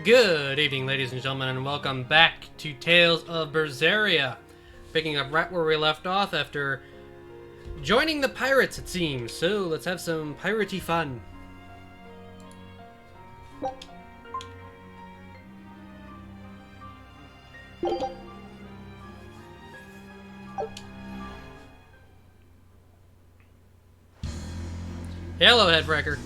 Good evening, ladies and gentlemen, and welcome back to Tales of Berseria. Picking up right where we left off after joining the pirates, it seems. So let's have some piratey fun. Hello, Headbreaker.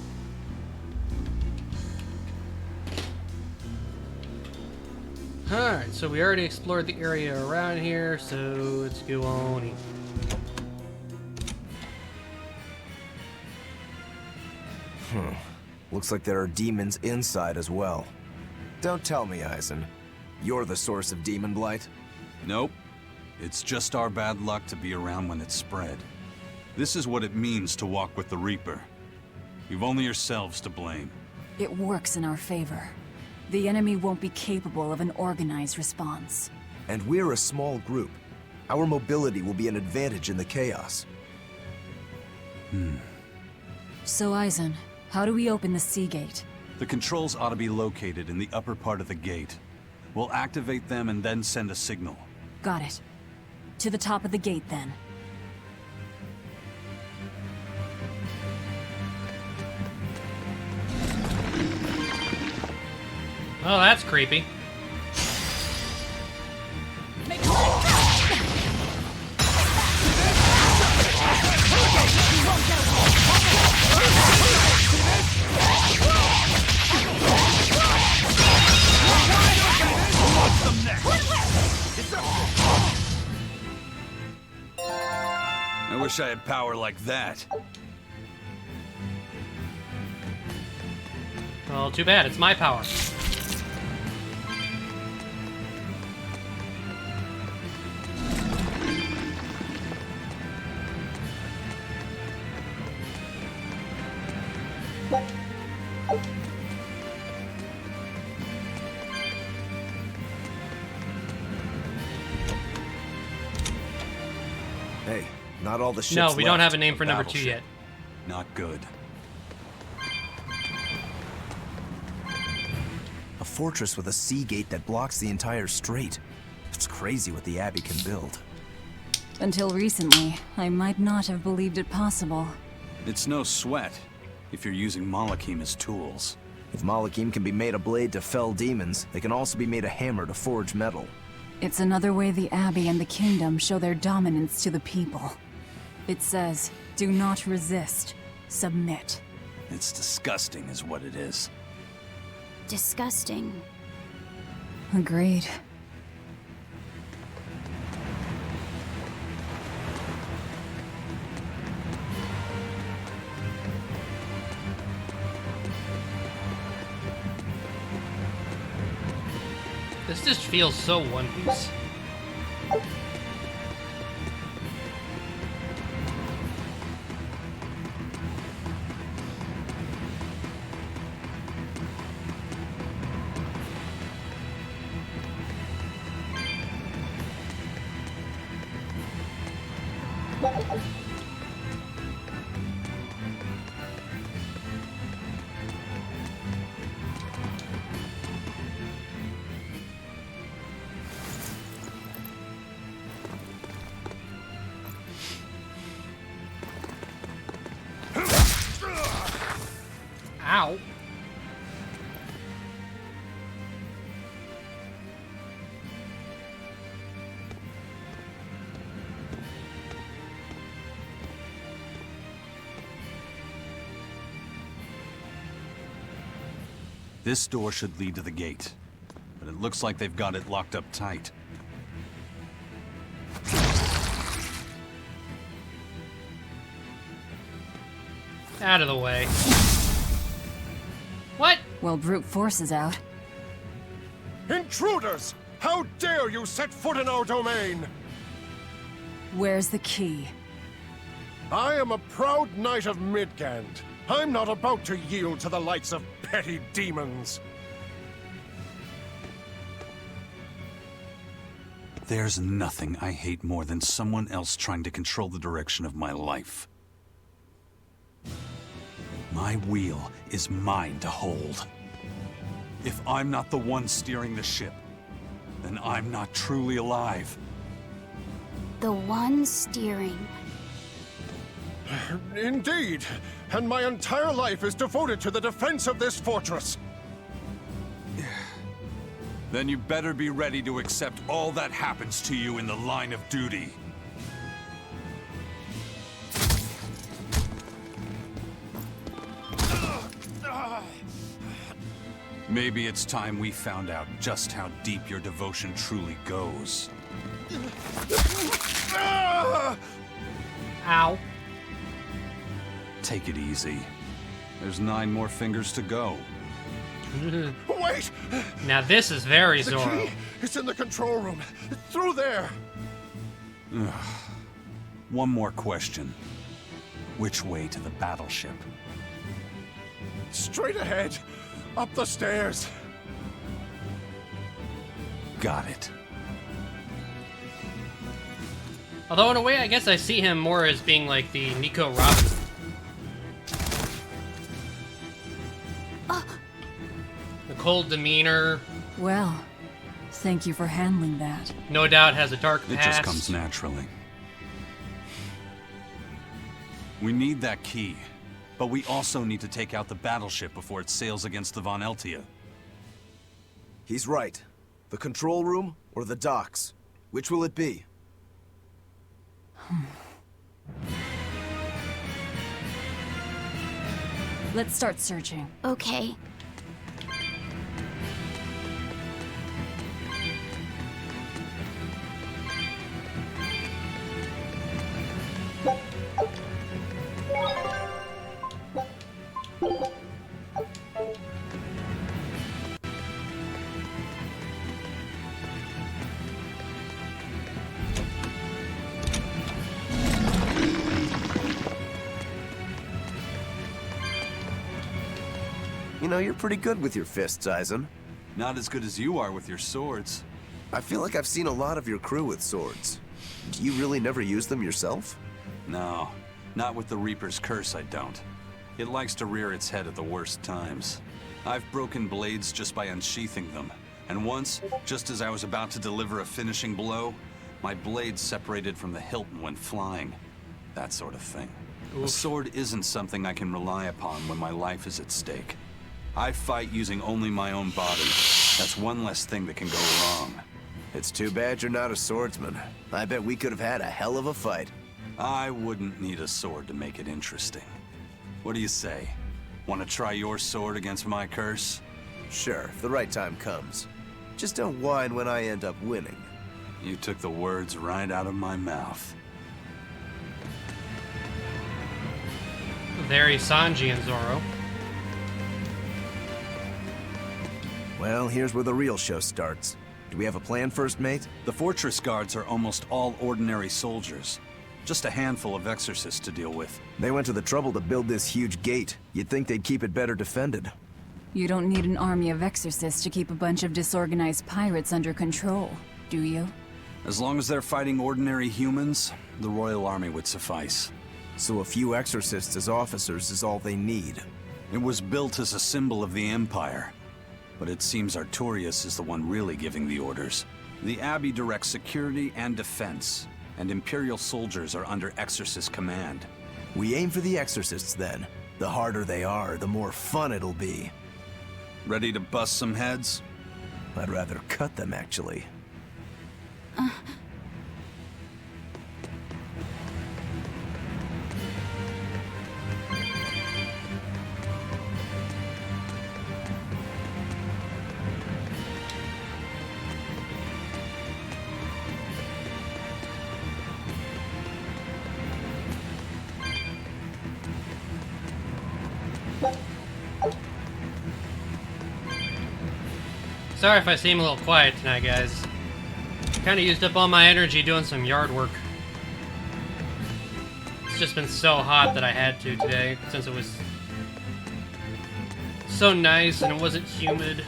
Alright, so we already explored the area around here, so let's go on in. Looks like there are demons inside as well. Don't tell me, Eisen. You're the source of demon blight? Nope. It's just our bad luck to be around when it's spread. This is what it means to walk with the Reaper. You've only yourselves to blame. It works in our favor. The enemy won't be capable of an organized response. And we're a small group. Our mobility will be an advantage in the chaos. So, Eisen, how do we open the sea gate? The controls ought to be located in the upper part of the gate. We'll activate them and then send a signal. Got it. To the top of the gate, then. Oh, that's creepy. I wish I had power like that. Well, too bad. It's my power. Hey, not all the ships No, we don't left. have a name for number 2 yet. Not good. A fortress with a sea gate that blocks the entire strait. It's crazy what the Abbey can build. Until recently, I might not have believed it possible. It's no sweat, if you're using Malachim as tools. If Malachim can be made a blade to fell demons, they can also be made a hammer to forge metal. It's another way the Abbey and the Kingdom show their dominance to the people. It says, do not resist, submit. It's disgusting is what it is. Disgusting. Agreed. This just feels so One Piece. Ow. This door should lead to the gate, but it looks like they've got it locked up tight. Out of the way. What? Well, brute force is out. Intruders! How dare you set foot in our domain! Where's the key? I am a proud knight of Midgand. I'm not about to yield to the likes of petty demons. There's nothing I hate more than someone else trying to control the direction of my life. My wheel is mine to hold. If I'm not the one steering the ship, then I'm not truly alive. The one steering. Indeed, and my entire life is devoted to the defense of this fortress. Then you better be ready to accept all that happens to you in the line of duty. Maybe it's time we found out just how deep your devotion truly goes. Ow. Take it easy. There's 9 more fingers to go. Wait! Now this is very The Zorro. key! It's in the control room. Through there! One more question. Which way to the battleship? Straight ahead. Up the stairs. Got it. Although in a way, I guess I see him more as being like the Nico Robin. The cold demeanor, Well, thank you for handling that. no doubt has a dark past. It just comes naturally. We need that key, but we also need to take out the battleship before it sails against the Von Eltia. He's right. The control room or the docks? Which will it be? Let's start searching. Okay. You know, you're pretty good with your fists, Eisen. Not as good as you are with your swords. I feel like I've seen a lot of your crew with swords. Do you really never use them yourself? No, not with the Reaper's curse, I don't. It likes to rear its head at the worst times. I've broken blades just by unsheathing them, and once, just as I was about to deliver a finishing blow, my blade separated from the hilt and went flying. That sort of thing. A sword isn't something I can rely upon when my life is at stake. I fight using only my own body. That's one less thing that can go wrong. It's too bad you're not a swordsman. I bet we could have had a hell of a fight. I wouldn't need a sword to make it interesting. What do you say? Want to try your sword against my curse? Sure, if the right time comes. Just don't whine when I end up winning. You took the words right out of my mouth. Very Sanji and Zoro. Well, here's where the real show starts. Do we have a plan, First Mate? The fortress guards are almost all ordinary soldiers. Just a handful of exorcists to deal with. They went to the trouble to build this huge gate. You'd think they'd keep it better defended. You don't need an army of exorcists to keep a bunch of disorganized pirates under control, do you? As long as they're fighting ordinary humans, the Royal Army would suffice. So a few exorcists as officers is all they need. It was built as a symbol of the Empire. But it seems Artorias is the one really giving the orders. The Abbey directs security and defense, and Imperial soldiers are under Exorcist command. We aim for the exorcists then. The harder they are, the more fun it'll be. Ready to bust some heads? I'd rather cut them, actually. Sorry if I seem a little quiet tonight, guys. Kind of used up all my energy doing some yard work. It's just been so hot that I had to today, since it was so nice and it wasn't humid.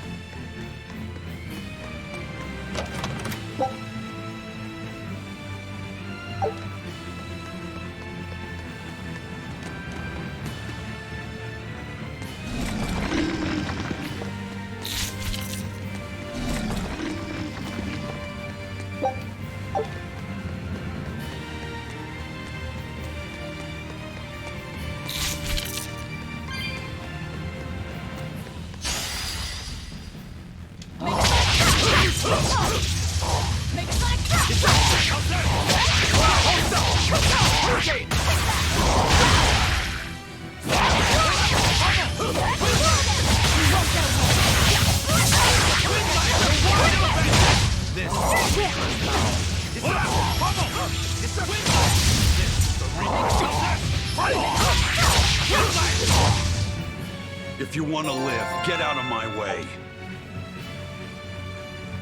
If you want to live, get out of my way.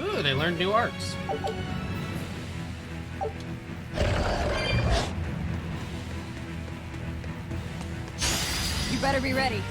Ooh, they learned new arts. You better be ready.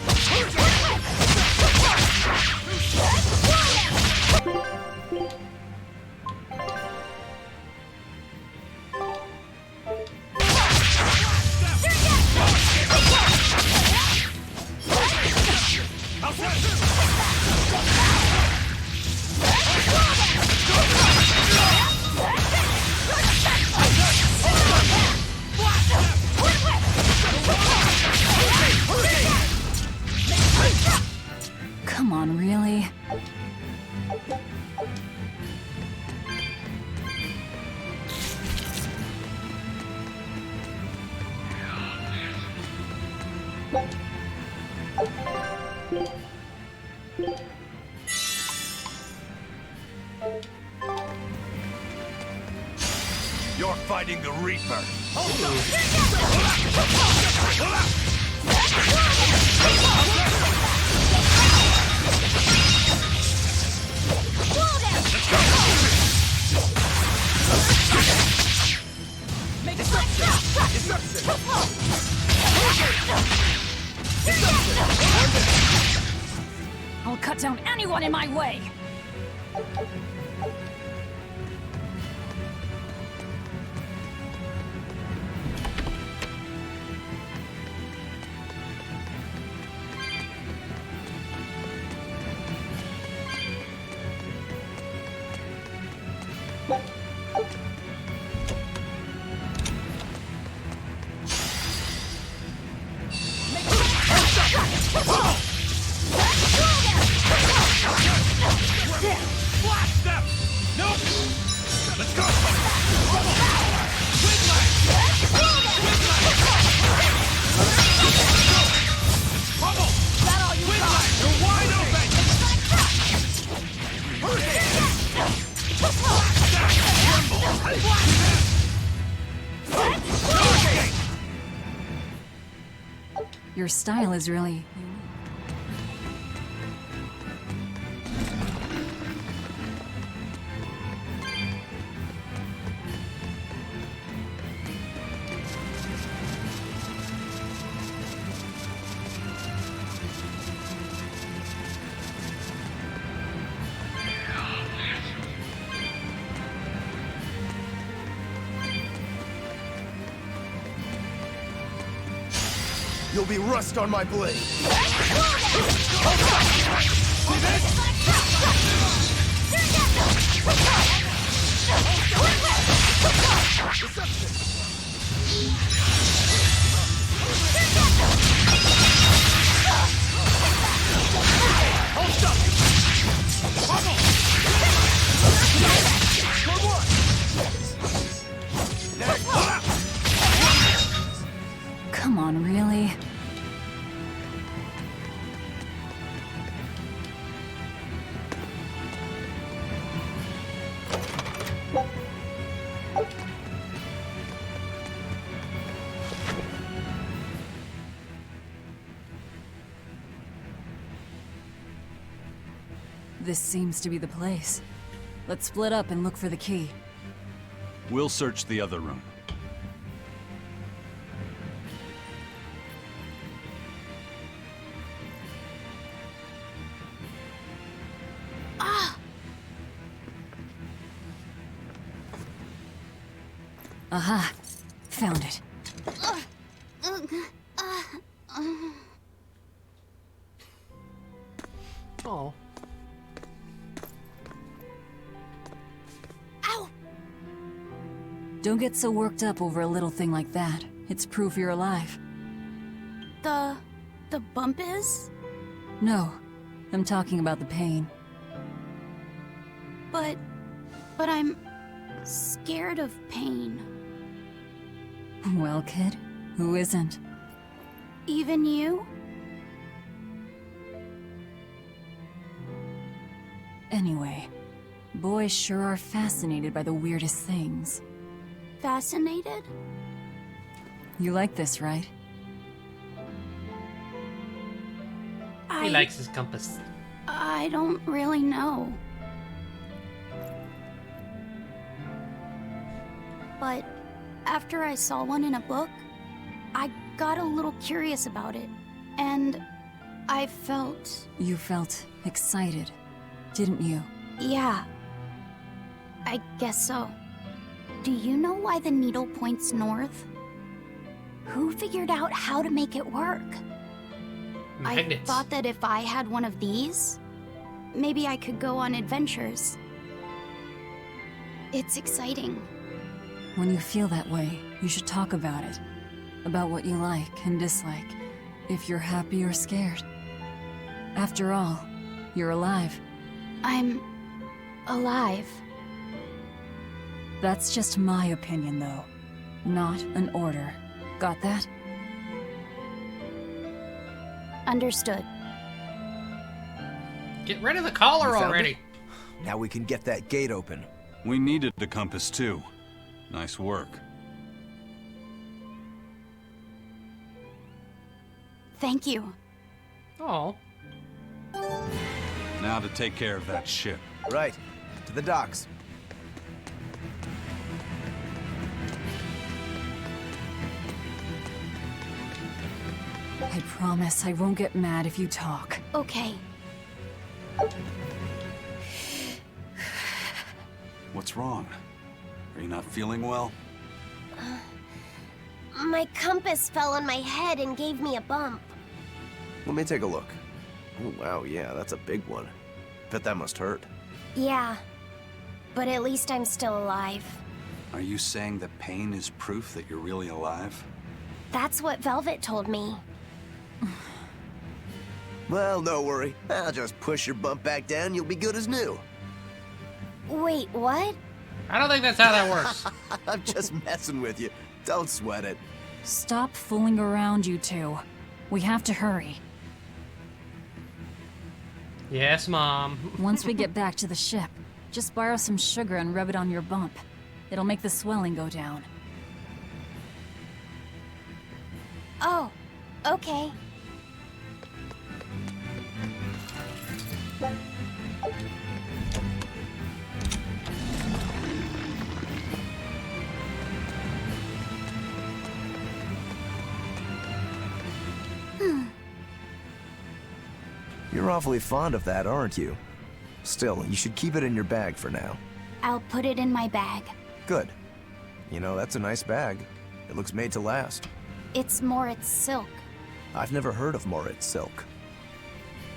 Come on, really? You're fighting the Reaper. I'll cut down anyone in my way! Blast them! Nope! Let's go! That all you got? You're wide open! Your style is really unique. You'll be rust on my blade. Come on, really? This seems to be the place. Let's split up and look for the key. We'll search the other room. Aha! Found it. Oh. Ow! Don't get so worked up over a little thing like that. It's proof you're alive. The bump is? No, I'm talking about the pain. But I'm scared of pain. Well, kid, who isn't? Even you? Anyway, boys sure are fascinated by the weirdest things. Fascinated? You like this, right? He likes his compass. I don't really know. But after I saw one in a book, I got a little curious about it. And I felt... You felt excited, didn't you? Yeah. I guess so. Do you know why the needle points north? Who figured out how to make it work? Magnets. I thought that if I had one of these, maybe I could go on adventures. It's exciting. When you feel that way, you should talk about it. About what you like and dislike. If you're happy or scared. After all, you're alive. I'm... alive. That's just my opinion, though. Not an order. Got that? Understood. Get rid of the collar You found already. it? Now we can get that gate open. We needed the compass too. Nice work. Thank you. Oh. Now to take care of that ship. Right. To the docks. I promise I won't get mad if you talk. Okay. What's wrong? Are you not feeling well? My compass fell on my head and gave me a bump. Let me take a look. Oh, wow, yeah, that's a big one. Bet that must hurt. Yeah, but at least I'm still alive. Are you saying that pain is proof that you're really alive? That's what Velvet told me. Well, no worry. I'll just push your bump back down, you'll be good as new. Wait, what? I don't think that's how that works. I'm just messing with you. Don't sweat it. Stop fooling around, you two. We have to hurry. Yes, Mom. Once we get back to the ship, just borrow some sugar and rub it on your bump. It'll make the swelling go down. Oh, okay. You're awfully fond of that, aren't you? Still, you should keep it in your bag for now. I'll put it in my bag. Good. You know, that's a nice bag. It looks made to last. It's Moritz silk. I've never heard of Moritz silk.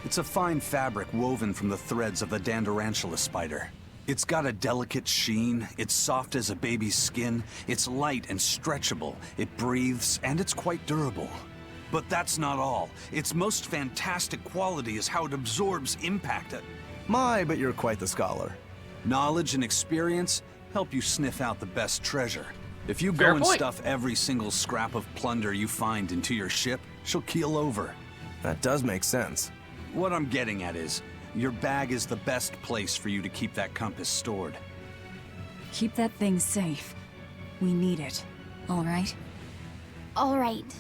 It's a fine fabric woven from the threads of the Dandarantula spider. It's got a delicate sheen, it's soft as a baby's skin, it's light and stretchable, it breathes, and it's quite durable. But that's not all. Its most fantastic quality is how it absorbs impact. My, but you're quite the scholar. Knowledge and experience help you sniff out the best treasure. If you Fair go and point. stuff every single scrap of plunder you find into your ship, she'll keel over. That does make sense. What I'm getting at is, your bag is the best place for you to keep that compass stored. Keep that thing safe. We need it. All right? All right.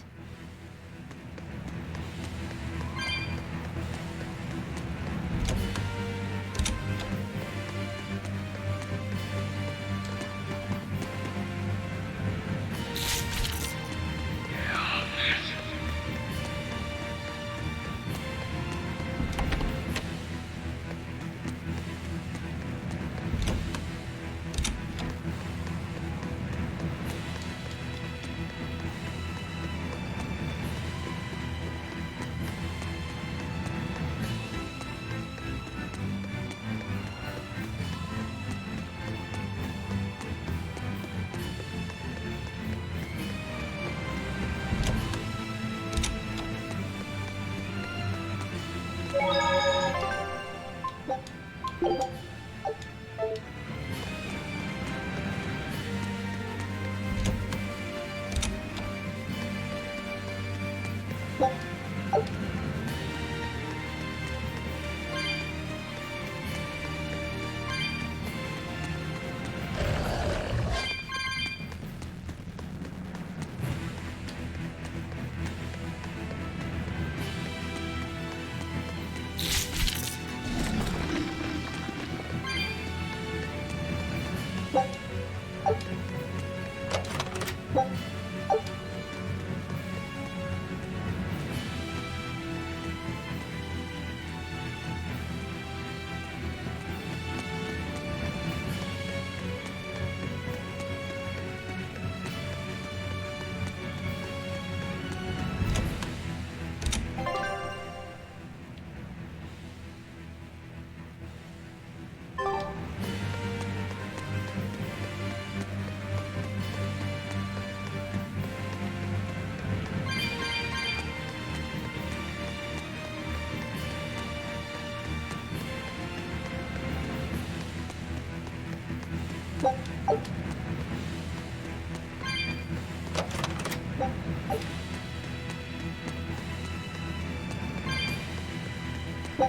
You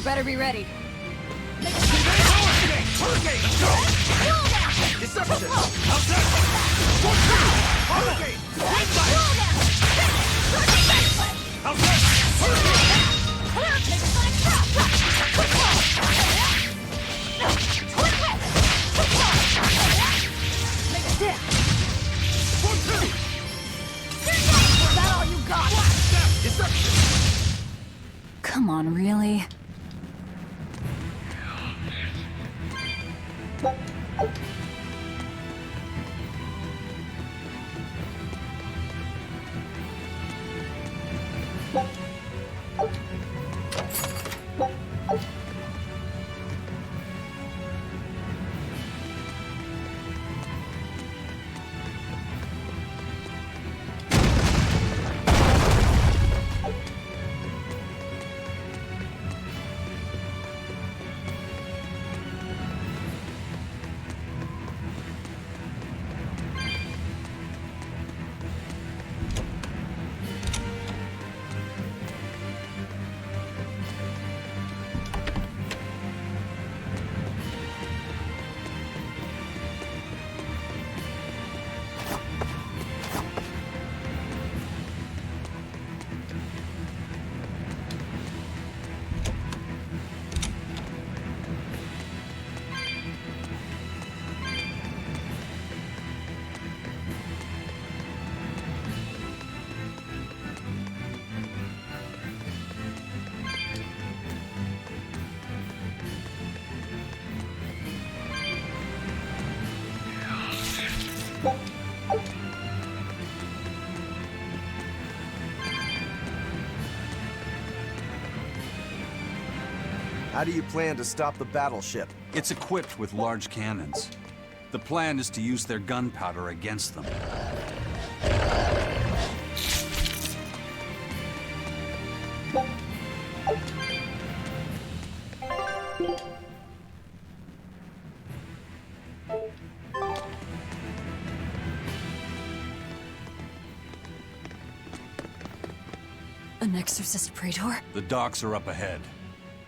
better be ready. Come on, really? How do you plan to stop the battleship? It's equipped with large cannons. The plan is to use their gunpowder against them. An exorcist praetor? The docks are up ahead.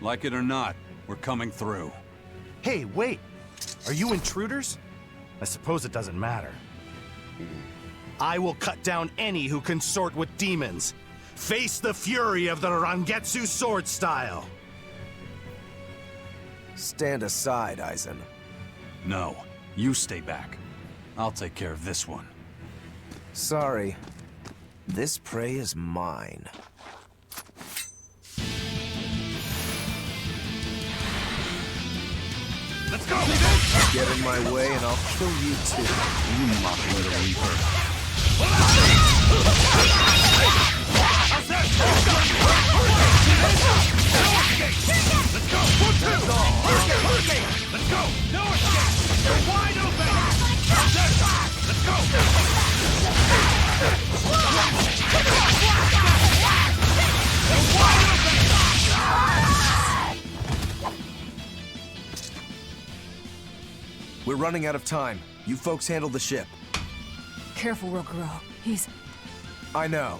Like it or not, we're coming through. Hey, wait! Are you intruders? I suppose it doesn't matter. I will cut down any who consort with demons. Face the fury of the Rangetsu sword style! Stand aside, Eisen. No, you stay back. I'll take care of this one. Sorry. This prey is mine. Let's go! Get in my way and I'll kill you too. You mock little reaper. Let's go! Let's go! No escape! They're wide open! Let's go! They're wide open! We're running out of time. You folks handle the ship. Careful, Rokuro. He's... I know.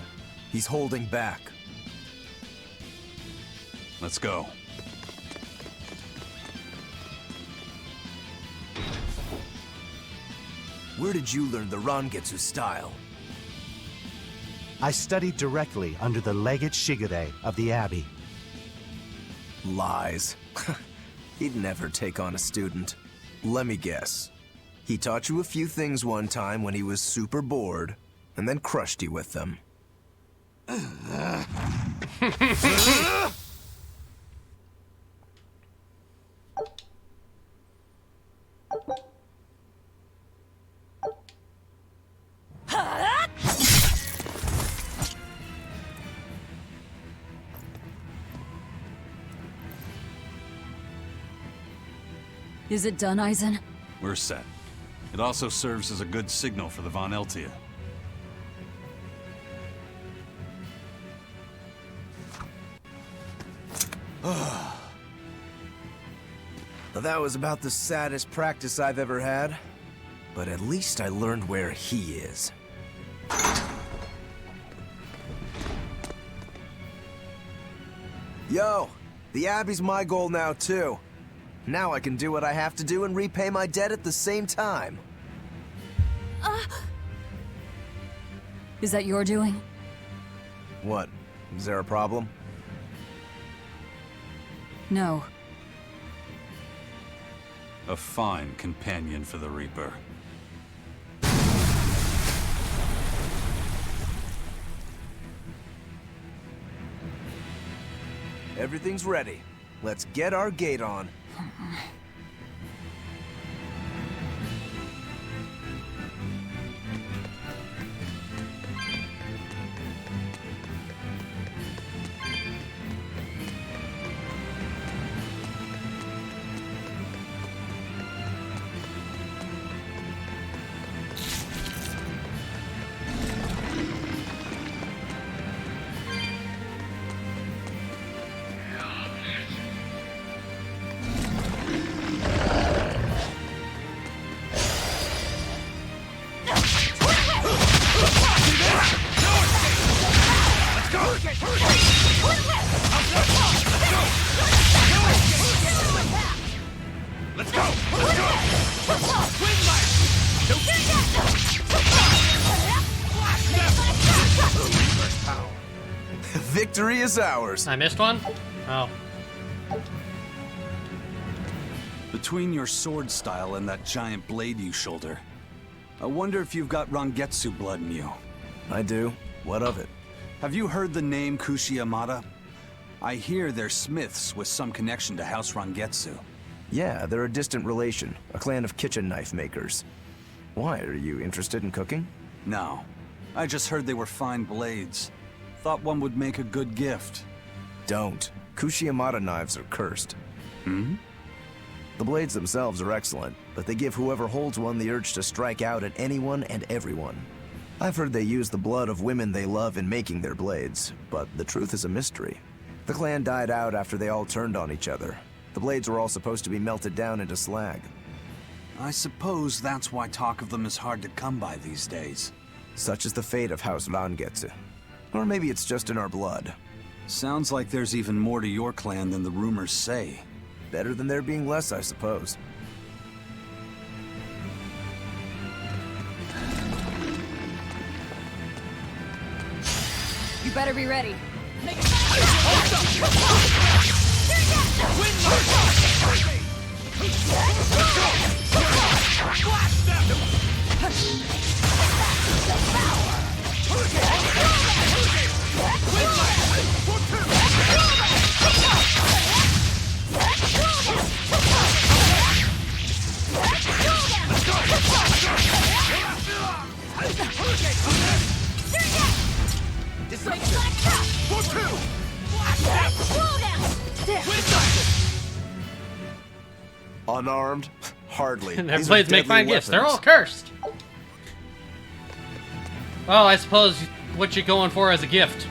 He's holding back. Let's go. Where did you learn the Rangetsu style? I studied directly under the Legate Shigure of the Abbey. Lies. He'd never take on a student. Let me guess. He taught you a few things one time when he was super bored, and then crushed you with them. Is it done, Eisen? We're set. It also serves as a good signal for the Von Eltia. That was about the saddest practice I've ever had. But at least I learned where he is. Yo, the Abbey's my goal now too. Now I can do what I have to do and repay my debt at the same time. Is that your doing? What? Is there a problem? No. A fine companion for the Reaper. Everything's ready. Let's get our gate on. Victory is ours. I missed one? Oh. Between your sword style and that giant blade you shoulder, I wonder if you've got Rangetsu blood in you. I do. What of it? Have you heard the name Kushi-Yamada? I hear they're smiths with some connection to House Rangetsu. Yeah, they're a distant relation, a clan of kitchen knife makers. Why, are you interested in cooking? No. I just heard they were fine blades. Thought one would make a good gift. Don't. Kushi-Yamada knives are cursed. Hmm? The blades themselves are excellent, but they give whoever holds one the urge to strike out at anyone and everyone. I've heard they use the blood of women they love in making their blades, but the truth is a mystery. The clan died out after they all turned on each other. The blades were all supposed to be melted down into slag. I suppose that's why talk of them is hard to come by these days. Such is the fate of House Rangetsu. Or maybe it's just in our blood. Sounds like there's even more to your clan than the rumors say. Better than there being less, I suppose. You better be ready. Unarmed? Hardly. Their These are blades make deadly fine gifts. They're all weapons. cursed. Well, I suppose what you're going for as a gift.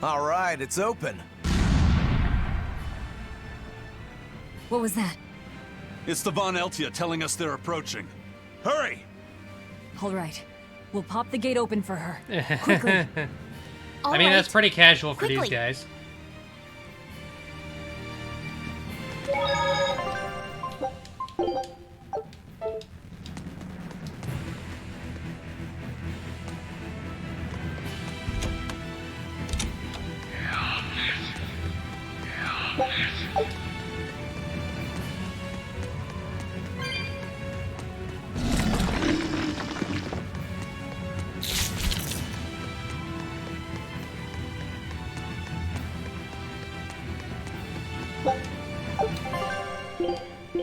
All right, it's open. What was that? It's the Von Eltia telling us they're approaching. Hurry! All right. We'll pop the gate open for her. Quickly. I mean, that's pretty casual for these Quickly. guys.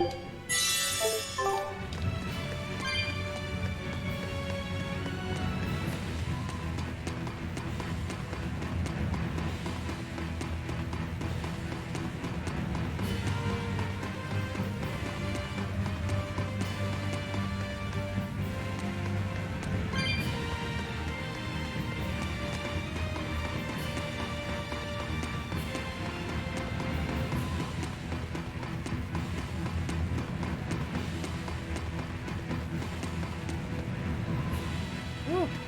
Woo,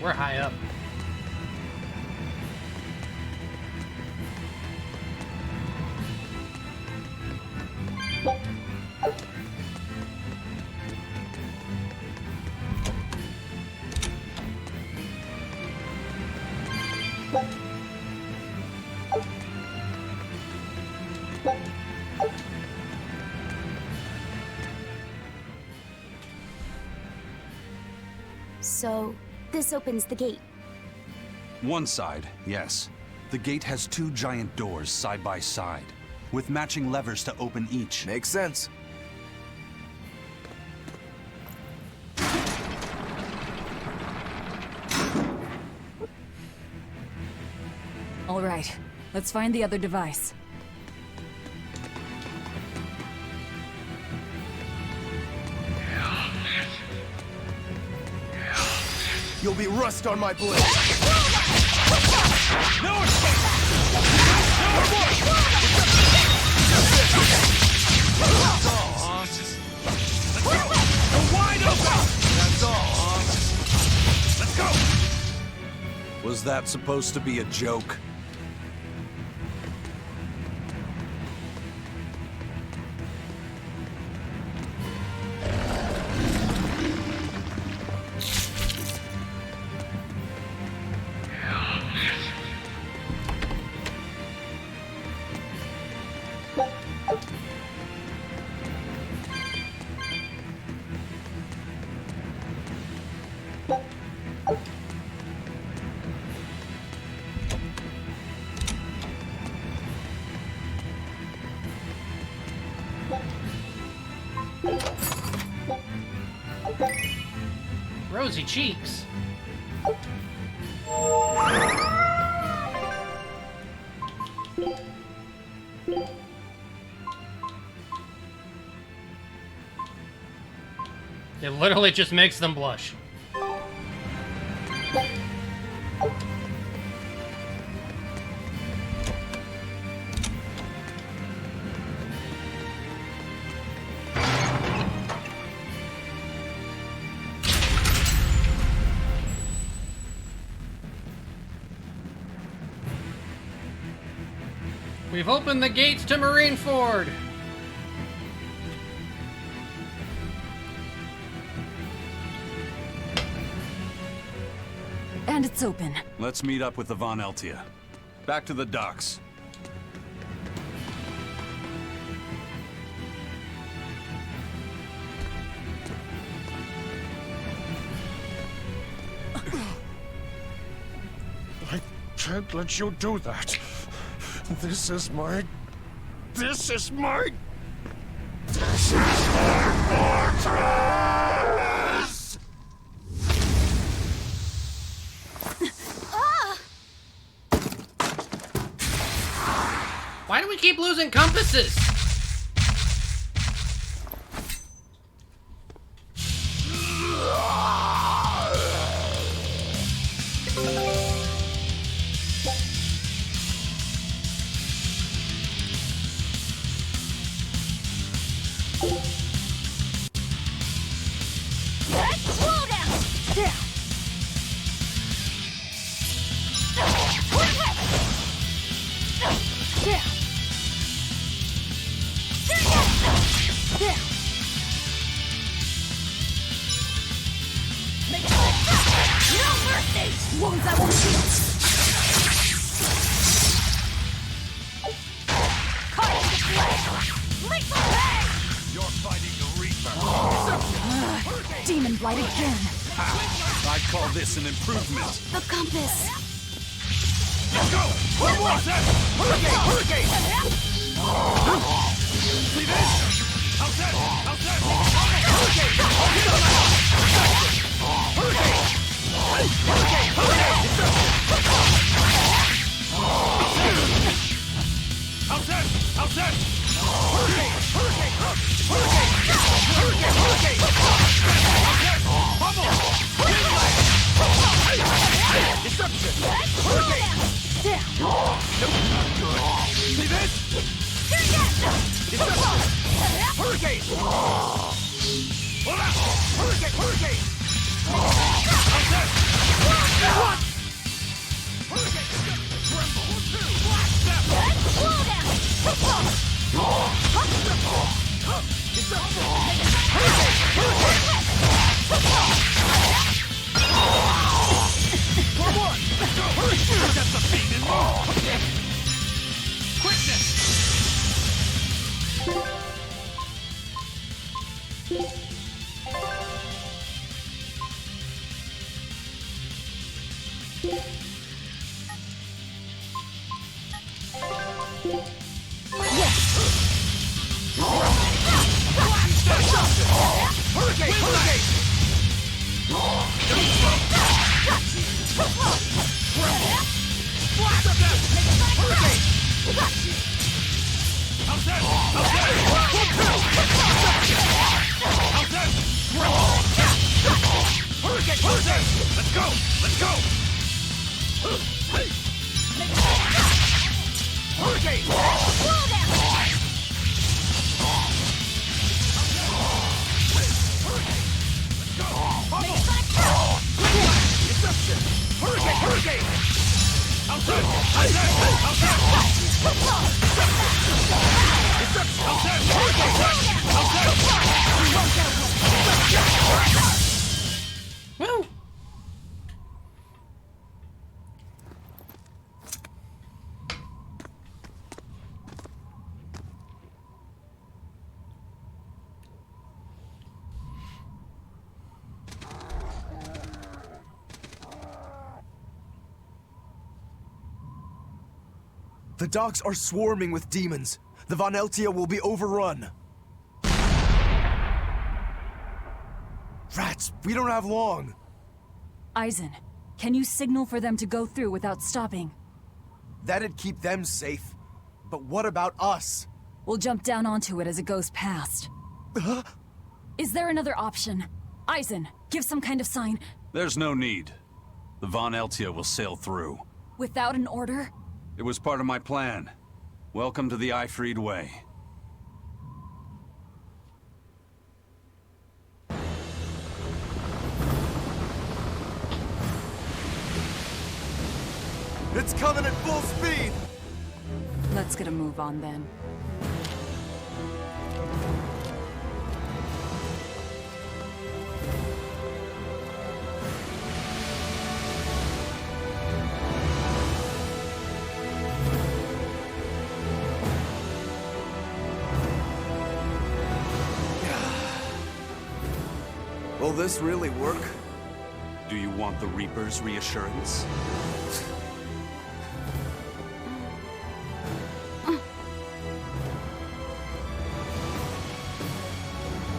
we're high up. So, this opens the gate. One side, yes. The gate has two giant doors side by side, with matching levers to open each. Makes sense. All right, let's find the other device. You'll be rust on my blade. No escape! That's all, huh? Let's go! We're wide open! That's all, huh? Let's go! Was that supposed to be a joke? Rosy cheeks. It literally just makes them blush. We've opened the gates to Marineford. And it's open. Let's meet up with the Von Eltia. Back to the docks. I can't let you do that. This is my fortress! Why do we keep losing compasses? Wounds I won't heal. Cut the flesh! Lethal pain! You're fighting the Reaper. Demon blight again. I'd call this an improvement. The compass! Let's go! One more! Hurricane! Hurricane! See this? Woo! The docks are swarming with demons. The Von Eltia will be overrun. Rats, we don't have long. Eisen, can you signal for them to go through without stopping? That'd keep them safe. But what about us? We'll jump down onto it as it goes past. Is there another option? Eisen, give some kind of sign. There's no need. The Von Eltia will sail through. Without an order? It was part of my plan. Welcome to the Ifried Way. It's coming at full speed! Let's get a move on then. Will this really work? Do you want the Reaper's reassurance?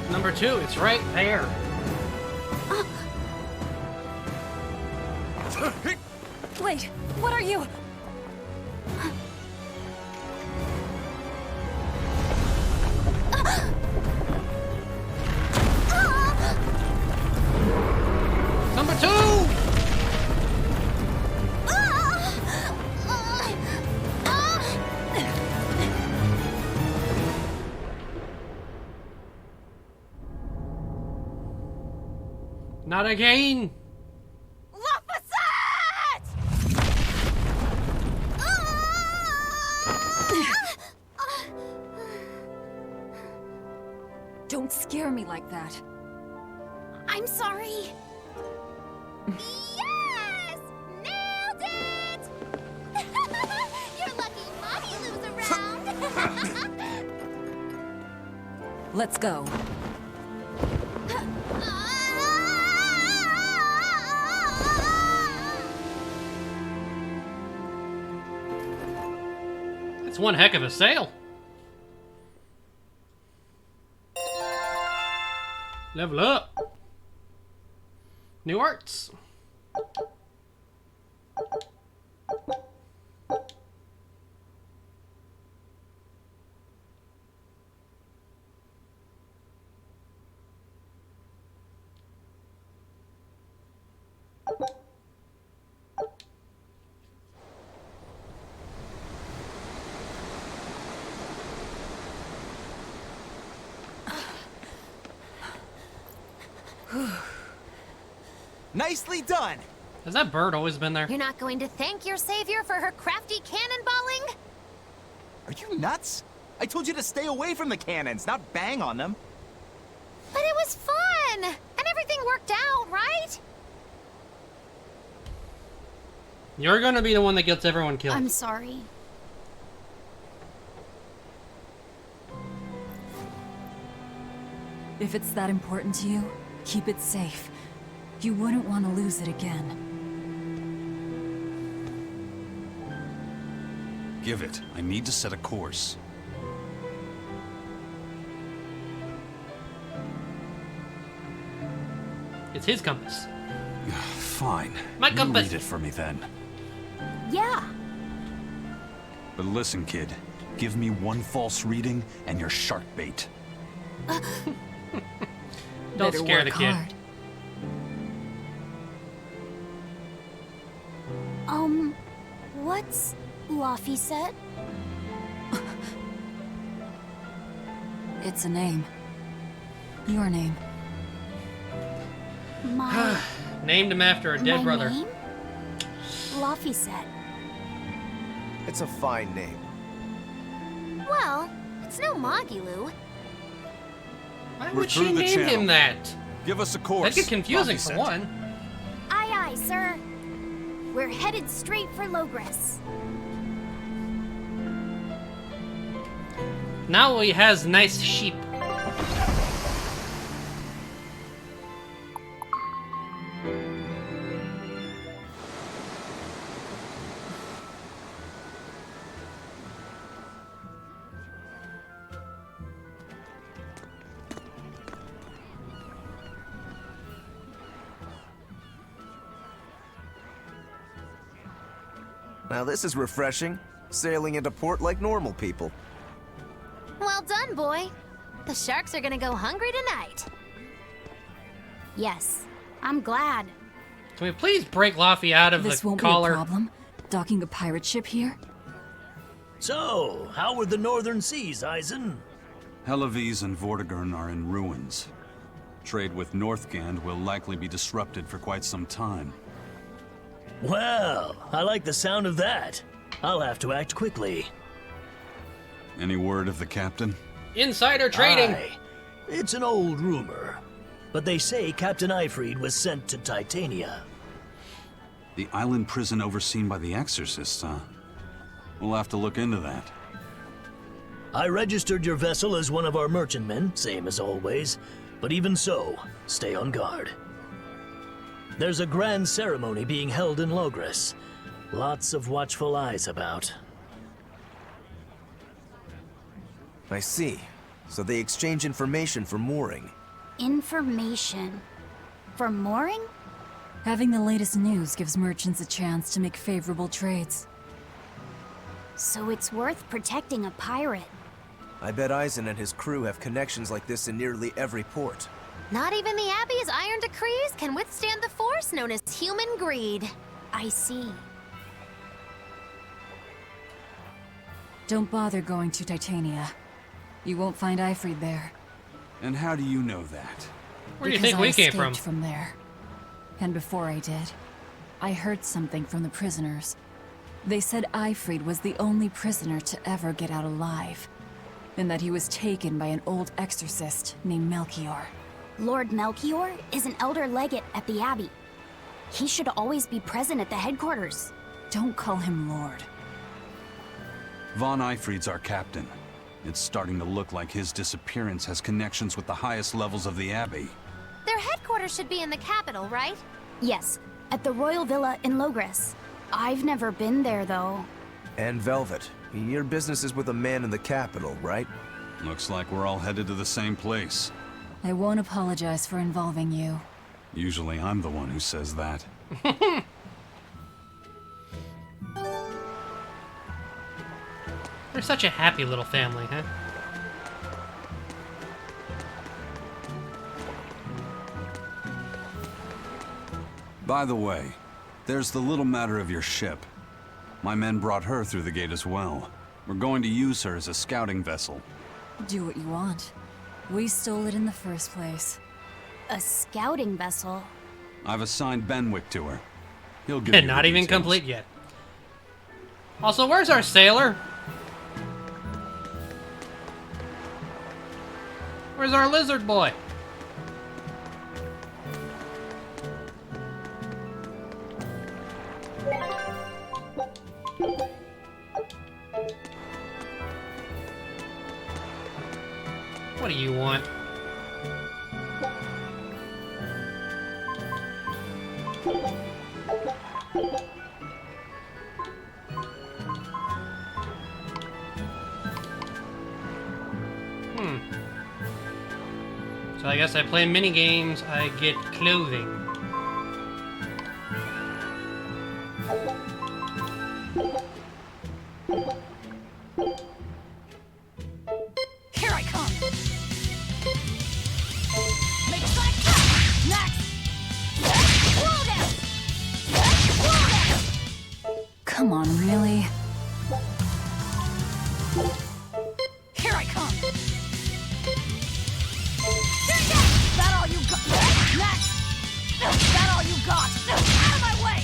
Number 2, it's right there. Wait, what are you? Number 2! Not again! Don't scare me like that. I'm sorry. Yes! Nailed it! You're lucky Mommy Lou's around. Let's go. It's one heck of a sail. Level up. New arts. Nicely done! Has that bird always been there? You're not going to thank your savior for her crafty cannonballing? Are you nuts? I told you to stay away from the cannons, not bang on them. But it was fun! And everything worked out, right? You're gonna be the one that gets everyone killed. I'm sorry. If it's that important to you, keep it safe. You wouldn't want to lose it again. Give it. I need to set a course. It's his compass. Fine. My You compass. read it for me then. Yeah. But listen, kid. Give me one false reading and you're shark bait. Don't Better scare the work kid. hard. What's Laphicet? It's a name. Your name. My Named him after a dead my brother. name? Laphicet. It's a fine name. Well, it's no Magilu. Why We're would she through the name him channel. that? Give us a course. That'd get confusing for Laphicet. one. Aye, aye, sir. We're headed straight for Logres. Now he has nice sheep. Now this is refreshing. Sailing into port like normal people. Well done, boy. The sharks are gonna go hungry tonight. Yes, I'm glad. Can we please break Laffy out of This the won't be a collar? problem. Docking a pirate ship here? So, how were the northern seas, Eisen? Helavis and Vortigern are in ruins. Trade with Northgand will likely be disrupted for quite some time. Well, I like the sound of that. I'll have to act quickly. Any word of the captain? Insider trading. Aye. It's an old rumor. But they say Captain Ifrid was sent to Titania. The island prison overseen by the exorcists, huh? We'll have to look into that. I registered your vessel as one of our merchantmen, same as always. But even so, stay on guard. There's a grand ceremony being held in Logres. Lots of watchful eyes about. I see. So they exchange information for mooring. Information. For mooring? Having the latest news gives merchants a chance to make favorable trades. So it's worth protecting a pirate. I bet Eisen and his crew have connections like this in nearly every port. Not even the Abbey's iron decrees can withstand the force known as human greed. I see. Don't bother going to Titania. You won't find Ifrid there. And how do you know that? Where do you Because think we I came escaped from? there. And before I did, I heard something from the prisoners. They said Ifrid was the only prisoner to ever get out alive, and that he was taken by an old exorcist named Melchior. Lord Melchior is an elder legate at the Abbey. He should always be present at the headquarters. Don't call him Lord. Von Ifrid's our captain. It's starting to look like his disappearance has connections with the highest levels of the Abbey. Their headquarters should be in the capital, right? Yes, at the Royal Villa in Logres. I've never been there, though. And Velvet. Your business is with a man in the capital, right? Looks like we're all headed to the same place. I won't apologize for involving you. Usually I'm the one who says that. They're such a happy little family, huh? By the way, there's the little matter of your ship. My men brought her through the gate as well. We're going to use her as a scouting vessel. Do what you want. We stole it in the first place. A scouting vessel? I've assigned Benwick to her. He'll give And you not the even details. complete yet. Also, where's our sailor? Where's our lizard boy? What do you want? So I guess I play mini games, I get clothing. Here I come! Make flash! Next! Blow down! Blow down! Come on, really? Here I come! That all you got? Next! That all you got? Out of my way!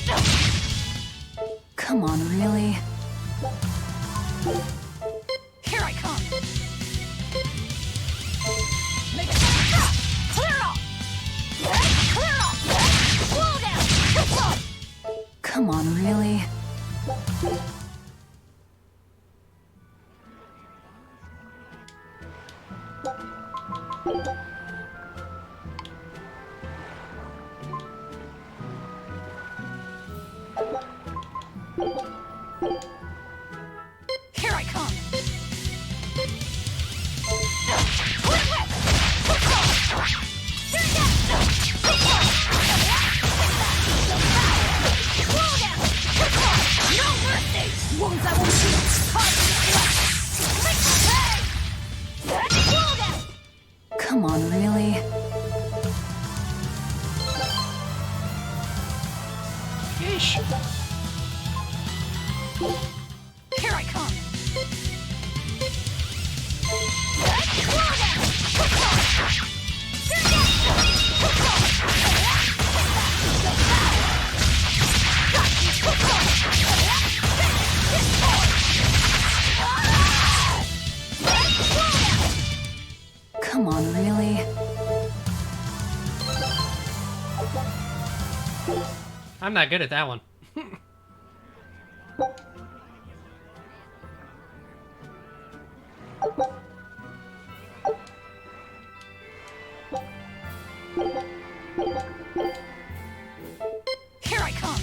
Come on, really? Here I come! Make it clear it off! Clear it off! Blow down! Come on, really? Here I come! No mercy! Wounds I won't shoot! Come on, really? Yeesh. Here I come! Come on, really? I'm not good at that one. Here I come!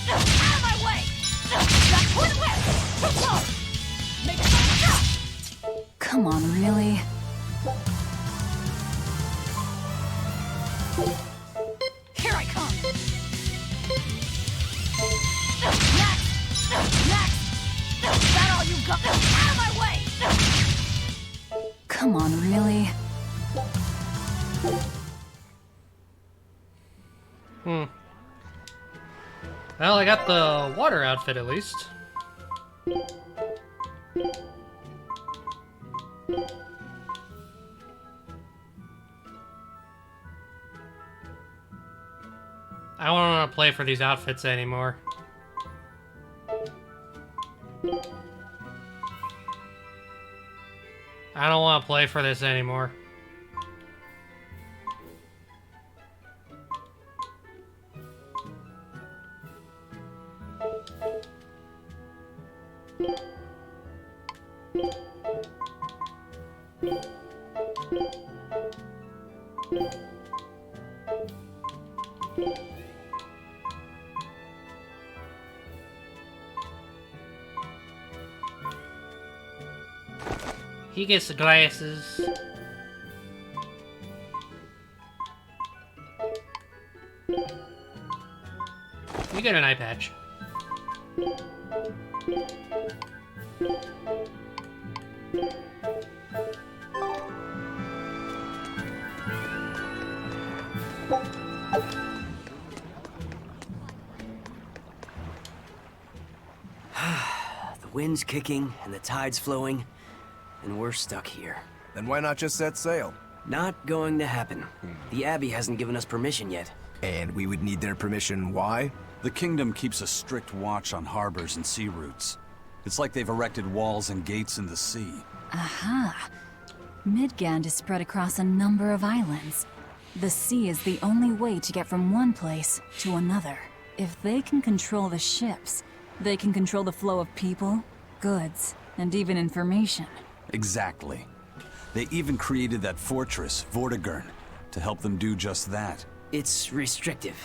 Out of my way! Make it Come on, really? Here I come! Next! That all you got? Out of my way! Come on, really? Well, I got the water outfit at least. I don't want to play for these outfits anymore. I don't want to play for this anymore. He gets the glasses. You get an eye patch. The wind's kicking and the tide's flowing, and we're stuck here. Then why not just set sail? Not going to happen. The Abbey hasn't given us permission yet. And we would need their permission, why? The kingdom keeps a strict watch on harbors and sea routes. It's like they've erected walls and gates in the sea. Aha. Midgand is spread across a number of islands. The sea is the only way to get from one place to another. If they can control the ships, they can control the flow of people, goods, and even information. Exactly. They even created that fortress, Vortigern, to help them do just that. It's restrictive,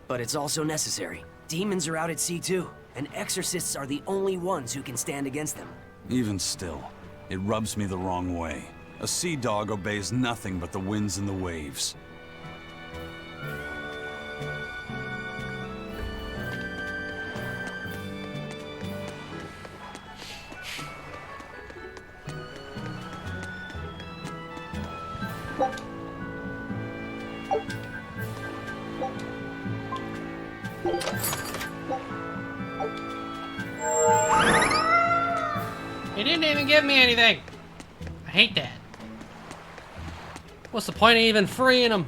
but it's also necessary. Demons are out at sea too, and exorcists are the only ones who can stand against them. Even still, it rubs me the wrong way. A sea dog obeys nothing but the winds and the waves. He didn't even give me anything. I hate that. What's the point of even freeing him?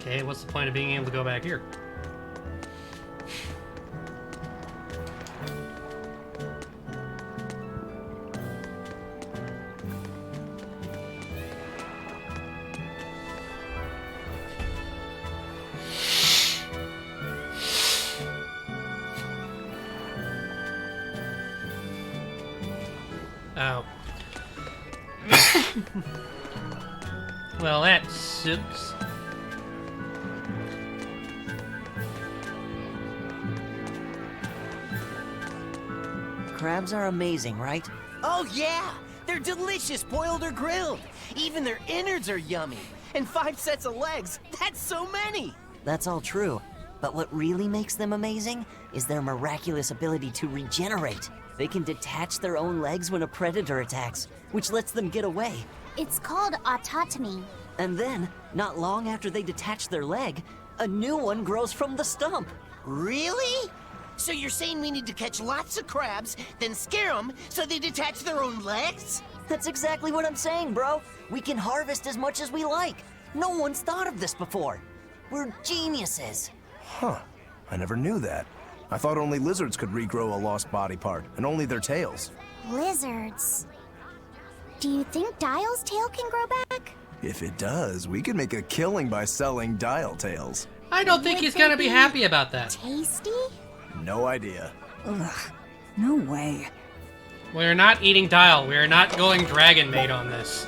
Okay, what's the point of being able to go back here? Oh. Well, that sucks. Crabs are amazing, right? Oh yeah! They're delicious, boiled or grilled. Even their innards are yummy. And 5 sets of legs, that's so many! That's all true. But what really makes them amazing is their miraculous ability to regenerate. They can detach their own legs when a predator attacks, which lets them get away. It's called autotomy. And then, not long after they detach their leg, a new one grows from the stump. Really? So you're saying we need to catch lots of crabs, then scare them so they detach their own legs? That's exactly what I'm saying, bro. We can harvest as much as we like. No one's thought of this before. We're geniuses. Huh. I never knew that. I thought only lizards could regrow a lost body part, and only their tails. Lizards. Do you think Dial's tail can grow back? If it does, we could make a killing by selling dial tails. I don't think he's gonna be happy about that. Tasty? No idea. Ugh. No way. We're not eating Dial. We're not going Dragon Maid on this.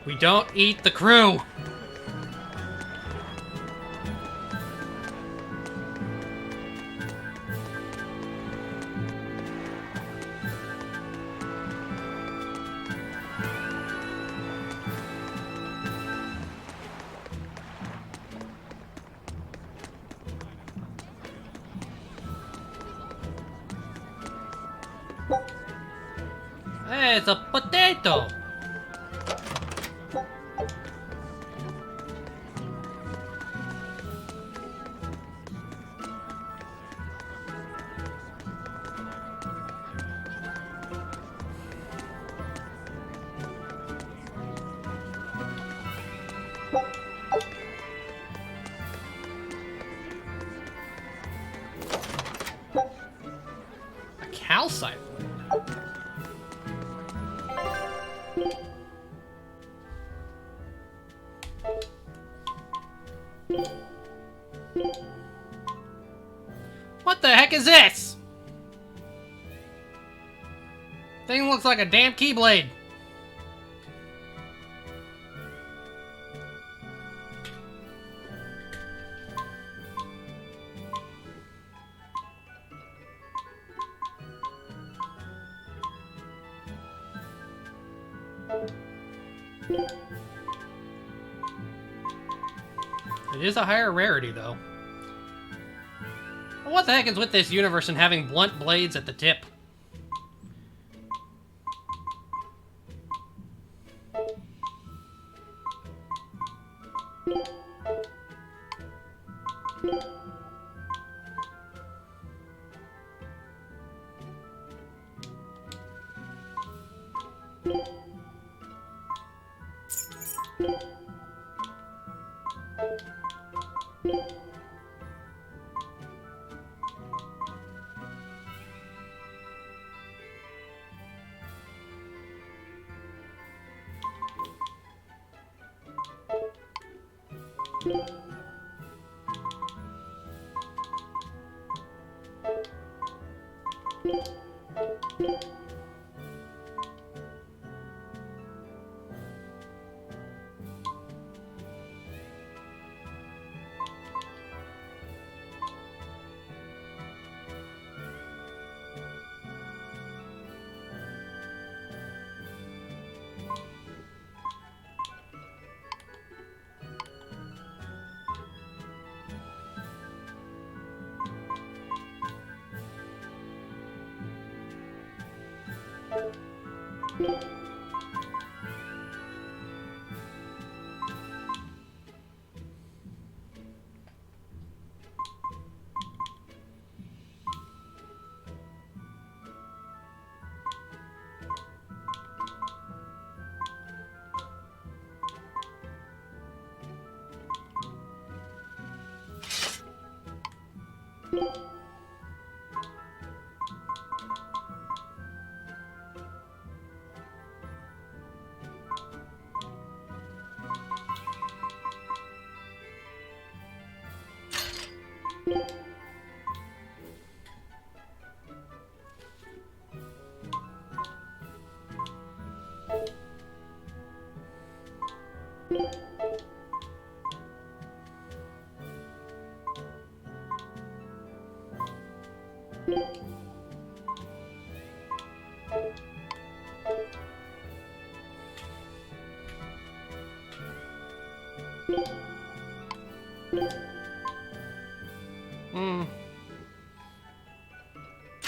We don't eat the crew. Hey, it's a potato. side. What the heck is this? Thing looks like a damn keyblade. It is a higher rarity, though. What the heck is with this universe and having blunt blades at the tip?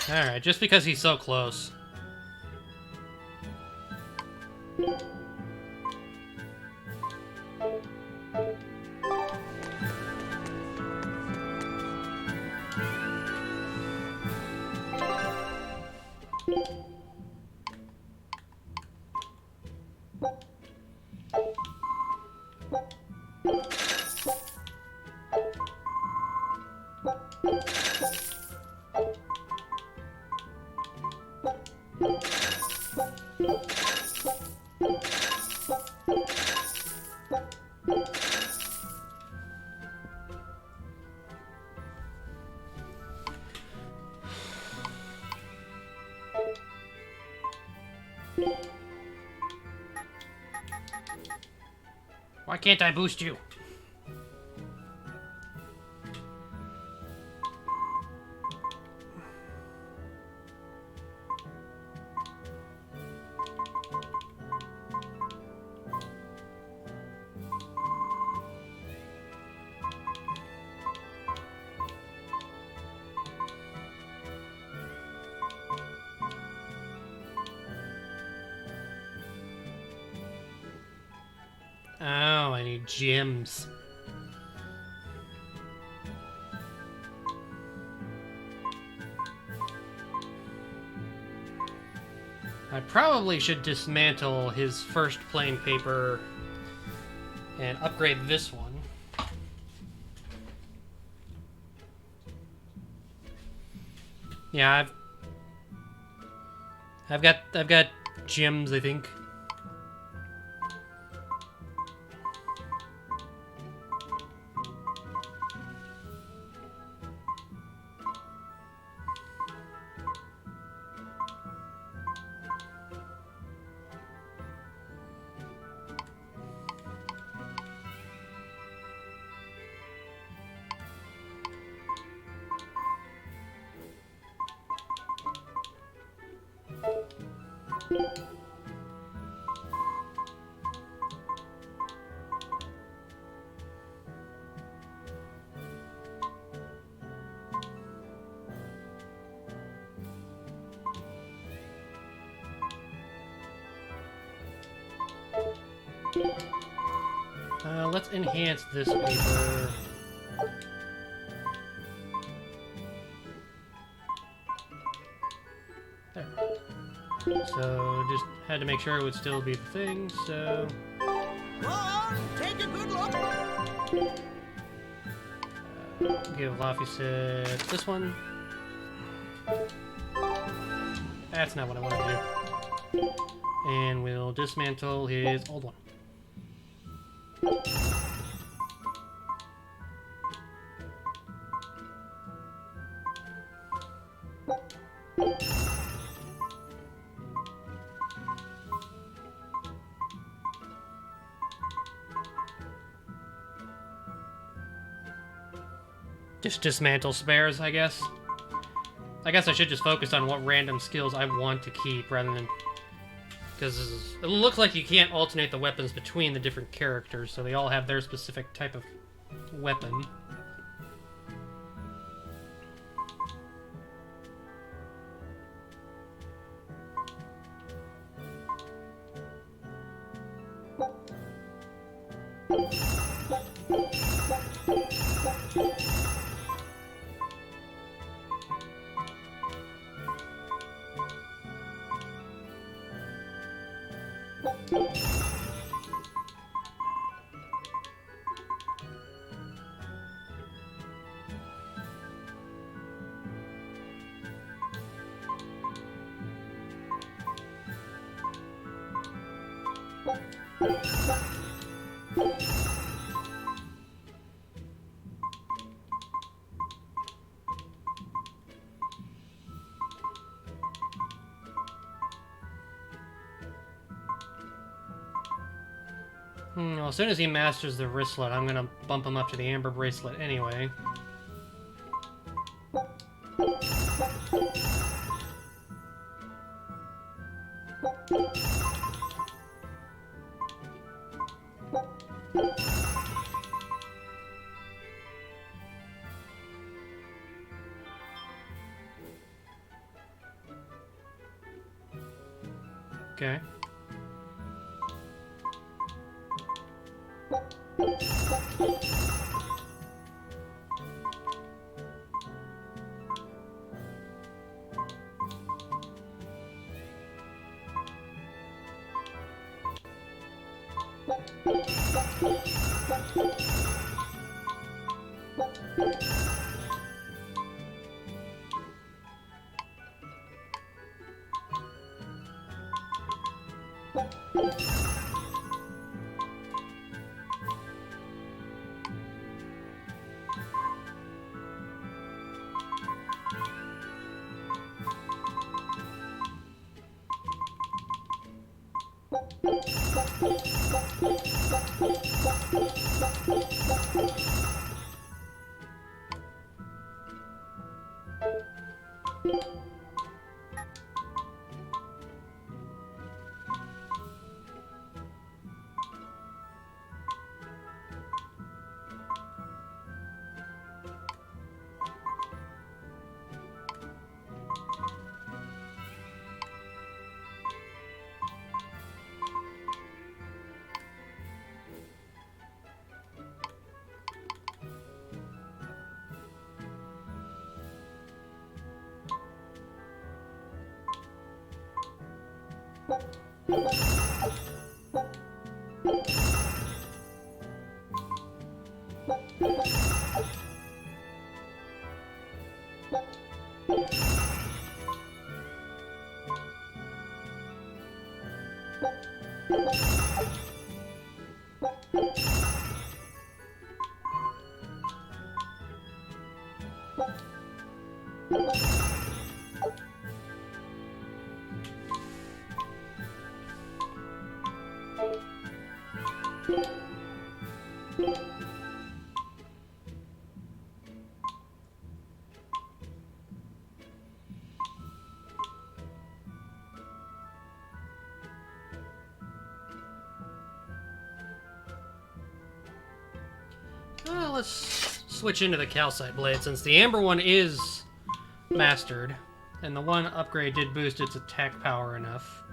Alright, just because he's so close. Why can't I boost you? Oh, I need gems. I probably should dismantle his first plain paper and upgrade this one. Yeah, I've got gems, I think. Let's enhance this paper. There. So just had to make sure it would still be the thing, so... Go on, take a good look. Give Laphicet this one. That's not what I wanted to do. And we'll dismantle his old one. Just dismantle spares, I guess. I guess I should just focus on what random skills I want to keep rather than... Because it looks like you can't alternate the weapons between the different characters, so they all have their specific type of weapon. Well, as soon as he masters the wristlet, I'm gonna bump him up to the amber bracelet anyway. Okay. Let's switch into the calcite blade since the amber one is mastered, and the one upgrade did boost its attack power enough.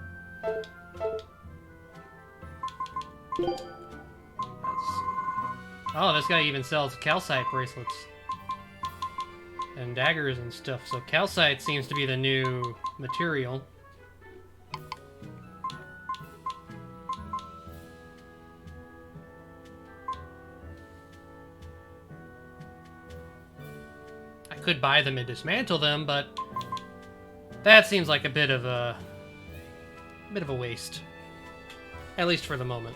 Oh, this guy even sells calcite bracelets and daggers and stuff, so calcite seems to be the new material. Could buy them and dismantle them, but that seems like a bit of a waste, at least for the moment.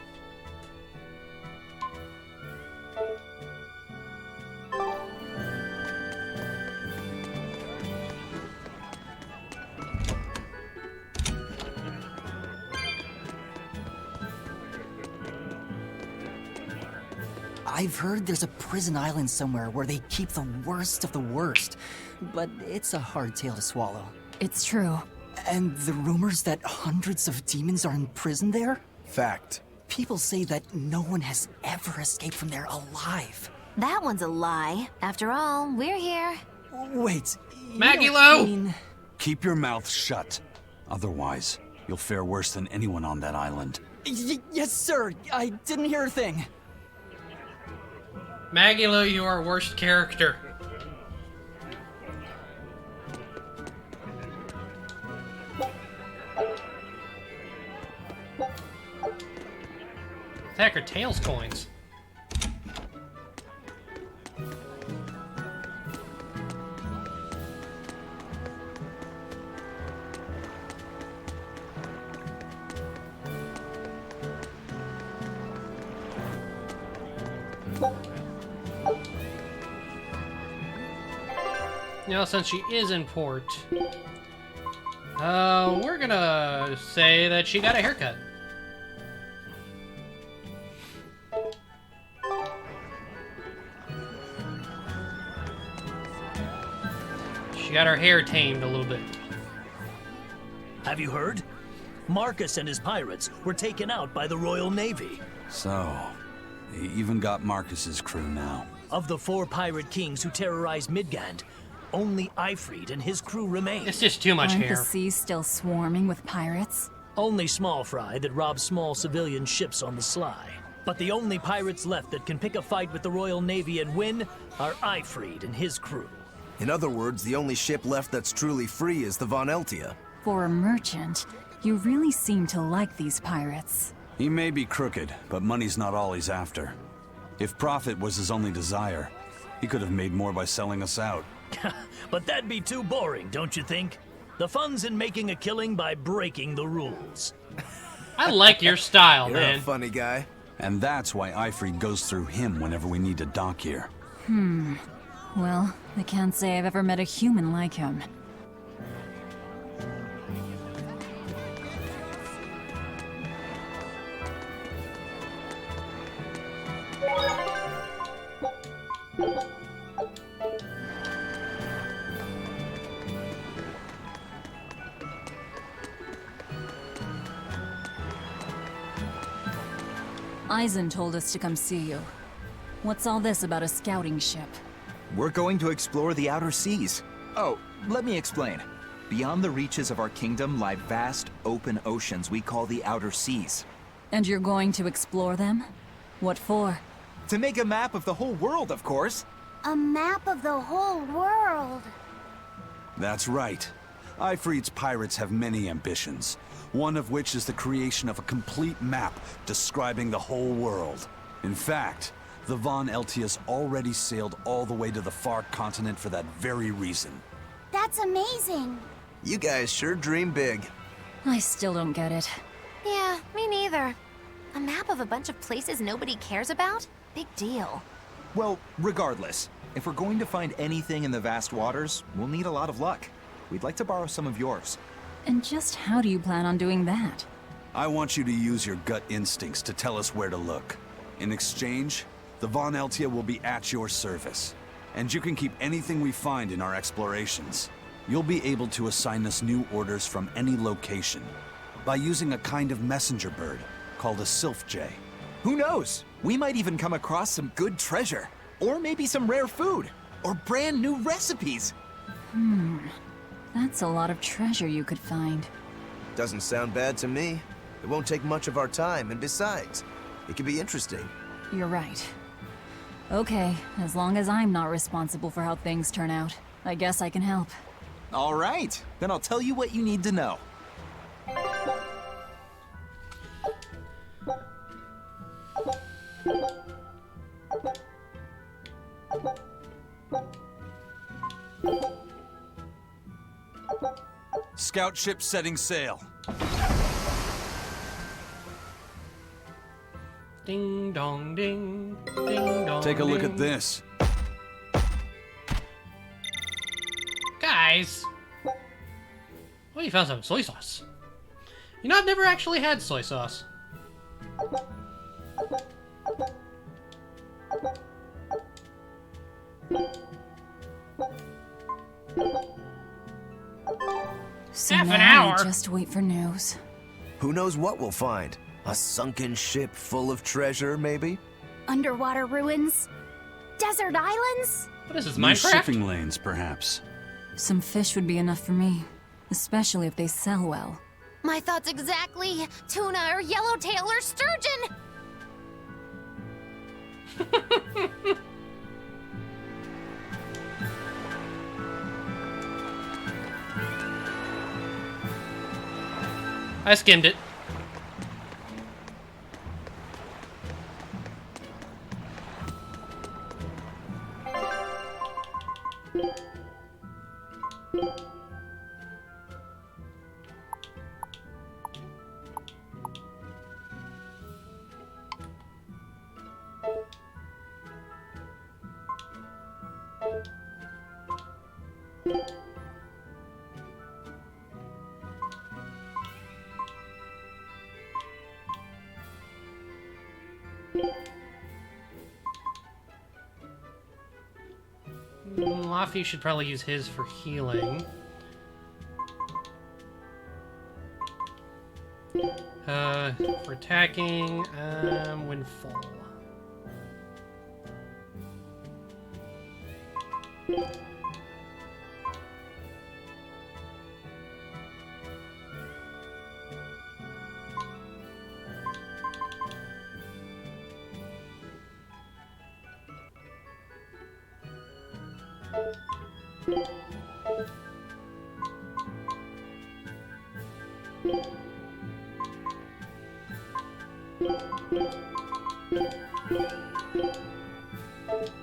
I've heard there's a prison island somewhere where they keep the worst of the worst, but it's a hard tale to swallow. It's true. And the rumors that hundreds of demons are imprisoned there? Fact. People say that no one has ever escaped from there alive. That one's a lie. After all, we're here. Wait, Maggie Lowe! mean... Keep your mouth shut. Otherwise, you'll fare worse than anyone on that island. Yes, sir. I didn't hear a thing. Maggie Lowe, you are worst character. Attack her tails coins. Now, since she is in port, we're gonna say that she got a haircut. She got her hair tamed a little bit. Have you heard? Marcus and his pirates were taken out by the Royal Navy. So, they even got Marcus's crew now. Of the 4 pirate kings who terrorized Midgand, only Ifrid and his crew remain. It's just too much Aren't hair. the seas still swarming with pirates? Only small fry that rob small civilian ships on the sly. But the only pirates left that can pick a fight with the Royal Navy and win are Ifrid and his crew. In other words, the only ship left that's truly free is the Von Eltia. For a merchant, you really seem to like these pirates. He may be crooked, but money's not all he's after. If profit was his only desire, he could have made more by selling us out. But that'd be too boring, don't you think? The fun's in making a killing by breaking the rules. I like your style, You're man. a funny guy. And that's why Ifrid goes through him whenever we need to dock here. Well, I can't say I've ever met a human like him. Eisen told us to come see you. What's all this about a scouting ship? We're going to explore the outer seas. Oh, let me explain. Beyond the reaches of our kingdom lie vast, open oceans we call the outer seas. And you're going to explore them? What for? To make a map of the whole world, of course. A map of the whole world. That's right. Ifrid's pirates have many ambitions, one of which is the creation of a complete map describing the whole world. In fact, the Von Eltias already sailed all the way to the far continent for that very reason. That's amazing. You guys sure dream big. I still don't get it. Yeah, me neither. A map of a bunch of places nobody cares about? Big deal. Well, regardless, if we're going to find anything in the vast waters, we'll need a lot of luck. We'd like to borrow some of yours. And just how do you plan on doing that? I want you to use your gut instincts to tell us where to look. In exchange, the Von Eltia will be at your service. And you can keep anything we find in our explorations. You'll be able to assign us new orders from any location by using a kind of messenger bird called a sylph jay. Who knows? We might even come across some good treasure. Or maybe some rare food. Or brand new recipes. That's a lot of treasure you could find. Doesn't sound bad to me. It won't take much of our time, and besides, it could be interesting. You're right. Okay, as long as I'm not responsible for how things turn out, I guess I can help. All right, then I'll tell you what you need to know. Scout ship setting sail. Ding dong ding. Ding dong. Take a look at ding. this. Guys! Oh, you found some soy sauce. You know, I've never actually had soy sauce. So Half an now hour. we just wait for news. Who knows what we'll find? A sunken ship full of treasure, maybe? Underwater ruins? Desert islands? What is this, New Minecraft? shipping lanes, perhaps. Some fish would be enough for me, especially if they sell well. My thoughts exactly. Tuna or yellowtail or sturgeon. I skimmed it. Laffy should probably use his for healing. For attacking, Windfall.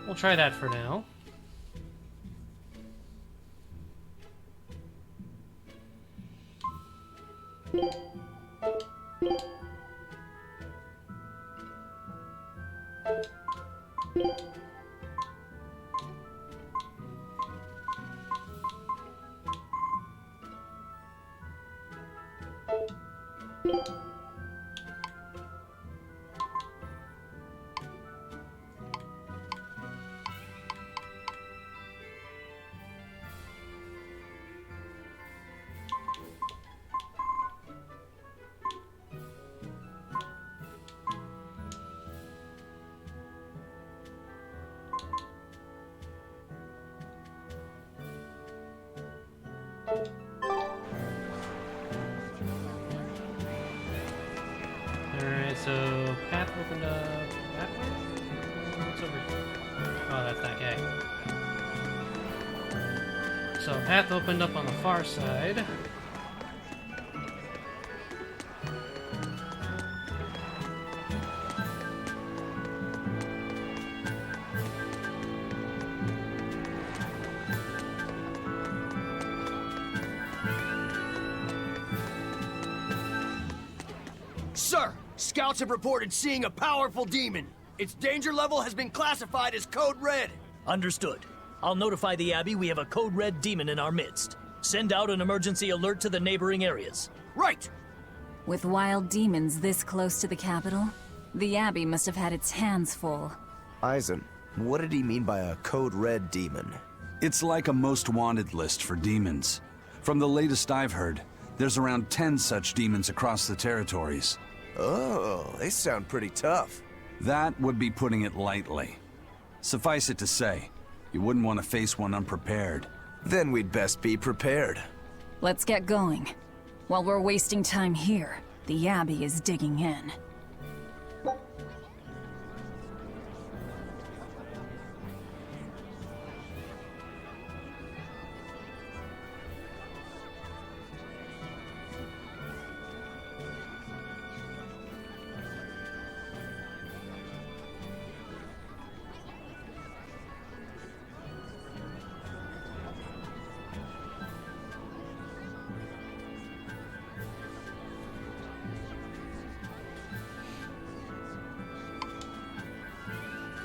We'll try that for now. Alright, so path opened up that way? What's over here? Oh, that's that guy. So path opened up on the far side. Sir, scouts have reported seeing a powerful demon. Its danger level has been classified as Code Red. Understood. I'll notify the Abbey we have a Code Red demon in our midst. Send out an emergency alert to the neighboring areas. Right! With wild demons this close to the capital, the Abbey must have had its hands full. Eisen, what did he mean by a Code Red demon? It's like a most wanted list for demons. From the latest I've heard, there's around 10 such demons across the territories. Oh, they sound pretty tough. That would be putting it lightly. Suffice it to say, you wouldn't want to face one unprepared. Then we'd best be prepared. Let's get going. While we're wasting time here, the Abbey is digging in.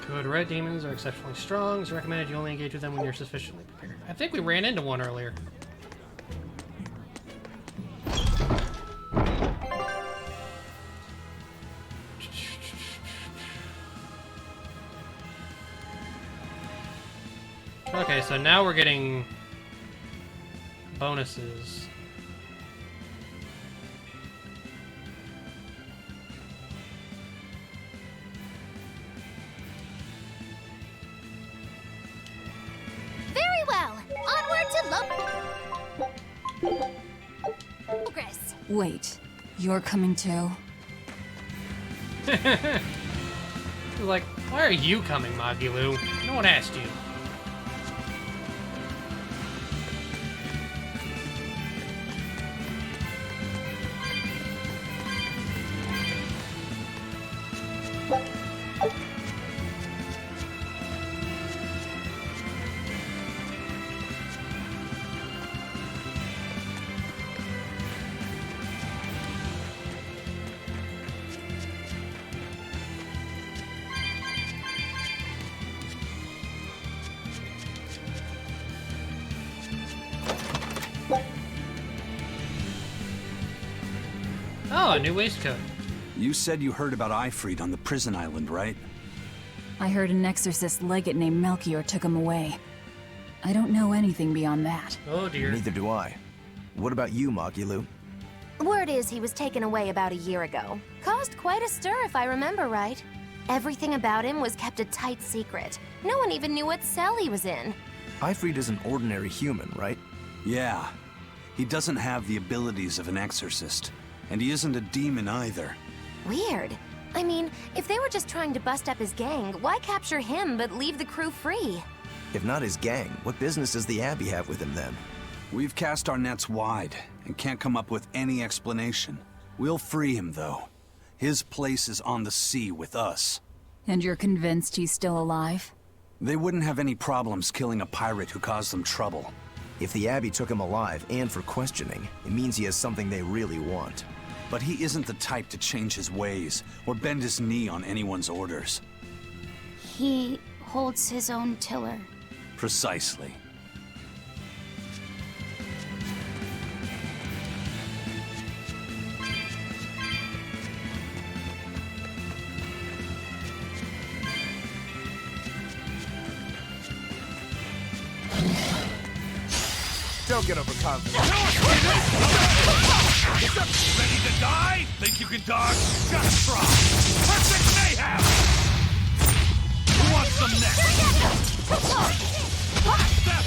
Code Red demons are exceptionally strong. It's recommended you only engage with them when you're sufficiently prepared. I think we ran into one earlier. Okay, so now we're getting bonuses. Very well. Onward to progress. Wait, you're coming too? Like, why are you coming, Magilu? No one asked you. Oh, a new waistcoat. You said you heard about Ifrit on the prison island, right? I heard an exorcist legate named Melchior took him away. I don't know anything beyond that. Oh dear. Neither do I. What about you, Magilu? Word is he was taken away about a year ago. Caused quite a stir, if I remember right. Everything about him was kept a tight secret. No one even knew what cell he was in. Ifrit is an ordinary human, right? Yeah. He doesn't have the abilities of an exorcist. And he isn't a demon either. Weird. I mean, if they were just trying to bust up his gang, why capture him but leave the crew free? If not his gang, what business does the Abbey have with him then? We've cast our nets wide and can't come up with any explanation. We'll free him, though. His place is on the sea with us. And you're convinced he's still alive? They wouldn't have any problems killing a pirate who caused them trouble. If the Abbey took him alive and for questioning, it means he has something they really want. But he isn't the type to change his ways or bend his knee on anyone's orders. He holds his own tiller. Precisely. Don't get overconfident. Ready to die? Think you can dodge? Just try. Perfect mayhem! Who wants some next? Step!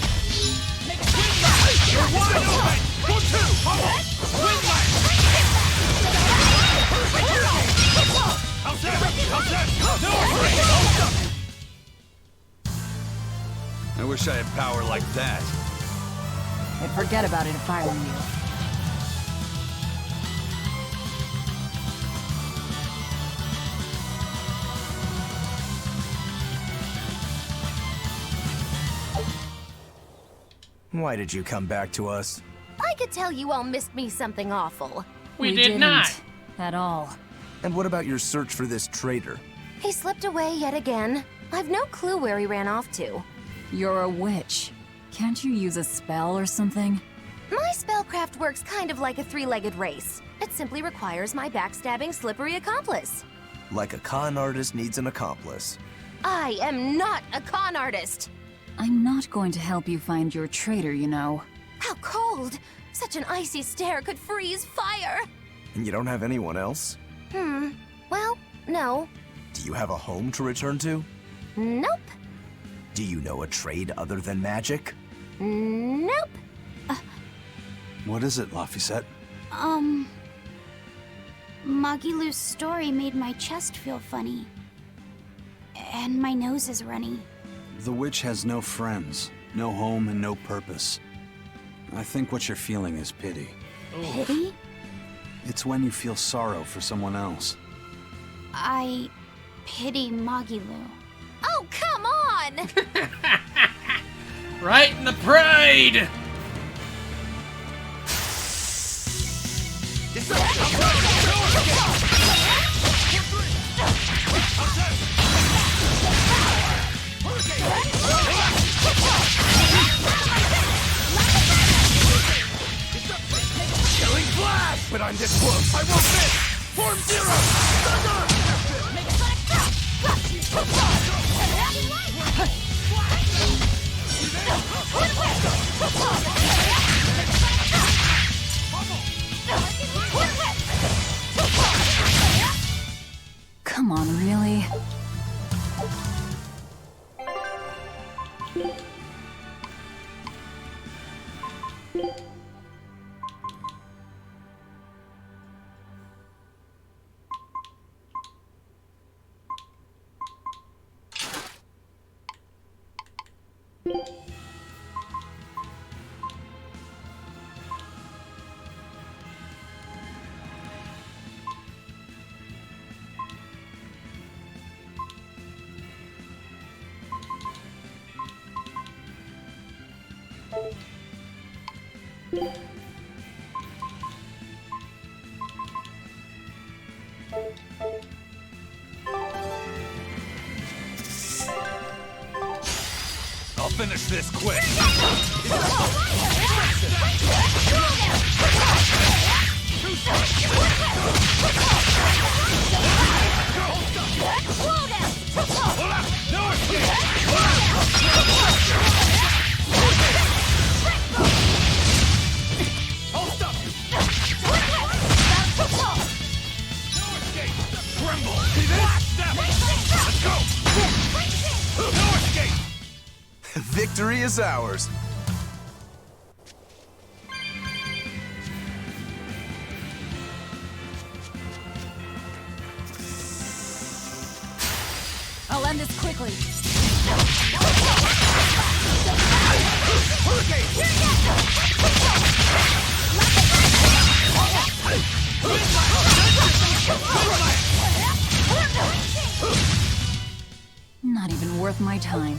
You're wide open! Go two! Pummel! Swing leg! How's that? How's that? No! I wish I had power like that. I'd forget about it if I were you. Why did you come back to us? I could tell you all missed me something awful. We did not. At all. And what about your search for this traitor? He slipped away yet again. I've no clue where he ran off to. You're a witch. Can't you use a spell or something? My spellcraft works kind of like a three-legged race. It simply requires my backstabbing, slippery accomplice. Like a con artist needs an accomplice. I am not a con artist! I'm not going to help you find your traitor, you know. How cold! Such an icy stare could freeze fire! And you don't have anyone else? Well, no. Do you have a home to return to? Nope. Do you know a trade other than magic? Nope. What is it, Laphicet? Magilou's story made my chest feel funny. And my nose is runny. The witch has no friends, no home, and no purpose. I think what you're feeling is pity. Pity? It's when you feel sorrow for someone else. I pity Magilou. Oh, come on! Right in the pride! Killing flash! But I'm this close, I won't miss! Form zero! Thunder! Come on, really? I'll finish this quick! No escape! Tremble! See this? Let's go! No escape! Victory is ours. I'll end this quickly. Not even worth my time.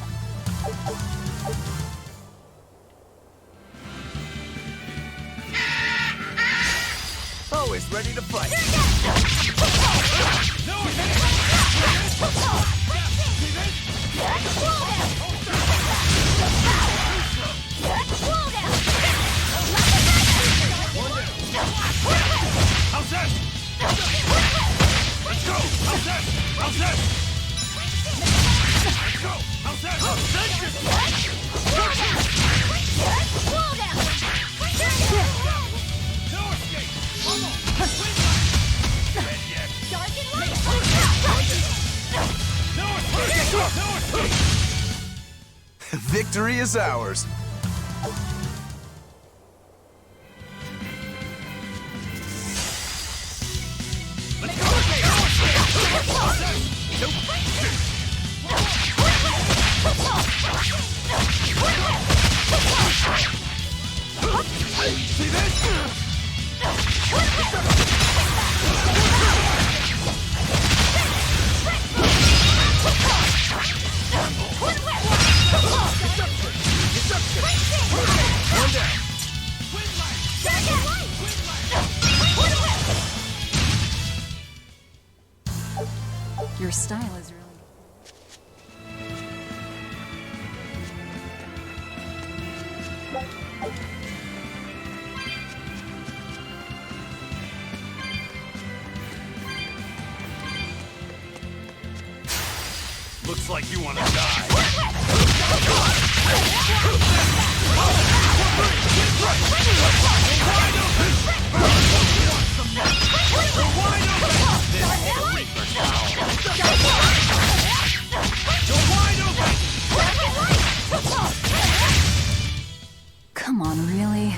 Always ready to fight. How's that? Let's go! How's that? How's that? Let's go! How's that? No escape! Dead yet. No escape! Victory is ours. See this? Looks like you want to die. Come on, really?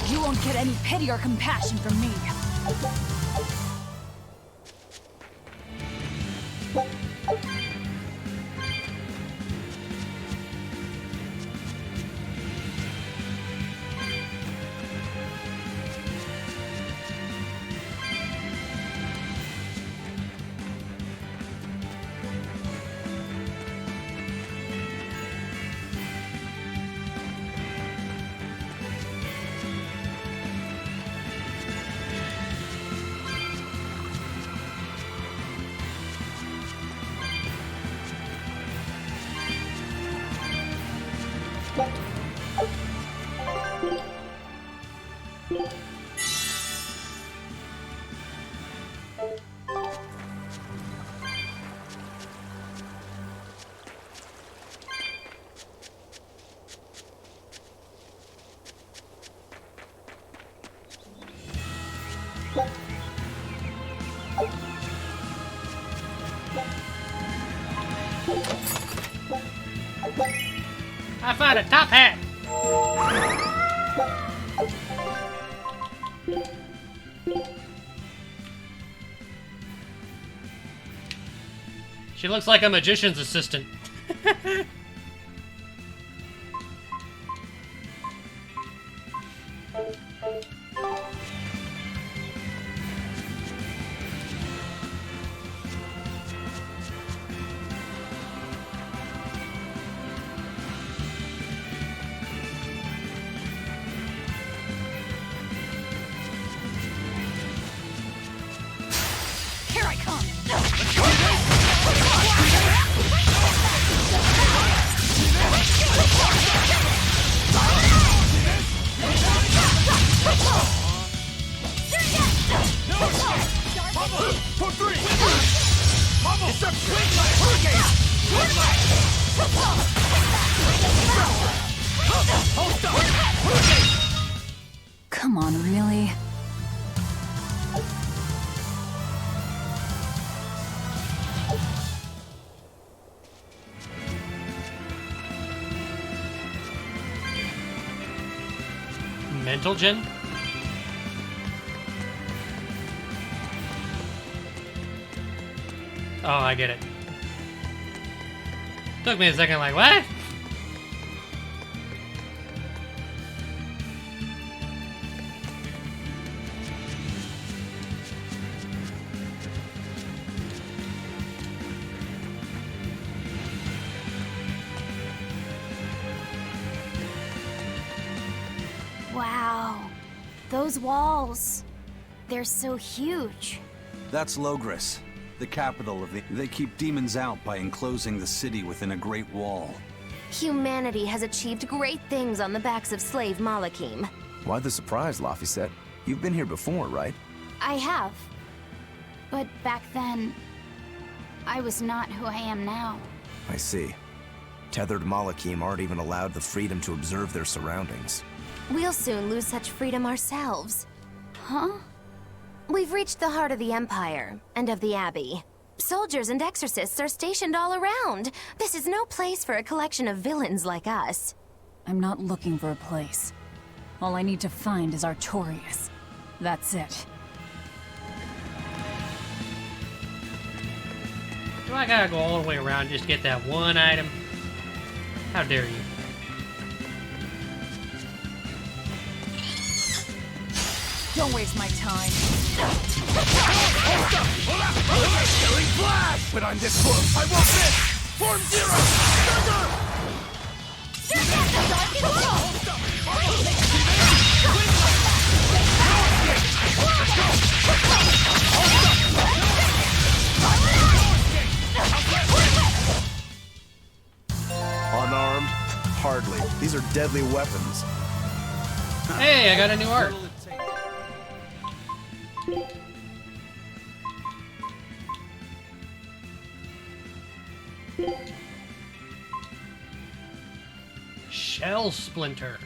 You won't get any pity or compassion from me. I found a top hat! She looks like a magician's assistant. Here I come! Come on, really? Mental Gen? Oh, I get it. Took me a second, like, what? Wow. Those walls. They're so huge. That's Logres, the capital of the... They keep demons out by enclosing the city within a great wall. Humanity has achieved great things on the backs of slave Malakim. Why the surprise, Laphicet? You've been here before, right? I have. But back then, I was not who I am now. I see. tethered Malakim aren't even allowed the freedom to observe their surroundings. We'll soon lose such freedom ourselves. Huh? We've reached the heart of the Empire, and of the Abbey. Soldiers and exorcists are stationed all around. This is no place for a collection of villains like us. I'm not looking for a place. All I need to find is Artorias. That's it. Do I gotta go all the way around just to get that one item? How dare you? Don't waste my time. Killing flash! But I'm this close, I won't miss! Form zero! Unarmed? Hardly. These are deadly weapons. Hey, I got a new art. Shell Splinter.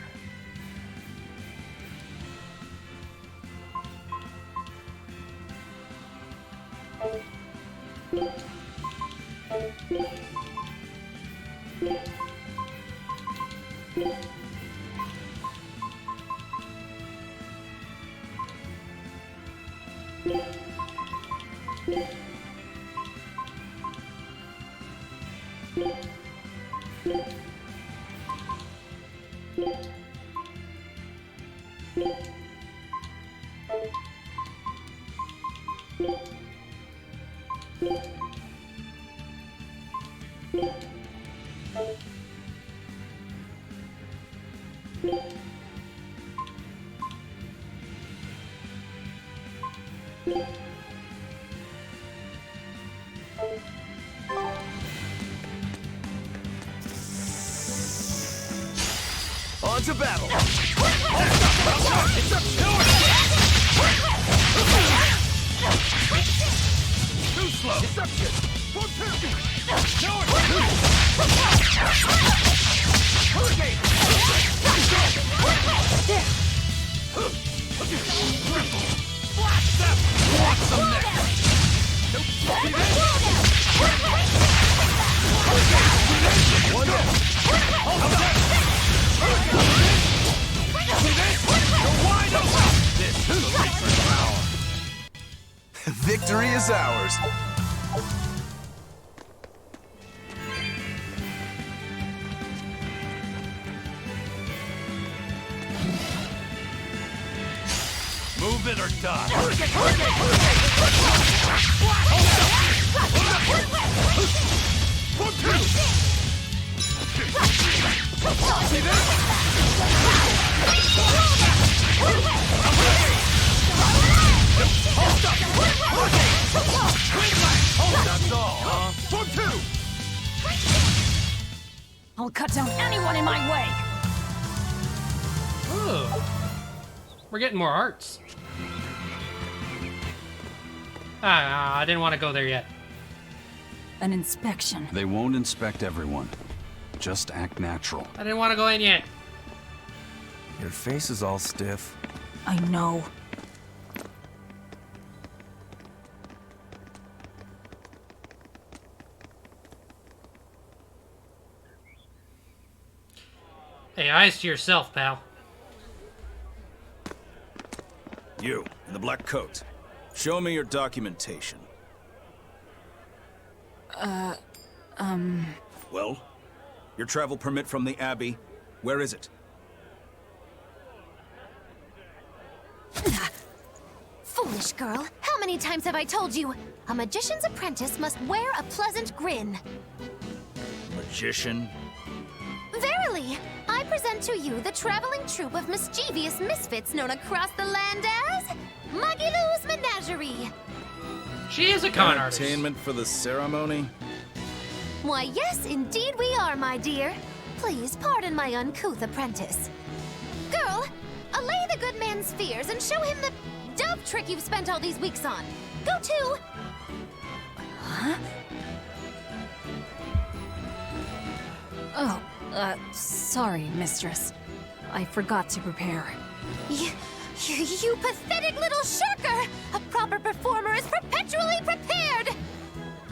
On to battle! Too slow! Deception! Hurricane! Blast them! Want some next! One down! Victory is ours. Move it or die. That's all, huh? 1, 2! I'll cut down anyone in my way! Ooh. We're getting more arts. I didn't want to go there yet. An inspection. They won't inspect everyone. Just act natural. I didn't want to go in yet. Your face is all stiff. I know. Hey, eyes to yourself, pal. You, in the black coat. Show me your documentation. Well? Your travel permit from the Abbey, where is it? Foolish girl, how many times have I told you? A magician's apprentice must wear a pleasant grin. Magician? Verily, I present to you the traveling troupe of mischievous misfits known across the land as Magilou's Menagerie. She is a con artist. Entertainment for the ceremony? Why, yes, indeed we are, my dear. Please pardon my uncouth apprentice. Girl, allay the good man's fears and show him the dove trick you've spent all these weeks on. Go to... Huh? Oh, sorry, mistress. I forgot to prepare. You pathetic little shirker! A proper performer is perpetually prepared!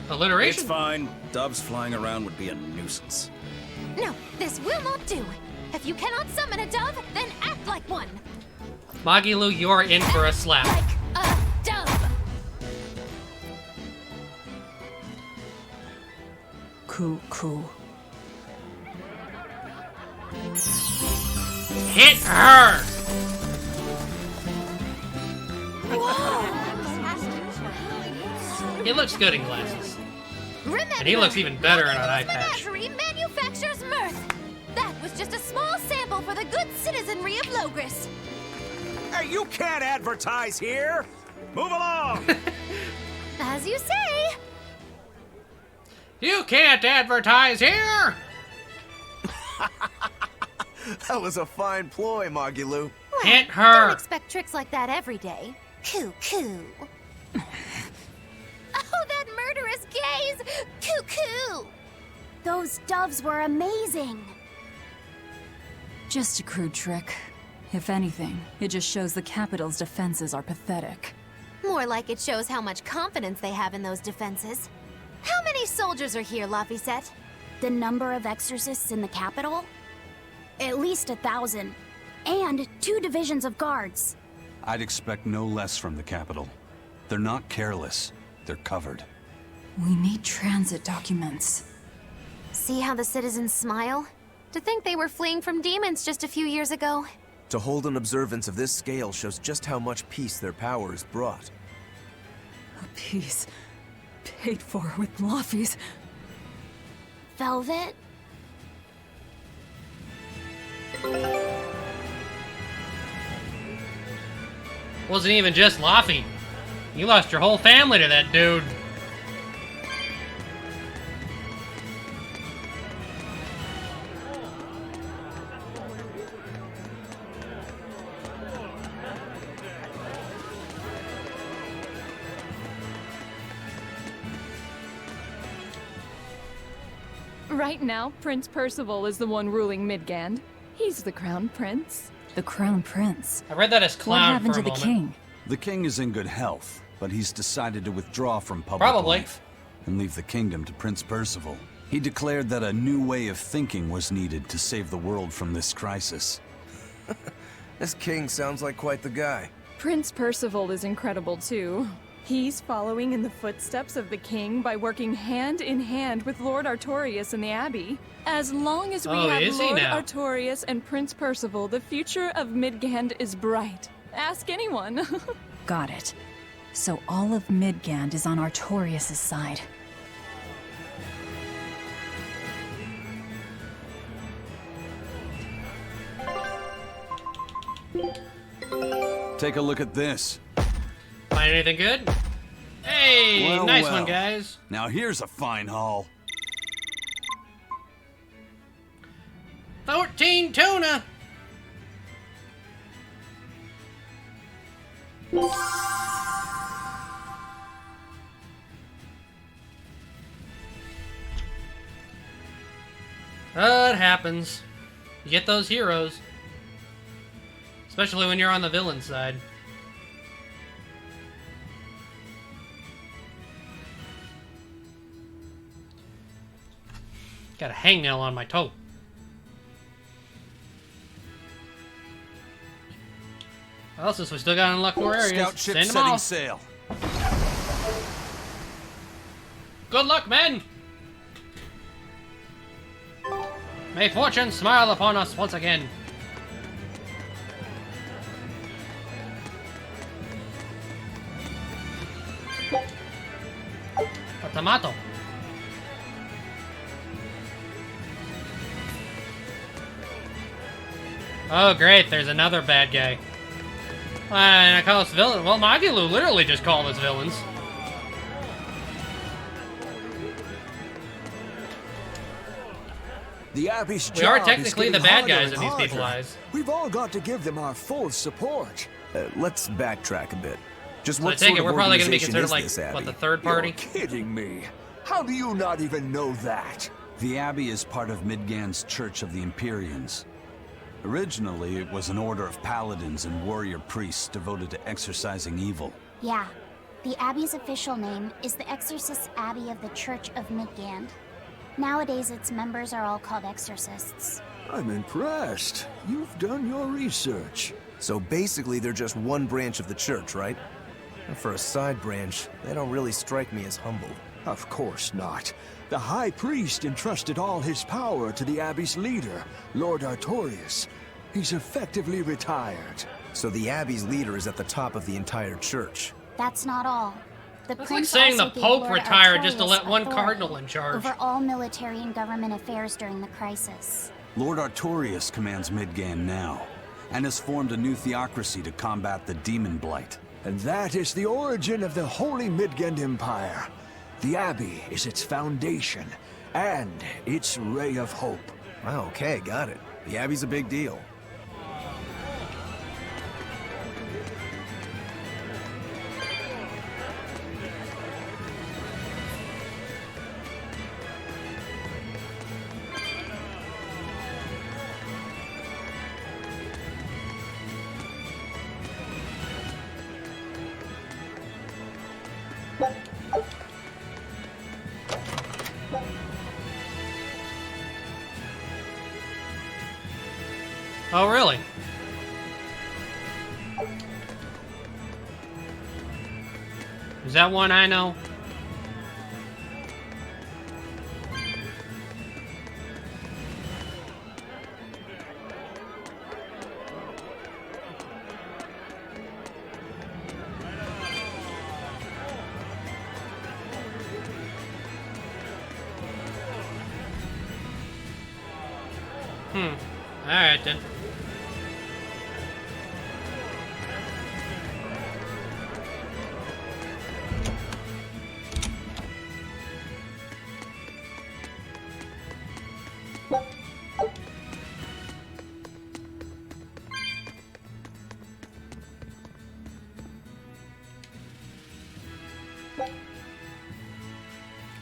Alliteration? It's fine. Doves flying around would be a nuisance. No, this will not do. If you cannot summon a dove, then act like one. Magilu, you are in for a slap. Like a dove. Cool. Hit her! He looks good in glasses. Remember, And he looks even better in an eye patch. Menagerie manufactures mirth. That was just a small sample for the good citizenry of Logris. Hey, you can't advertise here! Move along! As you say. You can't advertise here! That was a fine ploy, Magilu. Hit her! Don't expect tricks like that every day. Coo. Oh, that murderous gaze! Coo. Those doves were amazing. Just a crude trick. If anything, it just shows the capital's defenses are pathetic. More like it shows how much confidence they have in those defenses. How many soldiers are here, Laphicet? The number of exorcists in the capital? At least 1,000. And 2 divisions of guards. I'd expect no less from the capital. They're not careless. They're covered. We need transit documents. See how the citizens smile? To think they were fleeing from demons just a few years ago. To hold an observance of this scale shows just how much peace their power has brought. A piece paid for with Laffy's. Velvet? Wasn't even just Laffy. You lost your whole family to that dude. Right now, Prince Percival is the one ruling Midgand. He's the crown prince. The crown prince? I read that as clown. What happened for to a the moment. king? The king is in good health, but he's decided to withdraw from public Probably. life and leave the kingdom to Prince Percival. He declared that a new way of thinking was needed to save the world from this crisis. This king sounds like quite the guy. Prince Percival is incredible too. He's following in the footsteps of the king by working hand in hand with Lord Artorius in the Abbey. As long as we have is he Lord now? Artorius and Prince Percival, the future of Midgand is bright. Ask anyone. Got it. So all of Midgand is on Artorius' side. Take a look at this. Find anything good? Hey, Well, nice well. one, guys. Now here's a fine haul. 14 tuna. It happens. You get those heroes. Especially when you're on the villain side. Got a hangnail on my toe. Well, since we still gotta unlock more areas, Scout ship send them setting all. sail. Good luck, men! May fortune smile upon us once again. A tomato. Oh, great, there's another bad guy. And I call us villain. Well, Magilu literally just called us villains. The Abbey's We are job is technically the getting bad harder guys and in these people's harder. eyes. We've all got to give them our full support. Let's backtrack a bit. Just So I what take sort it of we're probably gonna be organization considered is like, this what, Abbey? the third party? You're kidding me. How do you not even know that? The Abbey is part of Midgand's Church of the Empyreans. Originally, it was an order of paladins and warrior priests devoted to exorcising evil. Yeah. The Abbey's official name is the Exorcist Abbey of the Church of Midgand. Nowadays, its members are all called exorcists. I'm impressed. You've done your research. So basically, they're just one branch of the church, right? And for a side branch, they don't really strike me as humble. Of course not. The High Priest entrusted all his power to the Abbey's leader, Lord Artorius. He's effectively retired. So the Abbey's leader is at the top of the entire church. That's not all. The That's like prince saying the also gave Pope Lord retired just to Artorius let one authority cardinal in charge. over all military and government affairs during the crisis. Lord Artorius commands Midgand now, and has formed a new theocracy to combat the demon blight. And that is the origin of the Holy Midgand Empire. The Abbey is its foundation, and its ray of hope. Wow, okay, got it. The Abbey's a big deal. Oh, really? Is that one I know? Alright then.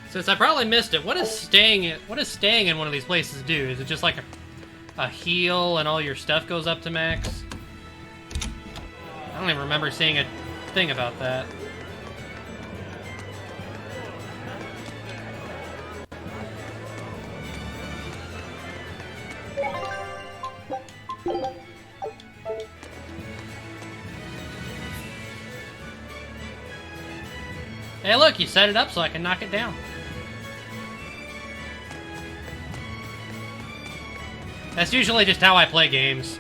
Since I probably missed it, what is staying in one of these places do? Is it just like a heal and all your stuff goes up to max? I don't even remember seeing a thing about that. Hey look, you set it up so I can knock it down. That's usually just how I play games.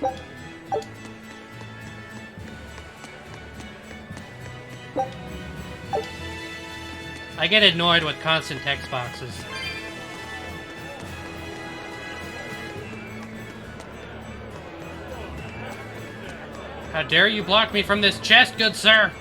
I get annoyed with constant text boxes. How dare you block me from this chest, good sir?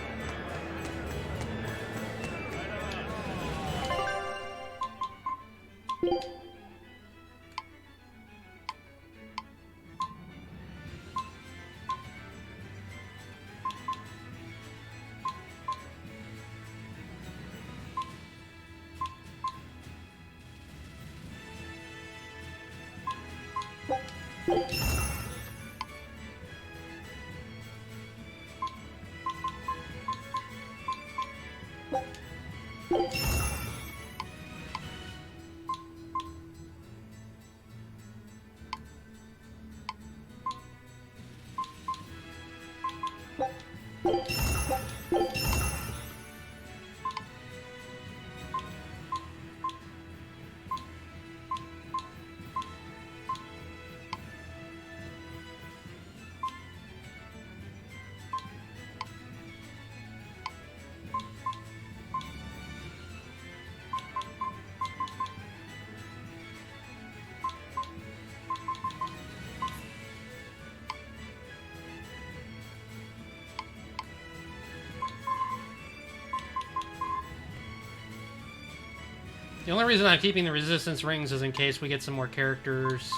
The only reason I'm keeping the resistance rings is in case we get some more characters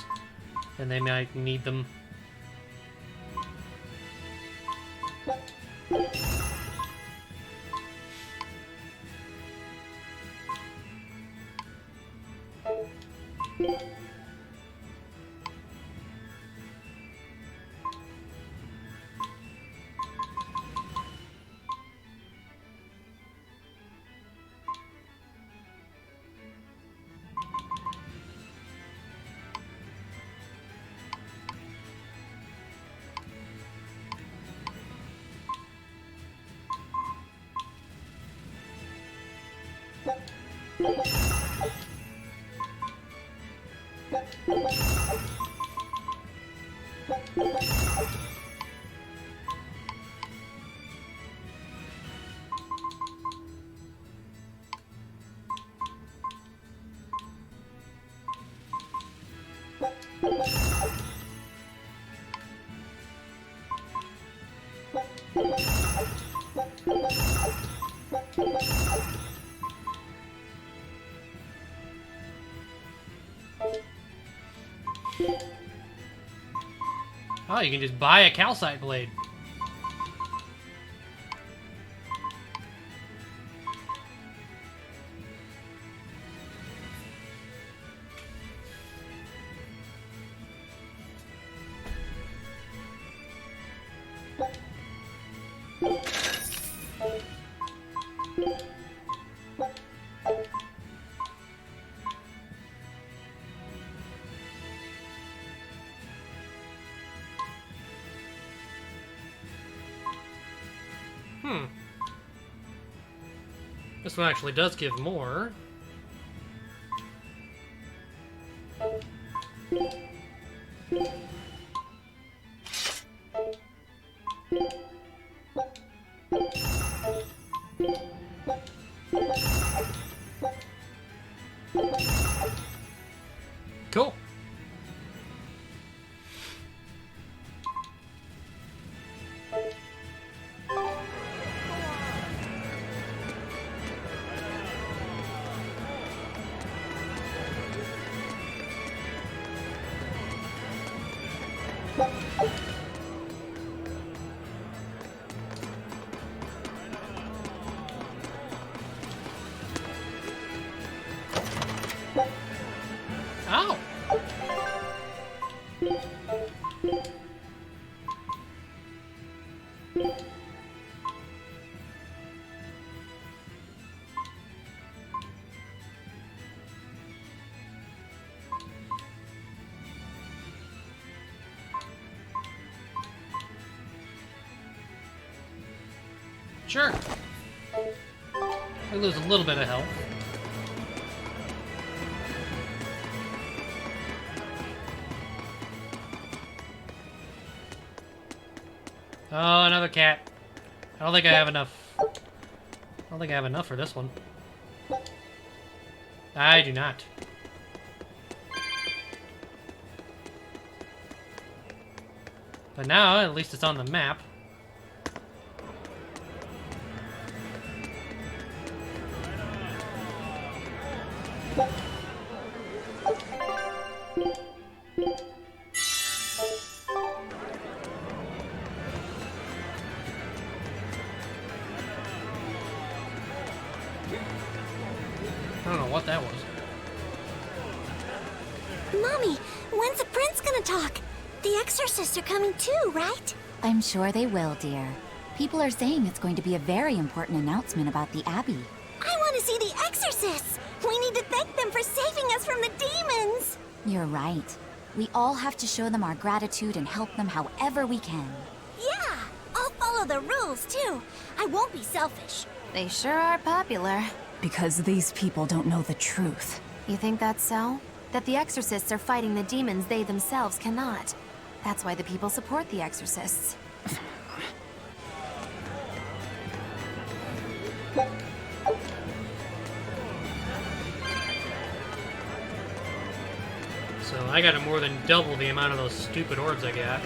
and they might need them. Oh, you can just buy a calcite blade. This one actually does give more. Cool. Ow! Sure. I lose a little bit of health. Oh, another cat. I don't think I have enough. I don't think I have enough for this one. I do not. But now, at least it's on the map. I don't know what that was. Mommy, when's the prince gonna talk? The exorcists are coming too, right? I'm sure they will, dear. People are saying it's going to be a very important announcement about the Abbey. I want to see the exorcists! We need to thank them for saving us from the demons! You're right. We all have to show them our gratitude and help them however we can. Yeah! I'll follow the rules, too. I won't be selfish. They sure are popular. Because these people don't know the truth. You think that's so? That the exorcists are fighting the demons they themselves cannot. That's why the people support the exorcists. So I got more than double the amount of those stupid orbs I got.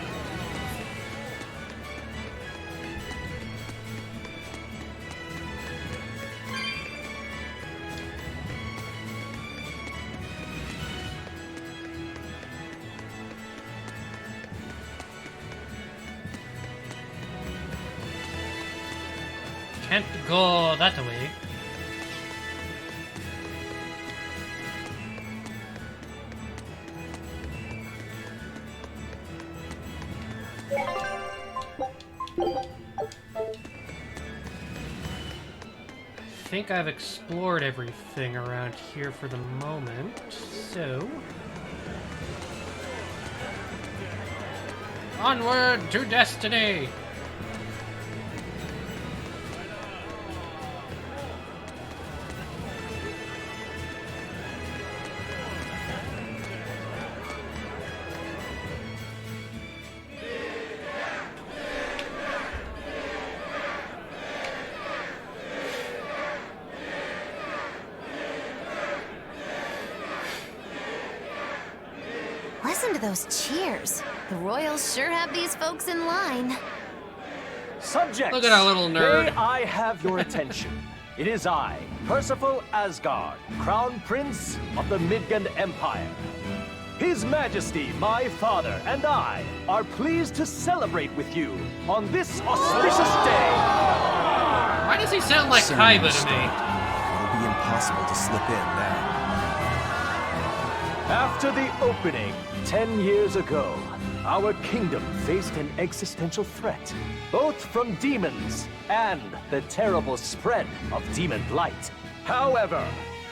Can't go that way. I think I've explored everything around here for the moment, so... Onward to destiny! to those cheers. The royals sure have these folks in line. Subjects, Look at our little nerd. May I have your attention? It is I, Percival Asgard, Crown Prince of the Midgard Empire. His Majesty, my father, and I are pleased to celebrate with you on this auspicious day. Why does he sound like Kaiba to me? It'll be impossible to slip in now. After the opening, 10 years ago, our kingdom faced an existential threat, both from demons and the terrible spread of demon blight. However,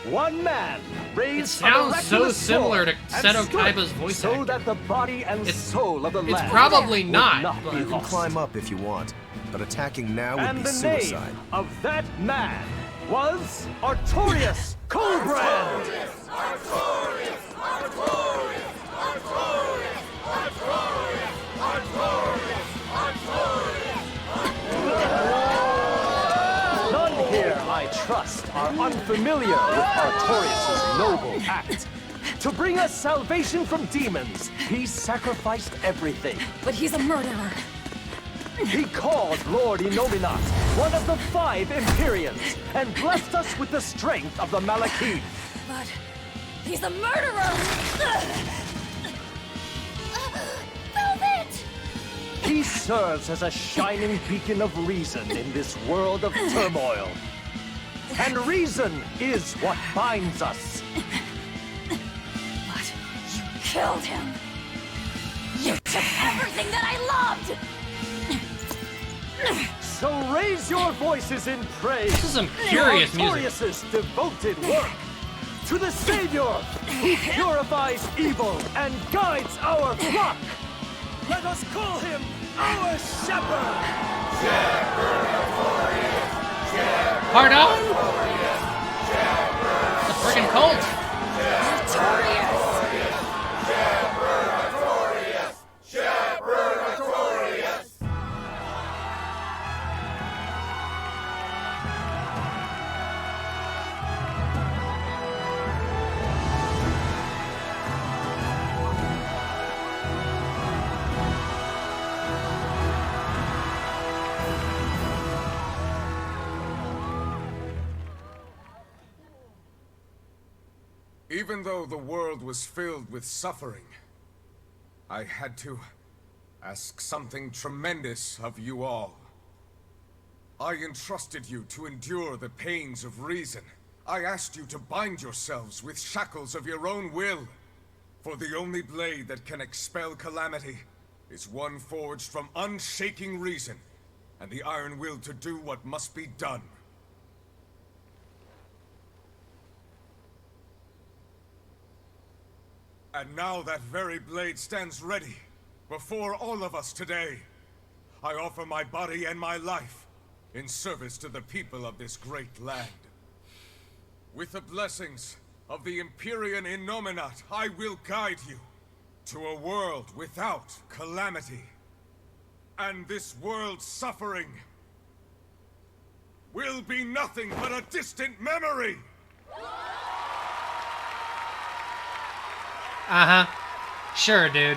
one man raised It sounds so similar to Seto Kaiba's voice so actor. that the body and soul of the It's land probably would not, be but- You can climb up if you want, but attacking now would And be the suicide. name of that man was Artorias Coldbrand. None here, I trust, are unfamiliar with Artorias' noble act. To bring us salvation from demons, he sacrificed everything. But he's a murderer. He called Lord Innominat, one of the 5 Empyreans, and blessed us with the strength of the Malakith. But he's a murderer! Velvet! He serves as a shining beacon of reason in this world of turmoil. And reason is what binds us. But you killed him! You took everything that I loved! So raise your voices in praise This is some curious to music. Artorias' devoted work, to the Savior who purifies evil and guides our flock. Let us call him our shepherd. Hard up! The friggin' cult! Even though the world was filled with suffering, I had to ask something tremendous of you all. I entrusted you to endure the pains of reason. I asked you to bind yourselves with shackles of your own will. For the only blade that can expel calamity is one forged from unshaking reason and the iron will to do what must be done. And now that very blade stands ready, before all of us today. I offer my body and my life, in service to the people of this great land. With the blessings of the Empyrean Innominat, I will guide you to a world without calamity. And this world's suffering will be nothing but a distant memory! Uh-huh. Sure, dude.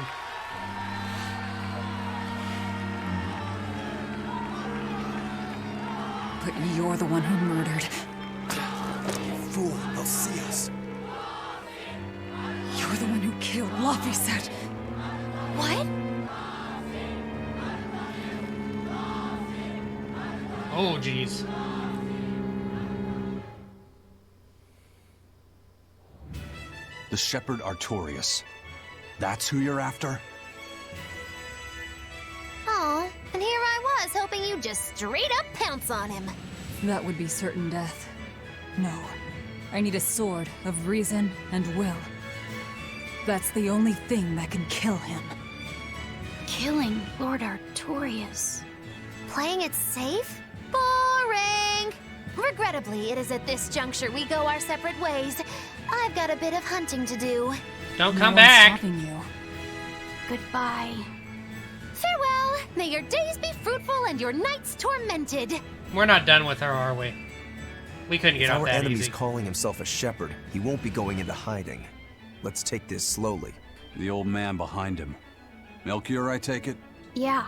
But you're the one who murdered. Fool, they'll see us. You're the one who killed Laphicet. What? Oh, jeez. The Shepherd Artorias. That's who you're after? Oh, and here I was hoping you'd just straight up pounce on him. That would be certain death. No. I need a sword of reason and will. That's the only thing that can kill him. Killing Lord Artorias. Playing it safe? Boring! Regrettably, it is at this juncture we go our separate ways. I've got a bit of hunting to do. Don't No come one's back! stopping you. Goodbye. Farewell! May your days be fruitful and your nights tormented. We're not done with her, are we? We couldn't get If off our that enemy's easy. calling himself a shepherd, he won't be going into hiding. Let's take this slowly. The old man behind him. Melchior, I take it? Yeah.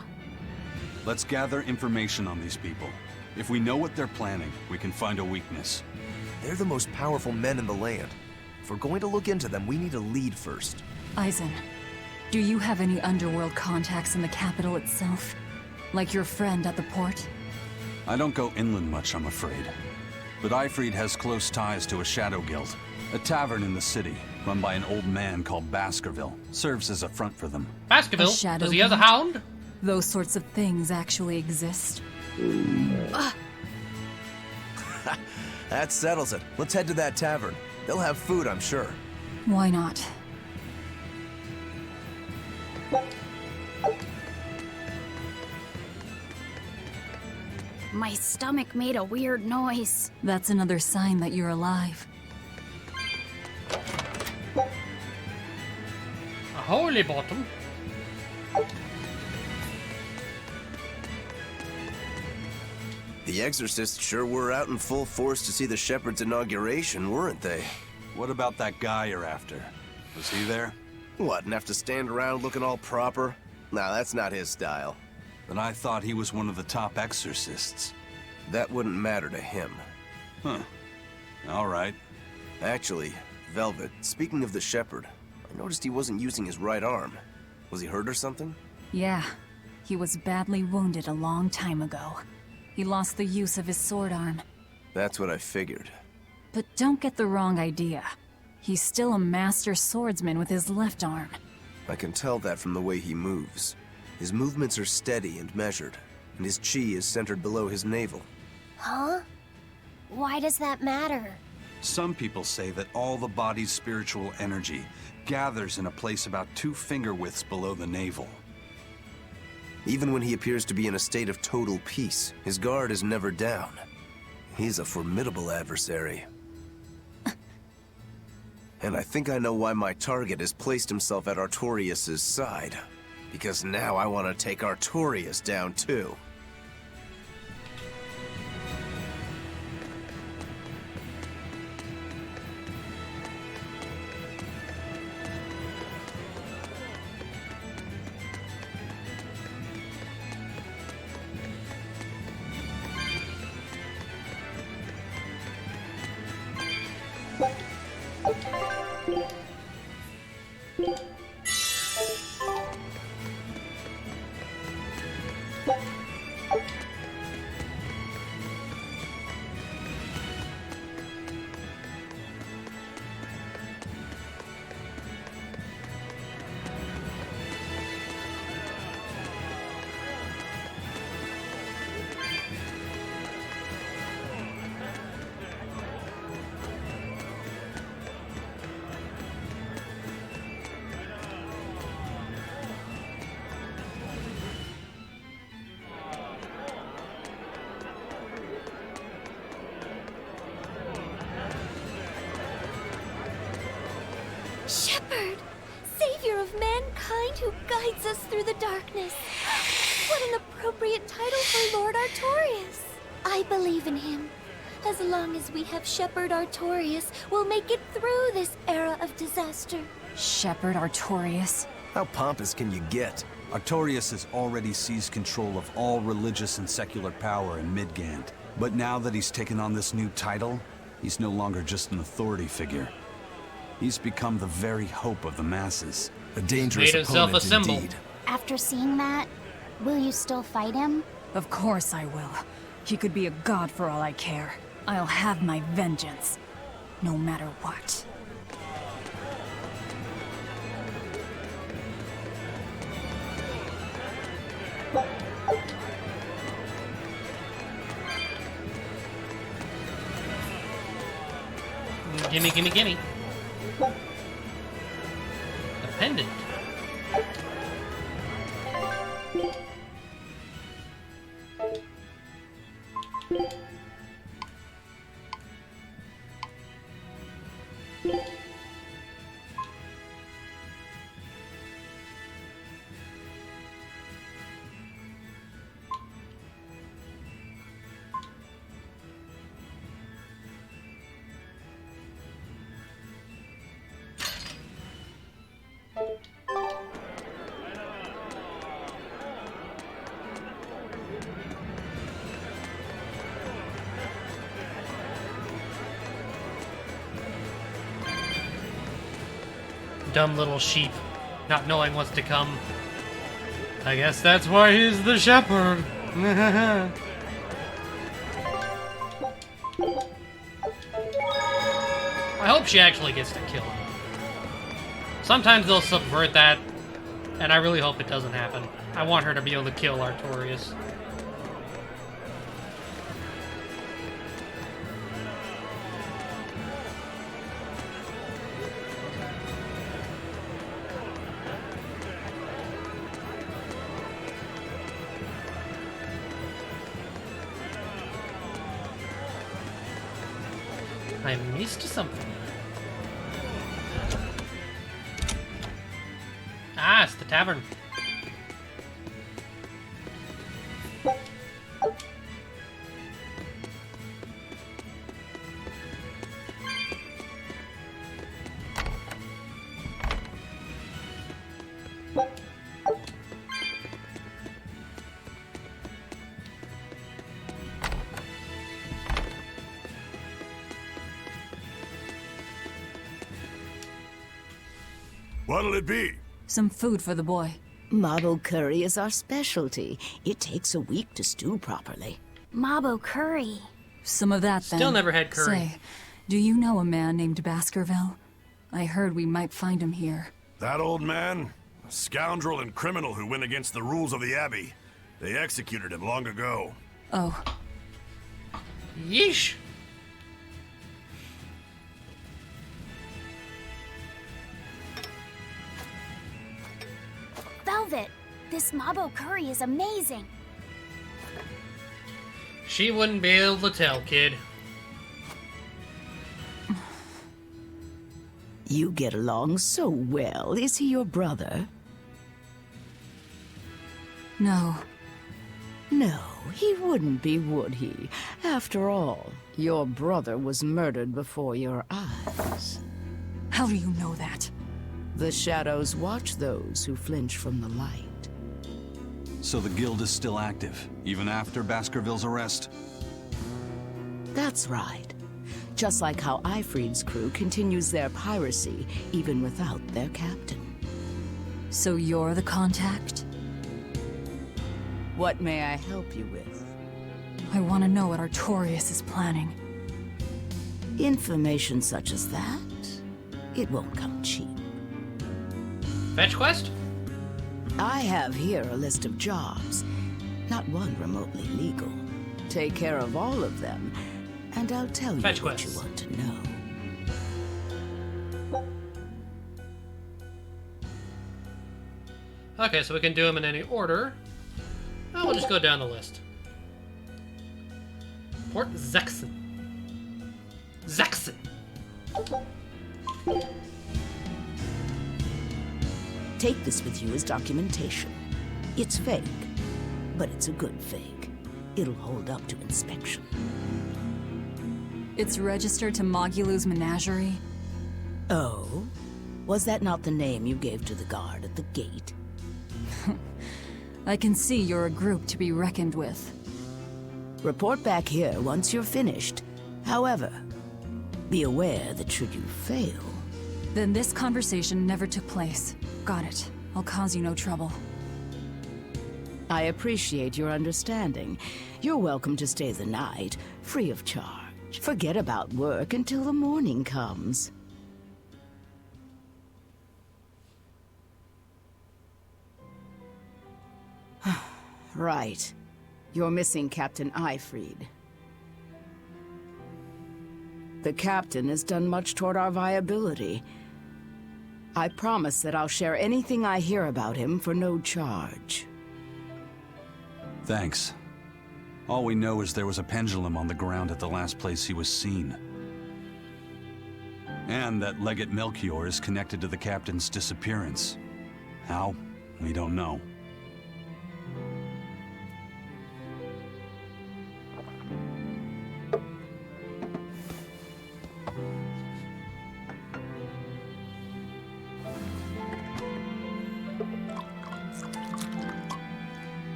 Let's gather information on these people. If we know what they're planning, we can find a weakness. They're the most powerful men in the land. If we're going to look into them, we need a lead first. Eisen, do you have any underworld contacts in the capital itself? Like your friend at the port? I don't go inland much, I'm afraid. But Eifried has close ties to a shadow guild. A tavern in the city, run by an old man called Baskerville. Serves as a front for them. Baskerville? Does he have a hound? Those sorts of things actually exist. That settles it. Let's head to that tavern. They'll have food, I'm sure. Why not? My stomach made a weird noise. That's another sign that you're alive. A holy bottom. The exorcists sure were out in full force to see the Shepherd's inauguration, weren't they? What about that guy you're after? Was he there? What, and have to stand around looking all proper? Nah, that's not his style. But I thought he was one of the top exorcists. That wouldn't matter to him. Huh. All right. Actually, Velvet, speaking of the Shepherd, I noticed he wasn't using his right arm. Was he hurt or something? Yeah. He was badly wounded a long time ago. He lost the use of his sword arm. That's what I figured. But don't get the wrong idea. He's still a master swordsman with his left arm. I can tell that from the way he moves. His movements are steady and measured, and his chi is centered below his navel. Huh? Why does that matter? Some people say that all the body's spiritual energy gathers in a place about 2 finger widths below the navel. Even when he appears to be in a state of total peace, his guard is never down. He's a formidable adversary. And I think I know why my target has placed himself at Artorias' side. Because now I want to take Artorias down too. Shepherd! Savior of mankind who guides us through the darkness. What an appropriate title for Lord Artorias. I believe in him. As long as we have Shepherd Artorias, we'll make it through this era of disaster. Shepherd Artorias? How pompous can you get? Artorias has already seized control of all religious and secular power in Midgand. But now that he's taken on this new title, he's no longer just an authority figure. He's become the very hope of the masses. A dangerous opponent indeed. After seeing that, will you still fight him? Of course I will. He could be a god for all I care. I'll have my vengeance. No matter what. Gimme, gimme, gimme. The pendant. Dumb little sheep, not knowing what's to come. I guess that's why he's the shepherd. I hope she actually gets to kill him. Sometimes they'll subvert that, and I really hope it doesn't happen. I want her to be able to kill Artorias. I missed something. Ah, it's the tavern. What'll it be? Some food for the boy. Mabo curry is our specialty. It takes a week to stew properly. Mabo curry. Some of that, then. Still never had curry. Say, do you know a man named Baskerville? I heard we might find him here. That old man? A scoundrel and criminal who went against the rules of the Abbey. They executed him long ago. Oh. Yeesh. Velvet, this Mabo curry is amazing. She wouldn't be able to tell, kid. You get along so well. Is he your brother? No. No, he wouldn't be, would he? After all, your brother was murdered before your eyes. How do you know that? The shadows watch those who flinch from the light. So the guild is still active, even after Baskerville's arrest? That's right. Just like how Ifreed's crew continues their piracy, even without their captain. So you're the contact? What may I help you with? I want to know what Artorias is planning. Information such as that, it won't come cheap. Fetch quest? I have here a list of jobs, not one remotely legal. Take care of all of them, and I'll tell you what you want to know. Okay, so we can do them in any order. Oh, we'll just go down the list. Port Zexon. Zexon. Take this with you as documentation. It's fake, but it's a good fake. It'll hold up to inspection. It's registered to Mogulu's menagerie? Oh? Was that not the name you gave to the guard at the gate? I can see you're a group to be reckoned with. Report back here once you're finished. However, be aware that should you fail... Then this conversation never took place. Got it. I'll cause you no trouble. I appreciate your understanding. You're welcome to stay the night, free of charge. Forget about work until the morning comes. Right. You're missing Captain Ifreed. The captain has done much toward our viability. I promise that I'll share anything I hear about him for no charge. Thanks. All we know is there was a pendulum on the ground at the last place he was seen. And that Legate Melchior is connected to the captain's disappearance. How? We don't know.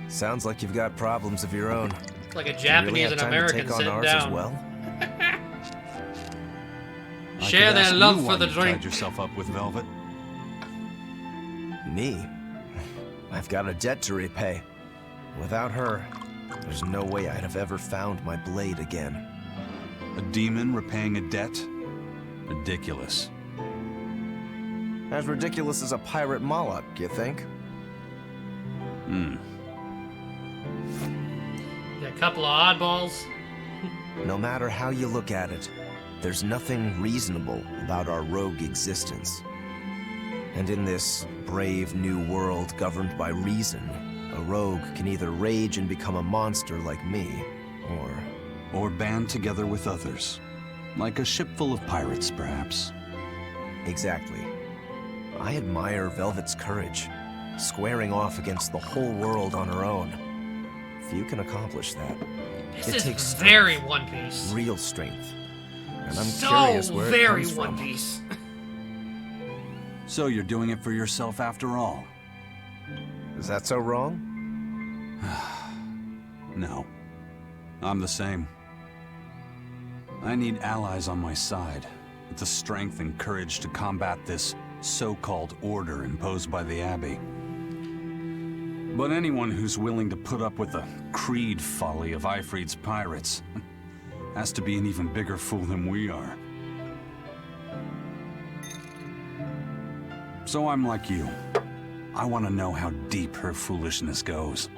Sounds like you've got problems of your own. Like a Do you Japanese really have and time to American take on sitting ours down. as well? Share their love for the You drink. tied yourself up with Velvet. Me? I've got a debt to repay. Without her, there's no way I'd have ever found my blade again. A demon repaying a debt? Ridiculous. As ridiculous as a pirate Moloch, you think? Yeah, a couple of oddballs. No matter how you look at it, there's nothing reasonable about our rogue existence. And in this brave new world governed by reason, a rogue can either rage and become a monster like me, or band together with others. Like a ship full of pirates, perhaps. Exactly. I admire Velvet's courage, squaring off against the whole world on her own. Few can accomplish that. This It takes is strength, very One Piece. real strength. And I'm So curious where it very comes One from. Piece. So you're doing it for yourself after all? Is that so wrong? No. I'm the same. I need allies on my side, with the strength and courage to combat this so-called order imposed by the Abbey. But anyone who's willing to put up with the creed folly of Ifrid's pirates has to be an even bigger fool than we are. So I'm like you. I want to know how deep her foolishness goes.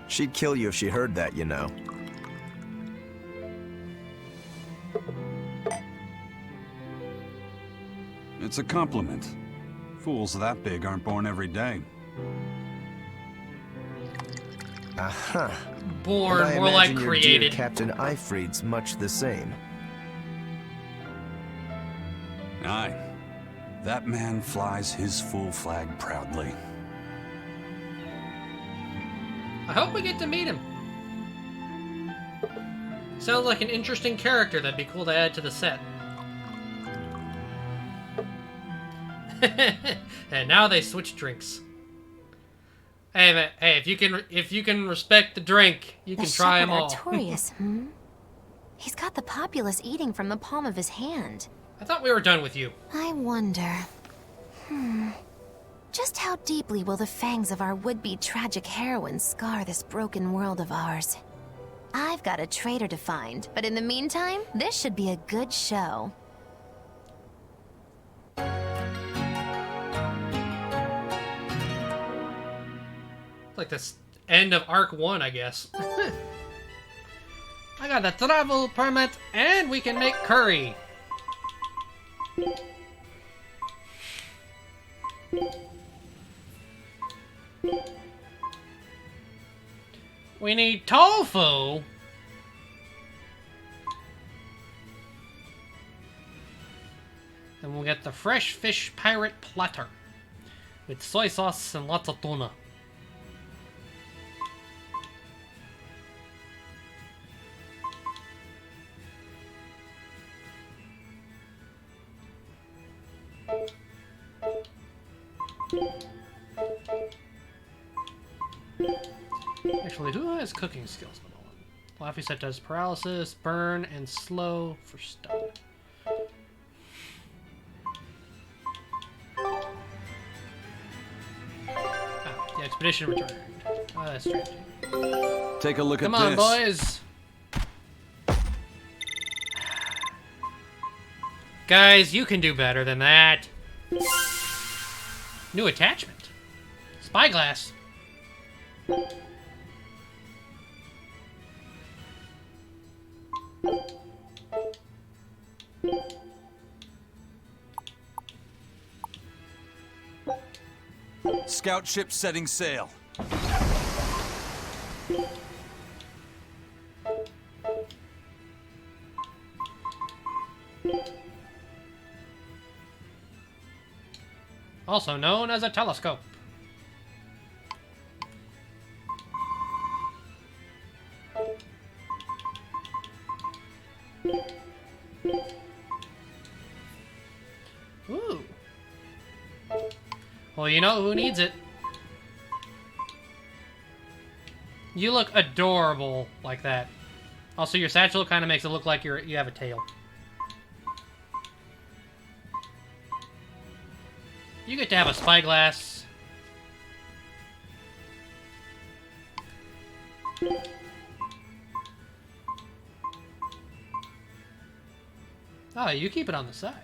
She'd kill you if she heard that, you know. It's a compliment. Fools that big aren't born every day. Aha. Born, And I more like imagine your created. dear Captain Ifrid's much the same. Aye. That man flies his full flag proudly. I hope we get to meet him. Sounds like an interesting character that'd be cool to add to the set. And now they switch drinks. Hey, man, hey, if you can respect the drink, you can try them all. Artorias, He's got the populace eating from the palm of his hand. I thought we were done with you. I wonder. Just how deeply will the fangs of our would-be tragic heroine scar this broken world of ours? I've got a traitor to find, but in the meantime, this should be a good show. Like the end of Arc 1, I guess. I got a travel permit, and we can make curry. We need tofu. And we'll get the fresh fish pirate platter with soy sauce and lots of tuna. Actually, who has cooking skills? Laffy does paralysis, burn, and slow for stun. Ah, the expedition returned. Strategy. Take a look Come at on, this. boys. Guys, you can do better than that. New attachment. Spyglass. Scout ship setting sail. Also known as a telescope. Ooh. Well, you know who needs it. You look adorable like that. Also, your satchel kind of makes it look like you have a tail. You get to have a spyglass. Oh, you keep it on the side.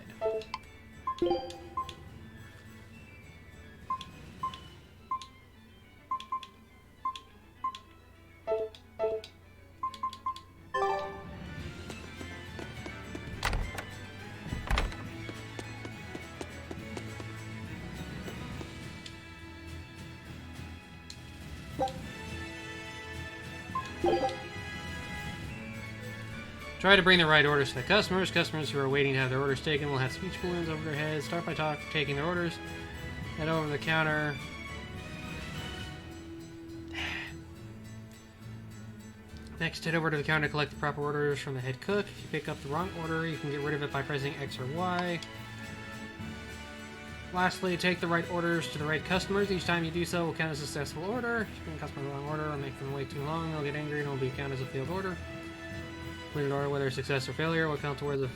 Try to bring the right orders to the customers. Customers who are waiting to have their orders taken will have speech balloons over their heads. Start by taking their orders. Head over the counter. Next, head over to the counter to collect the proper orders from the head cook. If you pick up the wrong order, you can get rid of it by pressing X or Y. Lastly, take the right orders to the right customers. Each time you do so will count as a successful order. If you bring a customer the wrong order or make them wait too long, they'll get angry and it will be counted as a failed order. Completed order, whether success or failure, will count towards the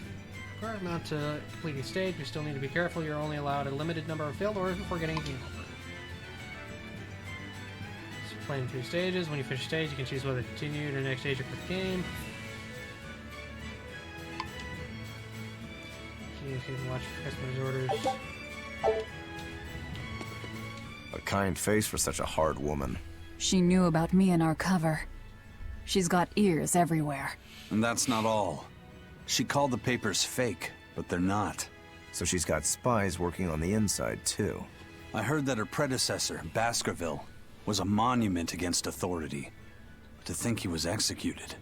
required amount to completing stage. You still need to be careful. You're only allowed a limited number of failed orders before getting a game over. So playing through stages. When you finish a stage, you can choose whether to continue to the next stage or quit the game. You can watch customers' orders. A kind face for such a hard woman. She knew about me and our cover. She's got ears everywhere. And that's not all. She called the papers fake, but they're not. So she's got spies working on the inside, too. I heard that her predecessor, Baskerville, was a monument against authority. To think he was executed.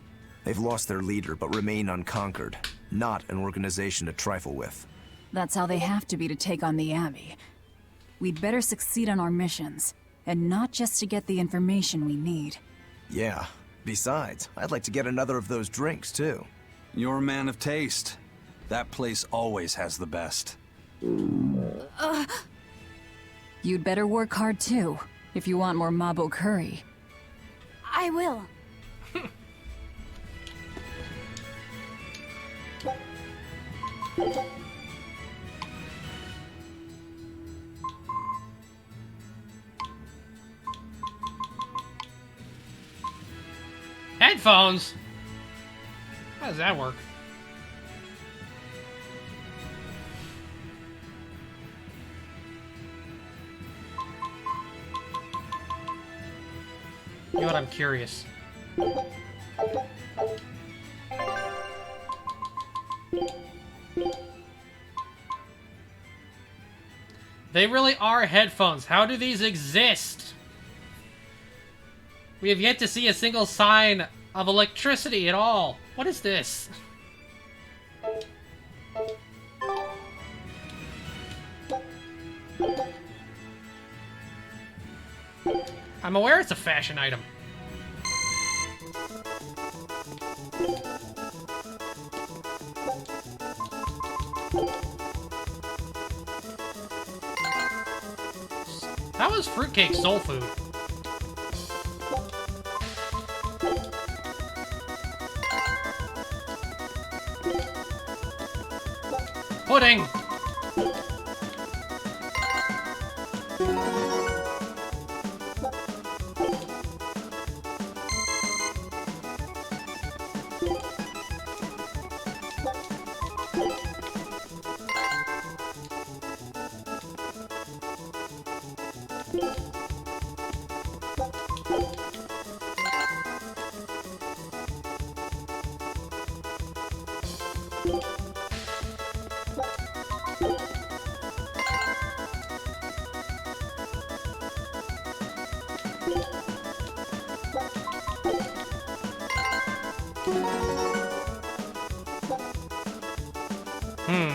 They've lost their leader, but remain unconquered. Not an organization to trifle with. That's how they have to be to take on the Abbey. We'd better succeed on our missions, and not just to get the information we need. Yeah. Besides, I'd like to get another of those drinks, too. You're a man of taste. That place always has the best. You'd better work hard, too, if you want more Mabo curry. I will. Headphones? How does that work? You know what? I'm curious. They really are headphones. How do these exist? We have yet to see a single sign of electricity at all. What is this? I'm aware it's a fashion item. How is fruitcake soul food? Pudding!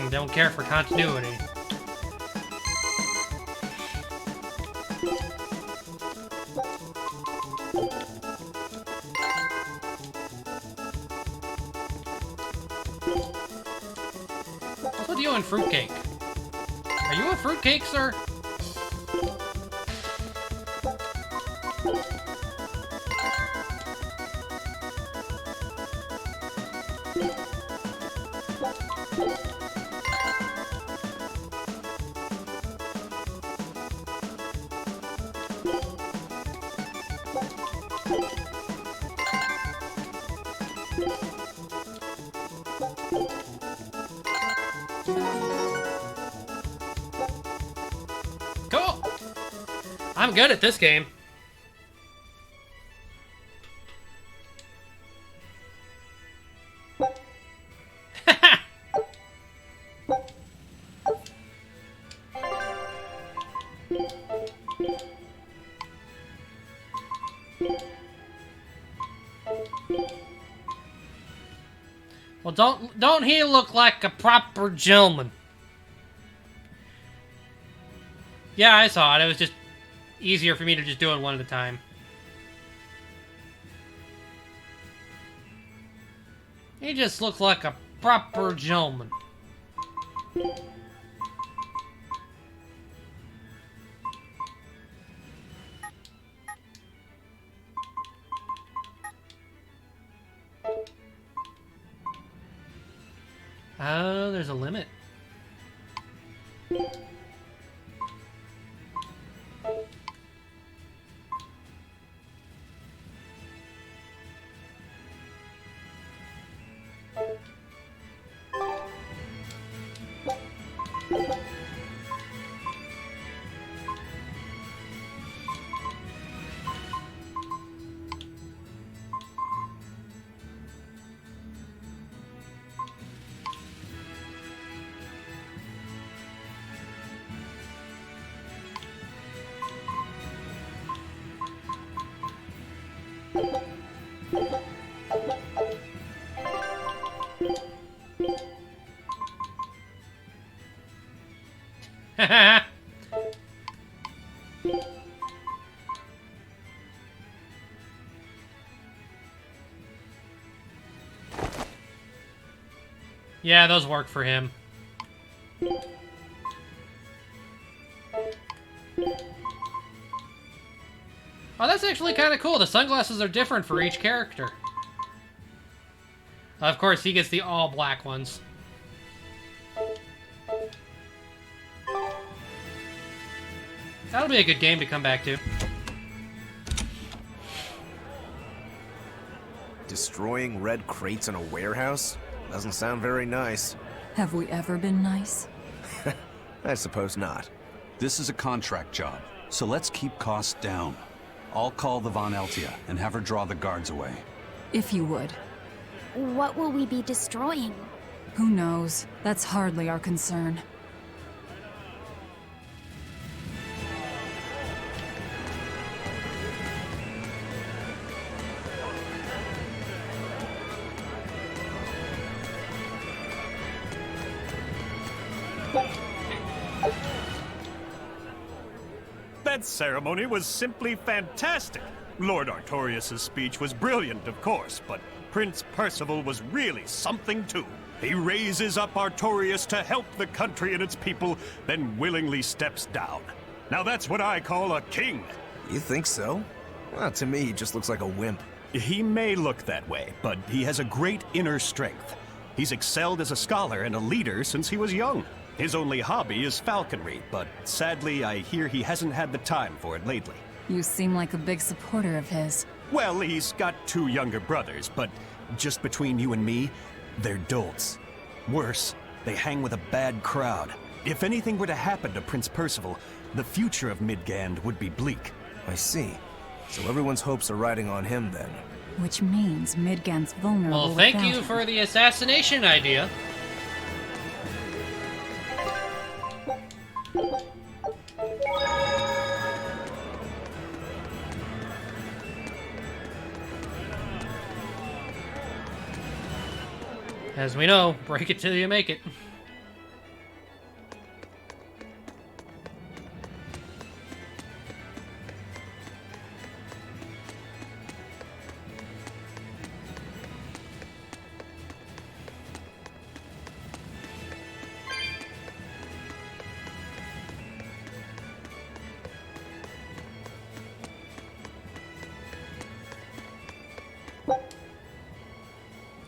Don't care for continuity. What's with you and fruitcake? Are you a fruitcake, sir? I'm good at this game. Well, don't he look like a proper gentleman? Yeah, I saw it. It was just easier for me to just do it one at a time. He just looks like a proper gentleman. Oh, there's a limit. Yeah, those work for him. Oh, that's actually kind of cool. The sunglasses are different for each character. Of course, he gets the all-black ones. That'll be a good game to come back to. Destroying red crates in a warehouse? Doesn't sound very nice. Have we ever been nice? I suppose not. This is a contract job, so let's keep costs down. I'll call the Von Eltia and have her draw the guards away. If you would. What will we be destroying? Who knows? That's hardly our concern. That ceremony was simply fantastic. Lord Artorias' speech was brilliant, of course, but Prince Percival was really something too. He raises up Artorias to help the country and its people, then willingly steps down. Now that's what I call a king. You think so? Well, to me, he just looks like a wimp. He may look that way, but he has a great inner strength. He's excelled as a scholar and a leader since he was young. His only hobby is falconry, but sadly, I hear he hasn't had the time for it lately. You seem like a big supporter of his. Well, he's got 2 younger brothers, but just between you and me, they're dolts. Worse, they hang with a bad crowd. If anything were to happen to Prince Percival, the future of Midgand would be bleak. I see. So everyone's hopes are riding on him then. Which means Midgand's vulnerable. Well, thank without you him. for the assassination idea. As we know, break it till you make it.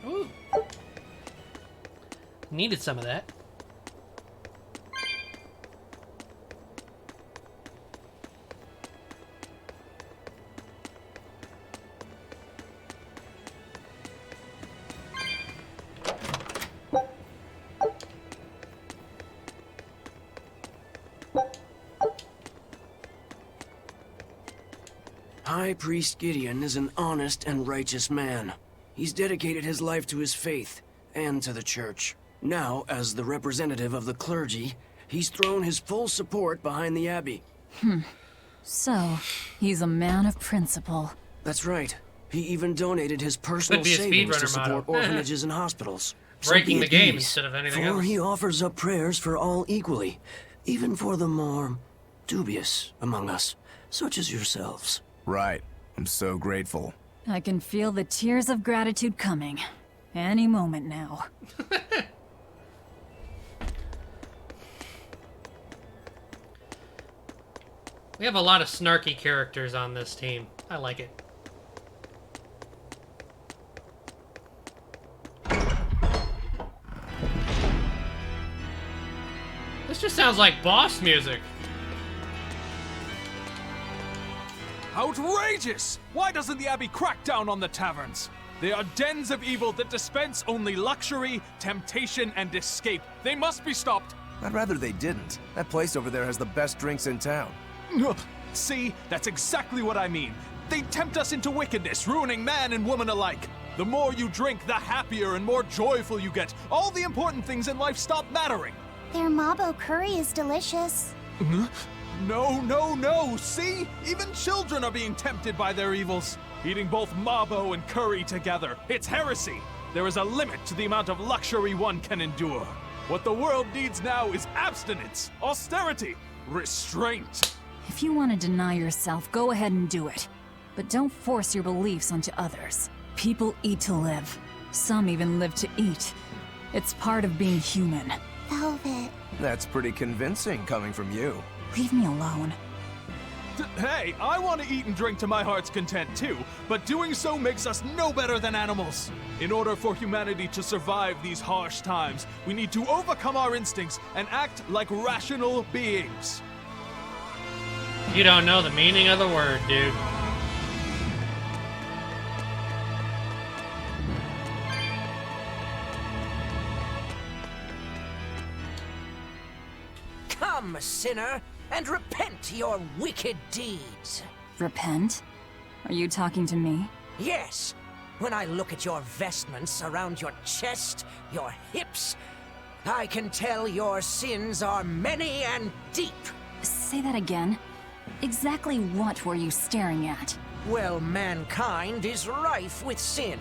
Ooh. Needed some of that. High Priest Gideon is an honest and righteous man. He's dedicated his life to his faith and to the church. Now, as the representative of the clergy, he's thrown his full support behind the Abbey. So, he's a man of principle. That's right. He even donated his personal Could be a savings to speedrunner support motto. orphanages and hospitals. Breaking So the be at game ease, instead of anything for else. he offers up prayers for all equally, even for the more dubious among us, such as yourselves. Right. I'm so grateful. I can feel the tears of gratitude coming. Any moment now. We have a lot of snarky characters on this team. I like it. This just sounds like boss music. Outrageous! Why doesn't the Abbey crack down on the taverns? They are dens of evil that dispense only luxury, temptation, and escape. They must be stopped. I'd rather they didn't. That place over there has the best drinks in town. Ugh. See, that's exactly what I mean. They tempt us into wickedness, ruining man and woman alike. The more you drink, the happier and more joyful you get. All the important things in life stop mattering. Their mabo curry is delicious. No, no, no! See? Even children are being tempted by their evils. Eating both mabo and curry together. It's heresy! There is a limit to the amount of luxury one can endure. What the world needs now is abstinence, austerity, restraint. If you want to deny yourself, go ahead and do it. But don't force your beliefs onto others. People eat to live. Some even live to eat. It's part of being human. Velvet. That's pretty convincing coming from you. Leave me alone. Hey, I want to eat and drink to my heart's content too, but doing so makes us no better than animals. In order for humanity to survive these harsh times, we need to overcome our instincts and act like rational beings. You don't know the meaning of the word, dude. Come, sinner, and repent your wicked deeds. Repent? Are you talking to me? Yes. When I look at your vestments around your chest, your hips, I can tell your sins are many and deep. Say that again. Exactly what were you staring at? Well, mankind is rife with sin,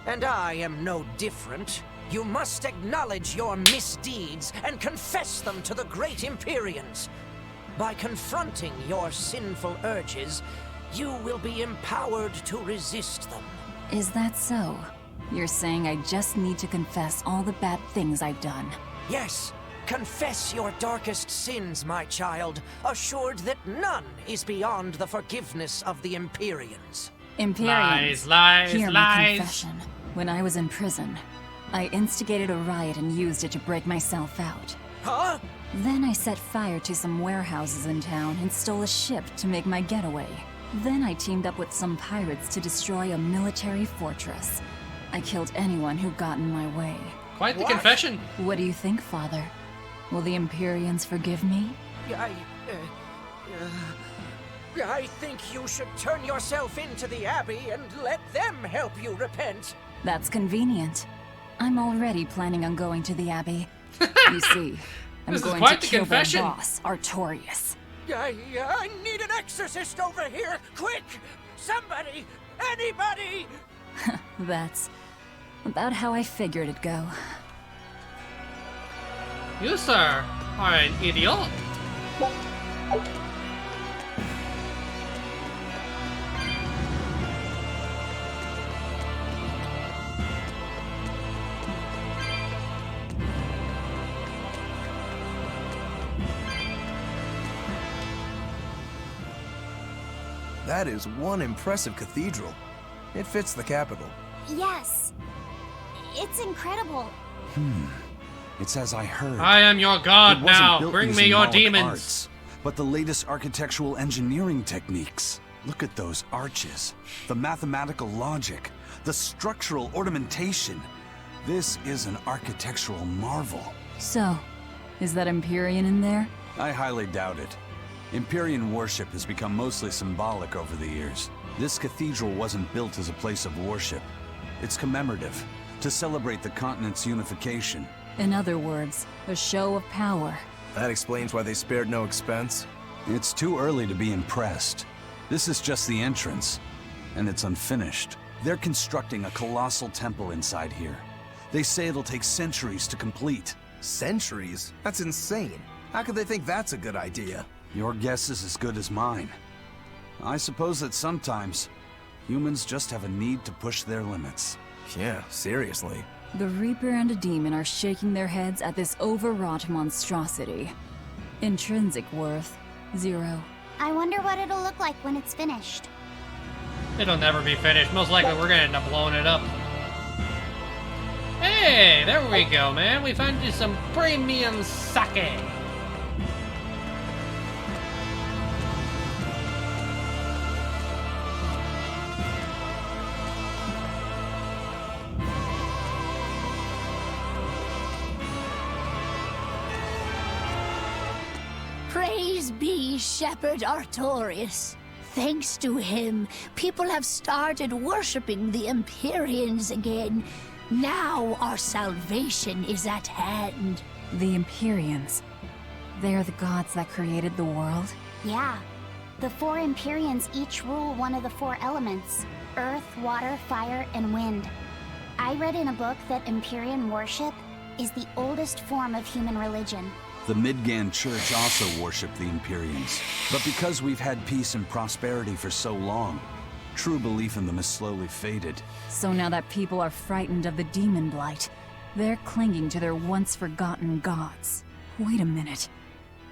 and I am no different. You must acknowledge your misdeeds and confess them to the great Empyreans. By confronting your sinful urges, you will be empowered to resist them. Is that so? You're saying I just need to confess all the bad things I've done? Yes. Confess your darkest sins, my child, assured that none is beyond the forgiveness of the Empyreans. Empyreans. Lies, Hear my lies. confession. When I was in prison, I instigated a riot and used it to break myself out. Huh? Then I set fire to some warehouses in town and stole a ship to make my getaway. Then I teamed up with some pirates to destroy a military fortress. I killed anyone who got in my way. Quite the confession. What do you think, Father? Will the Empyreans forgive me? I think you should turn yourself into the Abbey and let them help you repent. That's convenient. I'm already planning on going to the Abbey. You see, I'm This is going quite to the kill their confession. boss, Artorius. I need an exorcist over here! Quick! Somebody! Anybody! That's about how I figured it'd go. You, sir, are an idiot. That is one impressive cathedral. It fits the capital. Yes. It's incredible. It's as I heard. I am your god It wasn't now. built Bring me using your Moloch demons. arts, but the latest architectural engineering techniques. Look at those arches, the mathematical logic, the structural ornamentation. This is an architectural marvel. So, is that Empyrean in there? I highly doubt it. Empyrean worship has become mostly symbolic over the years. This cathedral wasn't built as a place of worship. It's commemorative, to celebrate the continent's unification. In other words, a show of power. That explains why they spared no expense. It's too early to be impressed. This is just the entrance, and it's unfinished. They're constructing a colossal temple inside here. They say it'll take centuries to complete. Centuries? That's insane. How could they think that's a good idea? Your guess is as good as mine. I suppose that sometimes, humans just have a need to push their limits. Yeah, seriously. The Reaper and a demon are shaking their heads at this overwrought monstrosity. Intrinsic worth, 0. I wonder what it'll look like when it's finished. It'll never be finished. Most likely we're gonna end up blowing it up. Hey, there we go, man. We found you some premium sake. Praise be Shepherd Artorius. Thanks to him, people have started worshipping the Empyreans again. Now our salvation is at hand. The Empyreans. They're the gods that created the world? Yeah. The 4 Empyreans each rule one of the 4 elements: earth, water, fire, and wind. I read in a book that Empyrean worship is the oldest form of human religion. The Midgand Church also worshipped the Empyreans. But because we've had peace and prosperity for so long, true belief in them has slowly faded. So now that people are frightened of the demon blight, they're clinging to their once-forgotten gods. Wait a minute.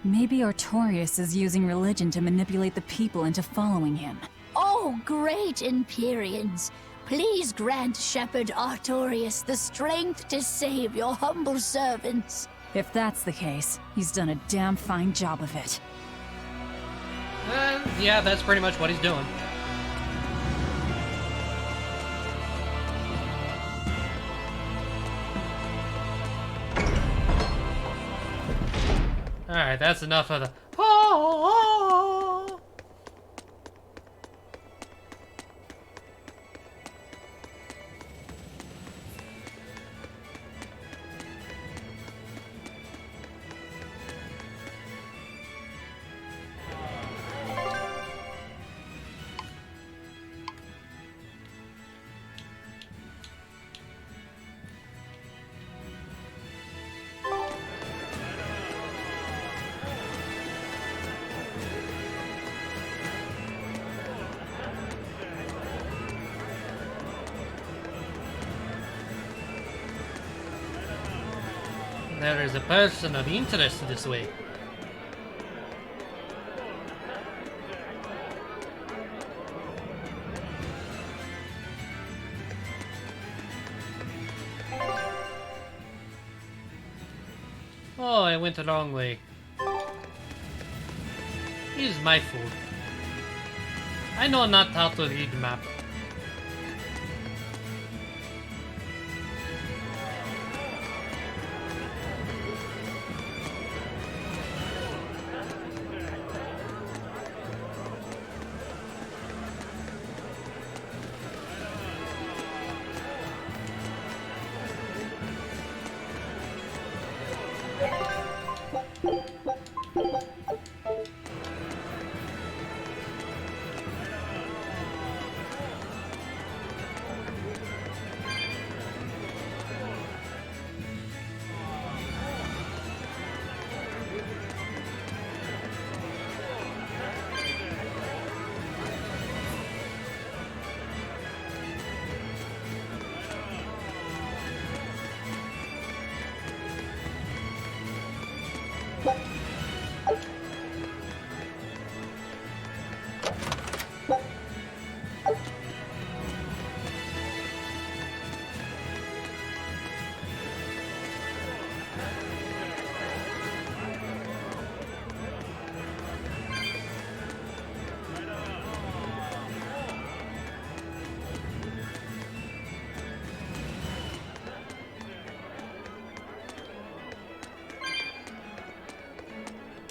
Maybe Artorius is using religion to manipulate the people into following him. Oh, great Empyreans! Please grant Shepherd Artorius the strength to save your humble servants. If that's the case, he's done a damn fine job of it. Yeah, that's pretty much what he's doing. Alright, that's enough of the... There is a person of interest this way. Oh, I went the wrong way. This is my fault. I know not how to read map.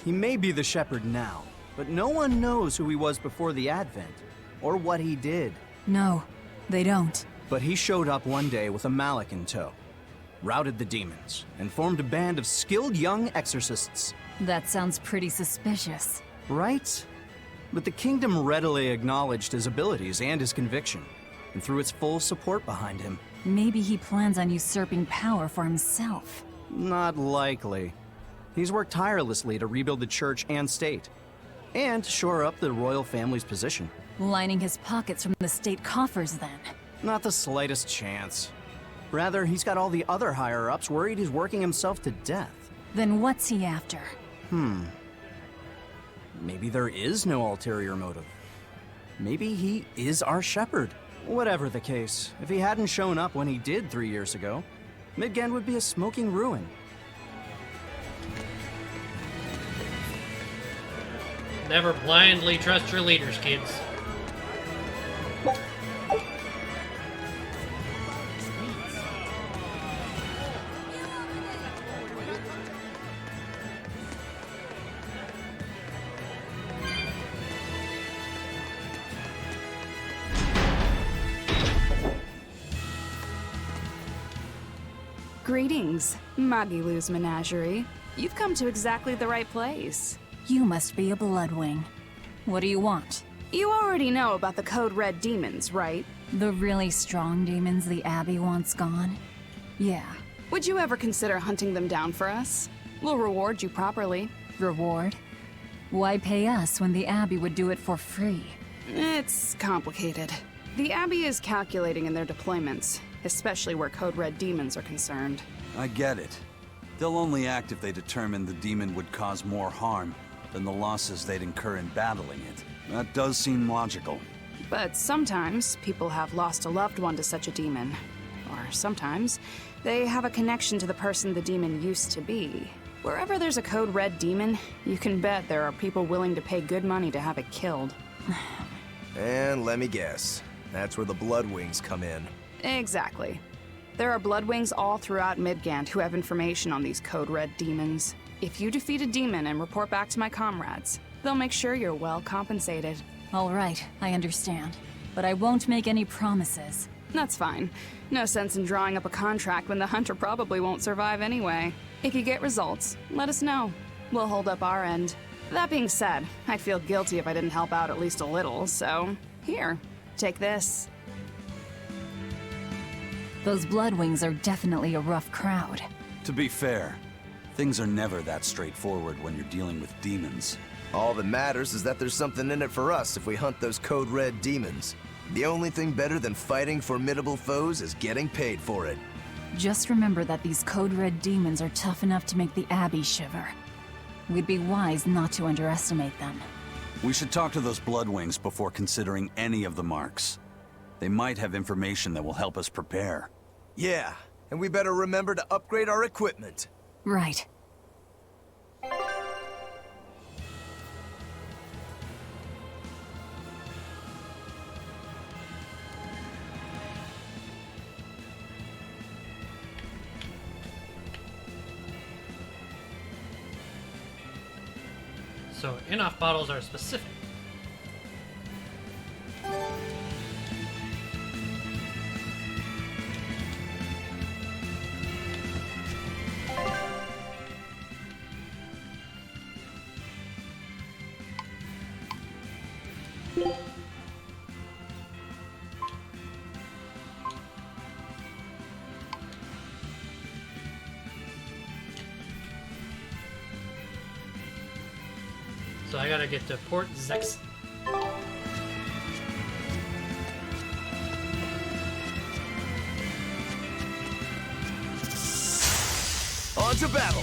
He may be the shepherd now, but no one knows who he was before the Advent. or what he did. No, they don't. But he showed up one day with a mallet in tow, routed the demons, and formed a band of skilled young exorcists. That sounds pretty suspicious. Right? But the kingdom readily acknowledged his abilities and his conviction, and threw its full support behind him. Maybe he plans on usurping power for himself. Not likely. He's worked tirelessly to rebuild the church and state, and shore up the royal family's position. Lining his pockets from the state coffers, then. Not the slightest chance. Rather, he's got all the other higher-ups worried he's working himself to death. Then what's he after? Maybe there is no ulterior motive. Maybe he is our shepherd. Whatever the case, if he hadn't shown up when he did 3 years ago, Midgand would be a smoking ruin. Never blindly trust your leaders, kids. Greetings, Magilou's menagerie. You've come to exactly the right place. You must be a Bloodwing. What do you want? You already know about the Code Red demons, right? The really strong demons the Abbey wants gone? Yeah. Would you ever consider hunting them down for us? We'll reward you properly. Reward? Why pay us when the Abbey would do it for free? It's complicated. The Abbey is calculating in their deployments, especially where Code Red demons are concerned. I get it. They'll only act if they determine the demon would cause more harm than the losses they'd incur in battling it. That does seem logical. But sometimes people have lost a loved one to such a demon. Or sometimes they have a connection to the person the demon used to be. Wherever there's a Code Red demon, you can bet there are people willing to pay good money to have it killed. And let me guess, that's where the Bloodwings come in. Exactly. There are Bloodwings all throughout Midgand who have information on these Code Red demons. If you defeat a demon and report back to my comrades, they'll make sure you're well compensated. All right, I understand. But I won't make any promises. That's fine. No sense in drawing up a contract when the hunter probably won't survive anyway. If you get results, let us know. We'll hold up our end. That being said, I'd feel guilty if I didn't help out at least a little, so here, take this. Those Bloodwings are definitely a rough crowd. To be fair, things are never that straightforward when you're dealing with demons. All that matters is that there's something in it for us if we hunt those Code Red demons. The only thing better than fighting formidable foes is getting paid for it. Just remember that these Code Red demons are tough enough to make the Abbey shiver. We'd be wise not to underestimate them. We should talk to those Bloodwings before considering any of the marks. They might have information that will help us prepare. Yeah, and we better remember to upgrade our equipment. Right. So, in-off bottles are specific. So I gotta get to Port Zex. On to battle!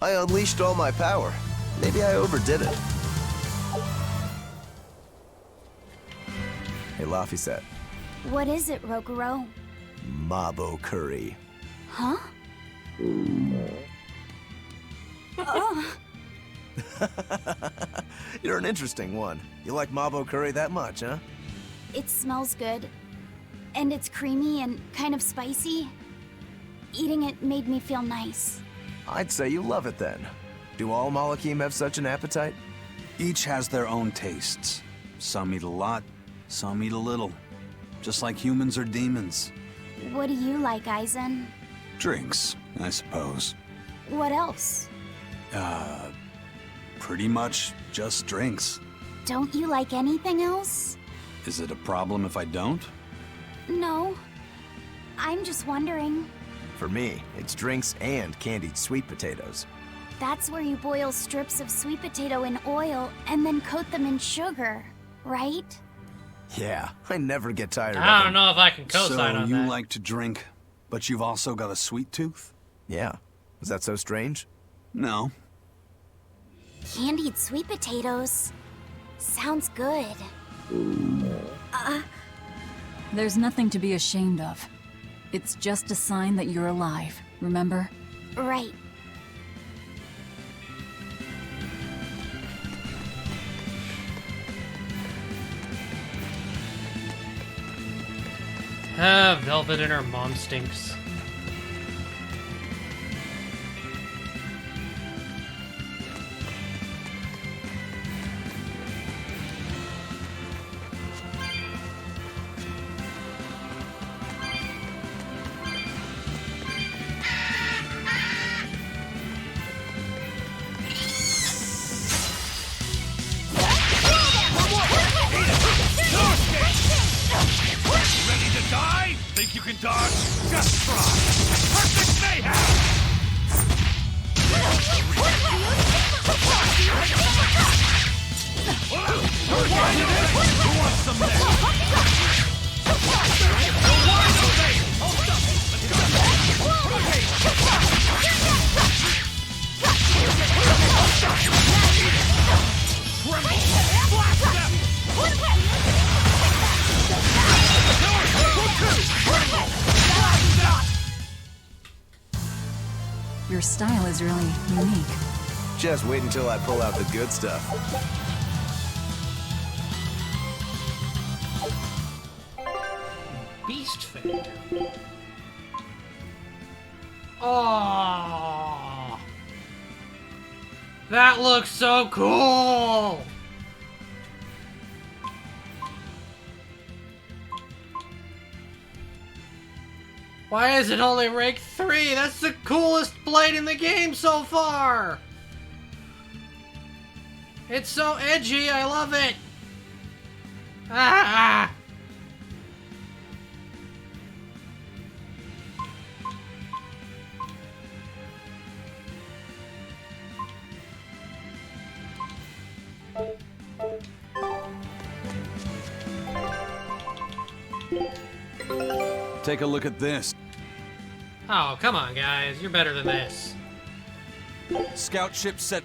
I unleashed all my power. Maybe I overdid it. Hey, Laphicet. What is it, Roguro? Mabo curry. Huh? You're an interesting one. You like Mabo curry that much, huh? It smells good. And it's creamy and kind of spicy. Eating it made me feel nice. I'd say you love it then. Do all Malakim have such an appetite? Each has their own tastes. Some eat a lot, some eat a little. Just like humans or demons. What do you like, Aizen? Drinks, I suppose. What else? Pretty much just drinks. Don't you like anything else? Is it a problem if I don't? No. I'm just wondering. For me, it's drinks and candied sweet potatoes. That's where you boil strips of sweet potato in oil and then coat them in sugar, right? Yeah, I never get tired of I them. don't know if I can co-sign on So you that. like to drink, but you've also got a sweet tooth? Yeah. Is that so strange? No. Candied sweet potatoes. Sounds good. There's nothing to be ashamed of. It's just a sign that you're alive, remember? Right. Velvet and her mom stinks. Ready to die? Think you can dodge? Just try! Perfect mayhem! Who wants some next? Wide open! Hold up! Tremble! Blast them! Your style is really unique. Just wait until I pull out the good stuff. Beast Factor. Oh, that looks so cool. Why is it only rank 3? That's the coolest blade in the game so far! It's so edgy, I love it! Ah! Take a look at this. Oh, come on, guys. You're better than this. Scout ship set.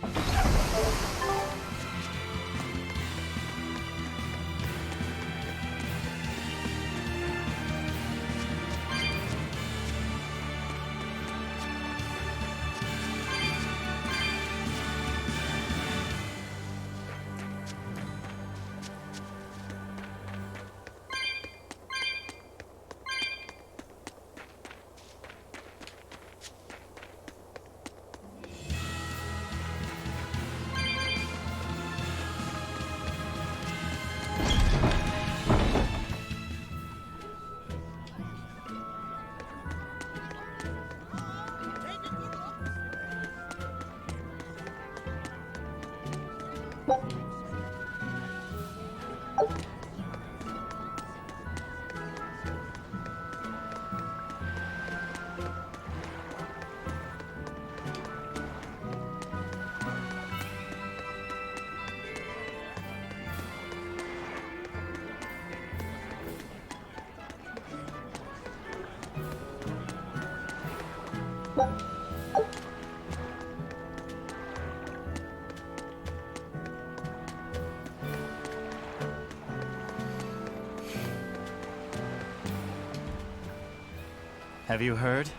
Have you heard?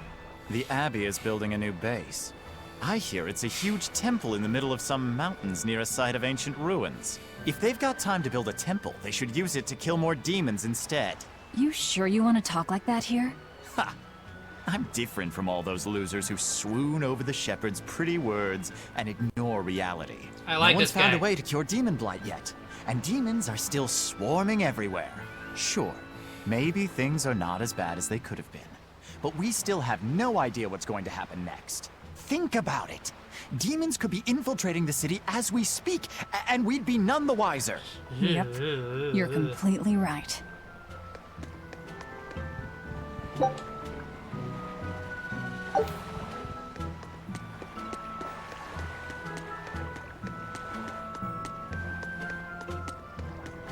The Abbey is building a new base. I hear it's a huge temple in the middle of some mountains near a site of ancient ruins. If they've got time to build a temple, they should use it to kill more demons instead. You sure you want to talk like that here? Ha! I'm different from all those losers who swoon over the shepherd's pretty words and ignore reality. I like no one's this found guy. a way to cure demon blight yet, and demons are still swarming everywhere. Sure, maybe things are not as bad as they could have been, but we still have no idea what's going to happen next. Think about it. Demons could be infiltrating the city as we speak, and we'd be none the wiser. Yep, you're completely right.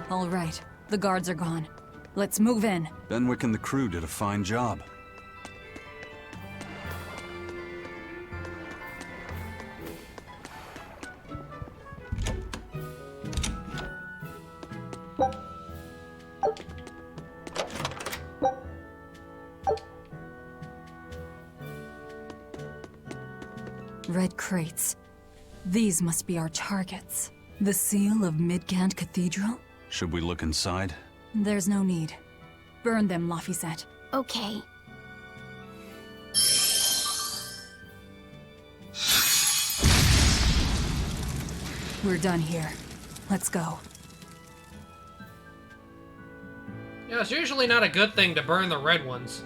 All right, the guards are gone. Let's move in. Benwick and the crew did a fine job. Red crates. These must be our targets. The seal of Midgand Cathedral? Should we look inside? There's no need. Burn them, Laphicet. Okay. We're done here. Let's go. Yeah, it's usually not a good thing to burn the red ones.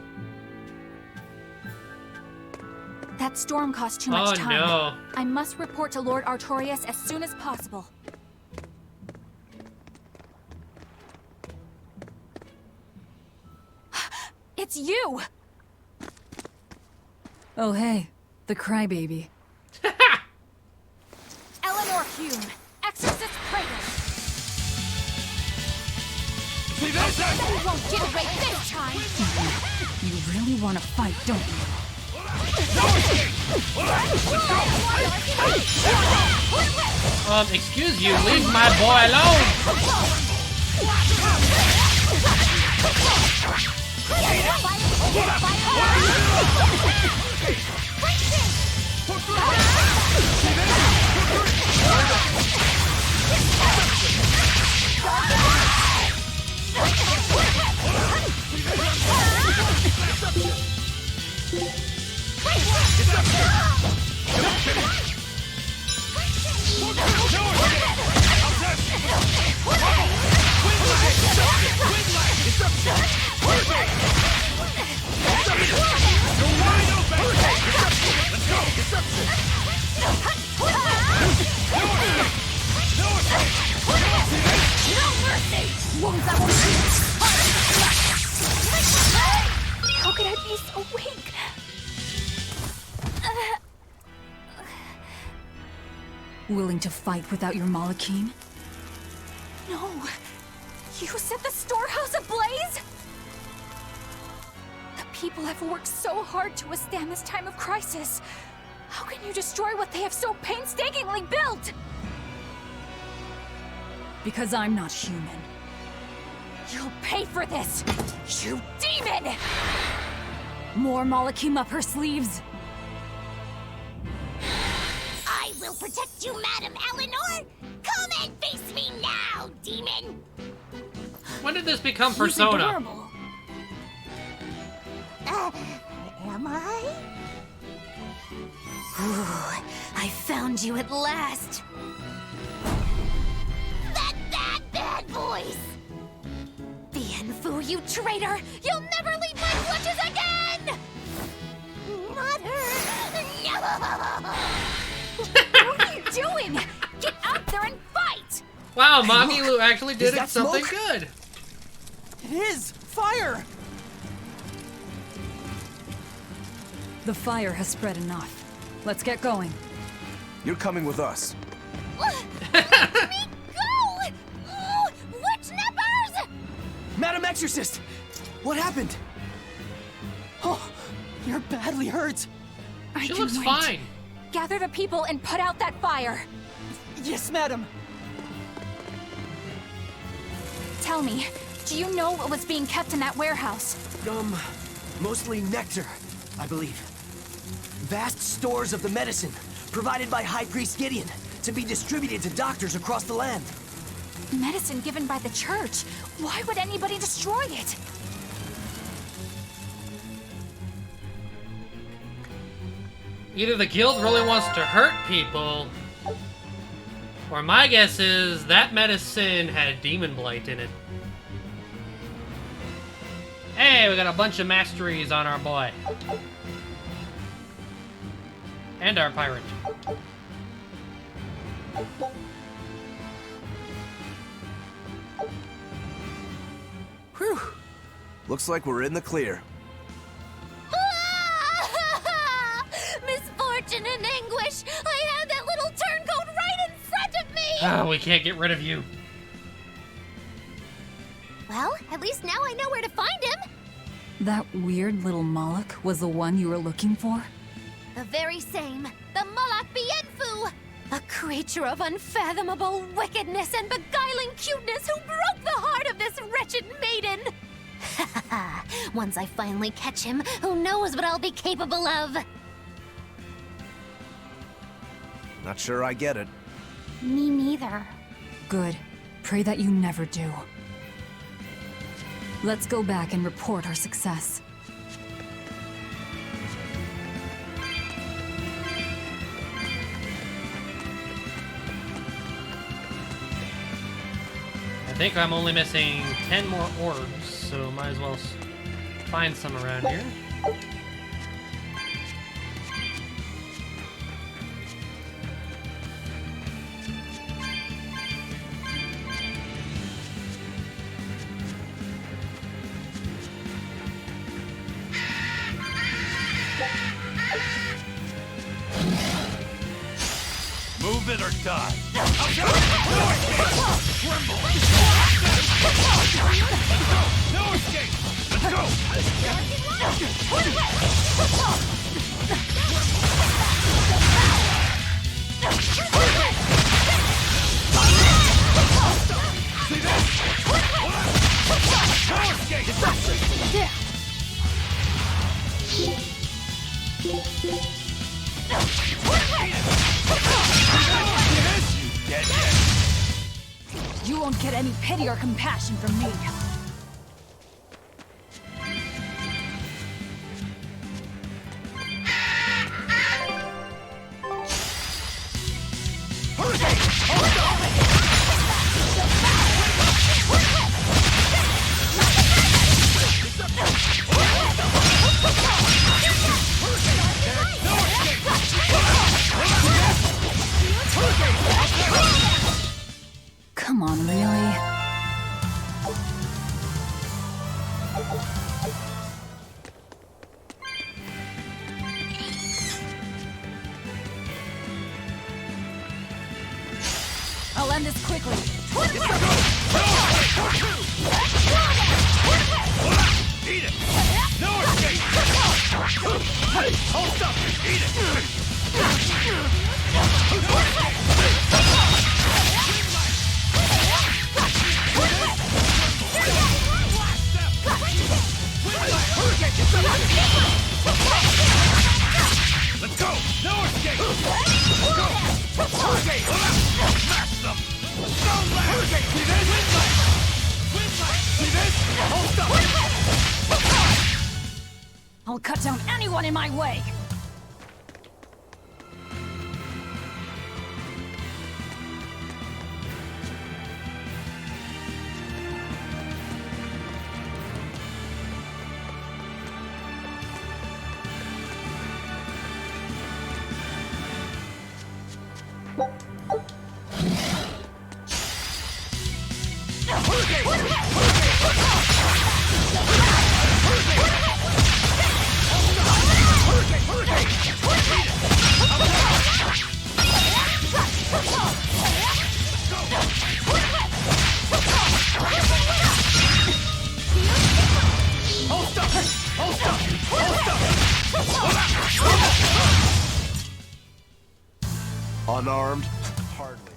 That storm cost too much time. No. I must report to Lord Artorias as soon as possible. It's you! Oh hey, the crybaby. Eleanor Hume, Exorcist Praetor! You won't get away this time! You really want to fight, don't you? Excuse you, leave my boy alone! How could I be so weak? Willing to fight without your Malachine? No! You set the storehouse ablaze?! The people have worked so hard to withstand this time of crisis. How can you destroy what they have so painstakingly built? Because I'm not human. You'll pay for this, you demon! More Malachim up her sleeves? I will protect you, Madam Eleanor! Come and face me now, demon! When did this become He's Persona? adorable. Am I? Ooh, I found you at last. That bad voice! Bienfu, you traitor! You'll never leave my clutches again! Not her! No! What are you doing? Get out there and fight! Wow, Hey, Magilu look! actually Is did that something smoke? good. It is! Fire! The fire has spread enough. Let's get going. You're coming with us. Let me go! Oh, witch nippers! Madam Exorcist! What happened? Oh, you're badly hurt. She looks fine. Gather the people and put out that fire. Yes, madam. Tell me, do you know what was being kept in that warehouse? Mostly nectar. I believe. Vast stores of the medicine, provided by High Priest Gideon, to be distributed to doctors across the land. Medicine given by the church. Why would anybody destroy it? Either the guild really wants to hurt people, or my guess is that medicine had demon blight in it. Hey, we got a bunch of masteries on our boy. And our pirate. Whew. Looks like we're in the clear. Misfortune and anguish! I had that little turncoat right in front of me! Oh, we can't get rid of you. Well, at least now I know where to find him! That weird little Moloch was the one you were looking for? The very same. The Moloch Bienfu! A creature of unfathomable wickedness and beguiling cuteness who broke the heart of this wretched maiden! Once I finally catch him, who knows what I'll be capable of? Not sure I get it. Me neither. Good. Pray that you never do. Let's go back and report our success. I think I'm only missing 10 more orbs, so might as well find some around here. Move it or die. No escape! Let's go! See this? No escape! Yeah. You won't get any pity or compassion from me. Come on, really? I'll end this quickly. Eat it! No escape! Hey, hold up! Eat it! Let's go! No escape! Go! Hurricane! Smash them! Stone blast! See this? See this? Hold up! I'll cut down anyone in my way. Unarmed? Hardly.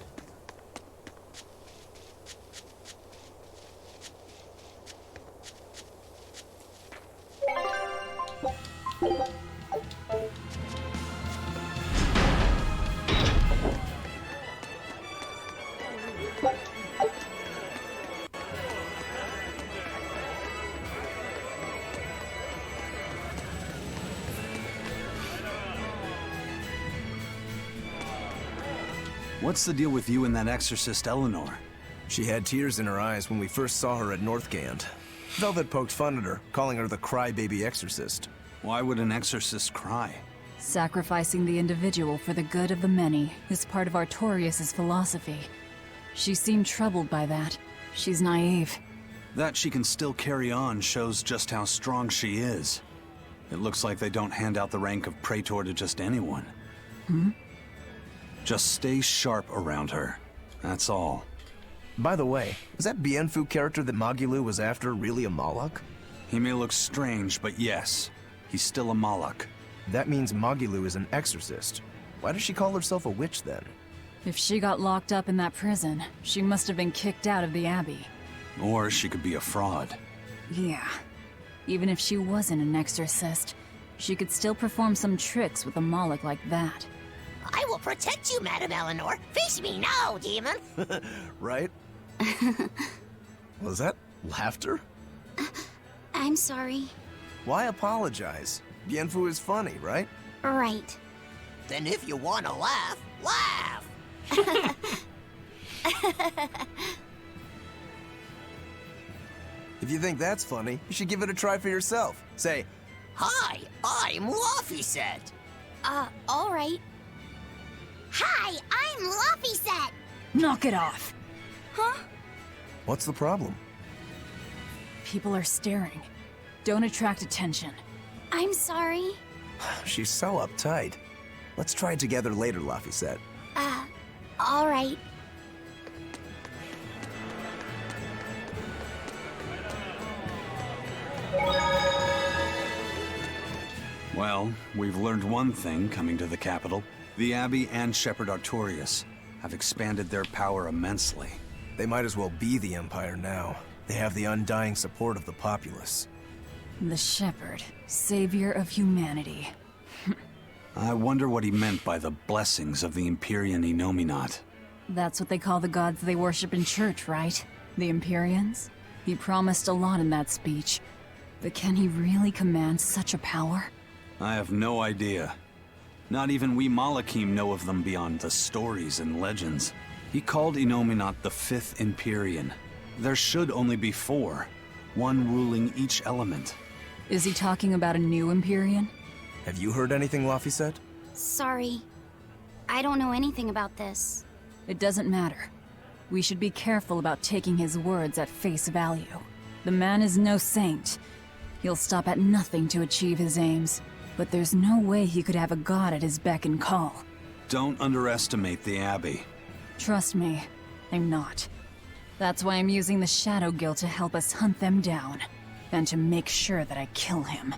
What's the deal with you and that exorcist Eleanor? She had tears in her eyes when we first saw her at Northgand. Velvet poked fun at her, calling her the crybaby exorcist. Why would an exorcist cry? Sacrificing the individual for the good of the many is part of Artorias' philosophy. She seemed troubled by that. She's naive. That she can still carry on shows just how strong she is. It looks like they don't hand out the rank of Praetor to just anyone. Just stay sharp around her. That's all. By the way, was that Bienfu character that Magilou was after really a Moloch? He may look strange, but yes, he's still a Moloch. That means Magilou is an exorcist. Why does she call herself a witch then? If she got locked up in that prison, she must have been kicked out of the Abbey. Or she could be a fraud. Yeah. Even if she wasn't an exorcist, she could still perform some tricks with a Moloch like that. I will protect you, Madam Eleanor. Face me now, demon. Right? Was that laughter? I'm sorry. Why apologize? Bienfu is funny, right? Right. Then if you want to laugh, laugh! If you think that's funny, you should give it a try for yourself. Say, Hi, I'm Laphicet. All right. Hi, I'm Laphicet. Knock it off. Huh? what's the problem? People are staring. Don't attract attention. I'm sorry. She's so uptight. Let's try it together later, Laphicet. All right. Well, we've learned one thing coming to the capital. The Abbey and Shepherd Artorias have expanded their power immensely. They might as well be the Empire now. They have the undying support of the populace. The Shepherd, savior of humanity. I wonder what he meant by the blessings of the Empyrean Innominat. That's what they call the gods they worship in church, right? The Empyreans? He promised a lot in that speech. But can he really command such a power? I have no idea. Not even we Malachim know of them beyond the stories and legends. He called Innominat the Fifth Empyrean. There should only be four, one ruling each element. Is he talking about a new Empyrean? Have you heard anything, Laphicet? Sorry. I don't know anything about this. It doesn't matter. We should be careful about taking his words at face value. The man is no saint. He'll stop at nothing to achieve his aims. But there's no way he could have a god at his beck and call. Don't underestimate the Abbey. Trust me, I'm not. That's why I'm using the Shadow Guild to help us hunt them down. And to make sure that I kill him.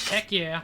Heck yeah.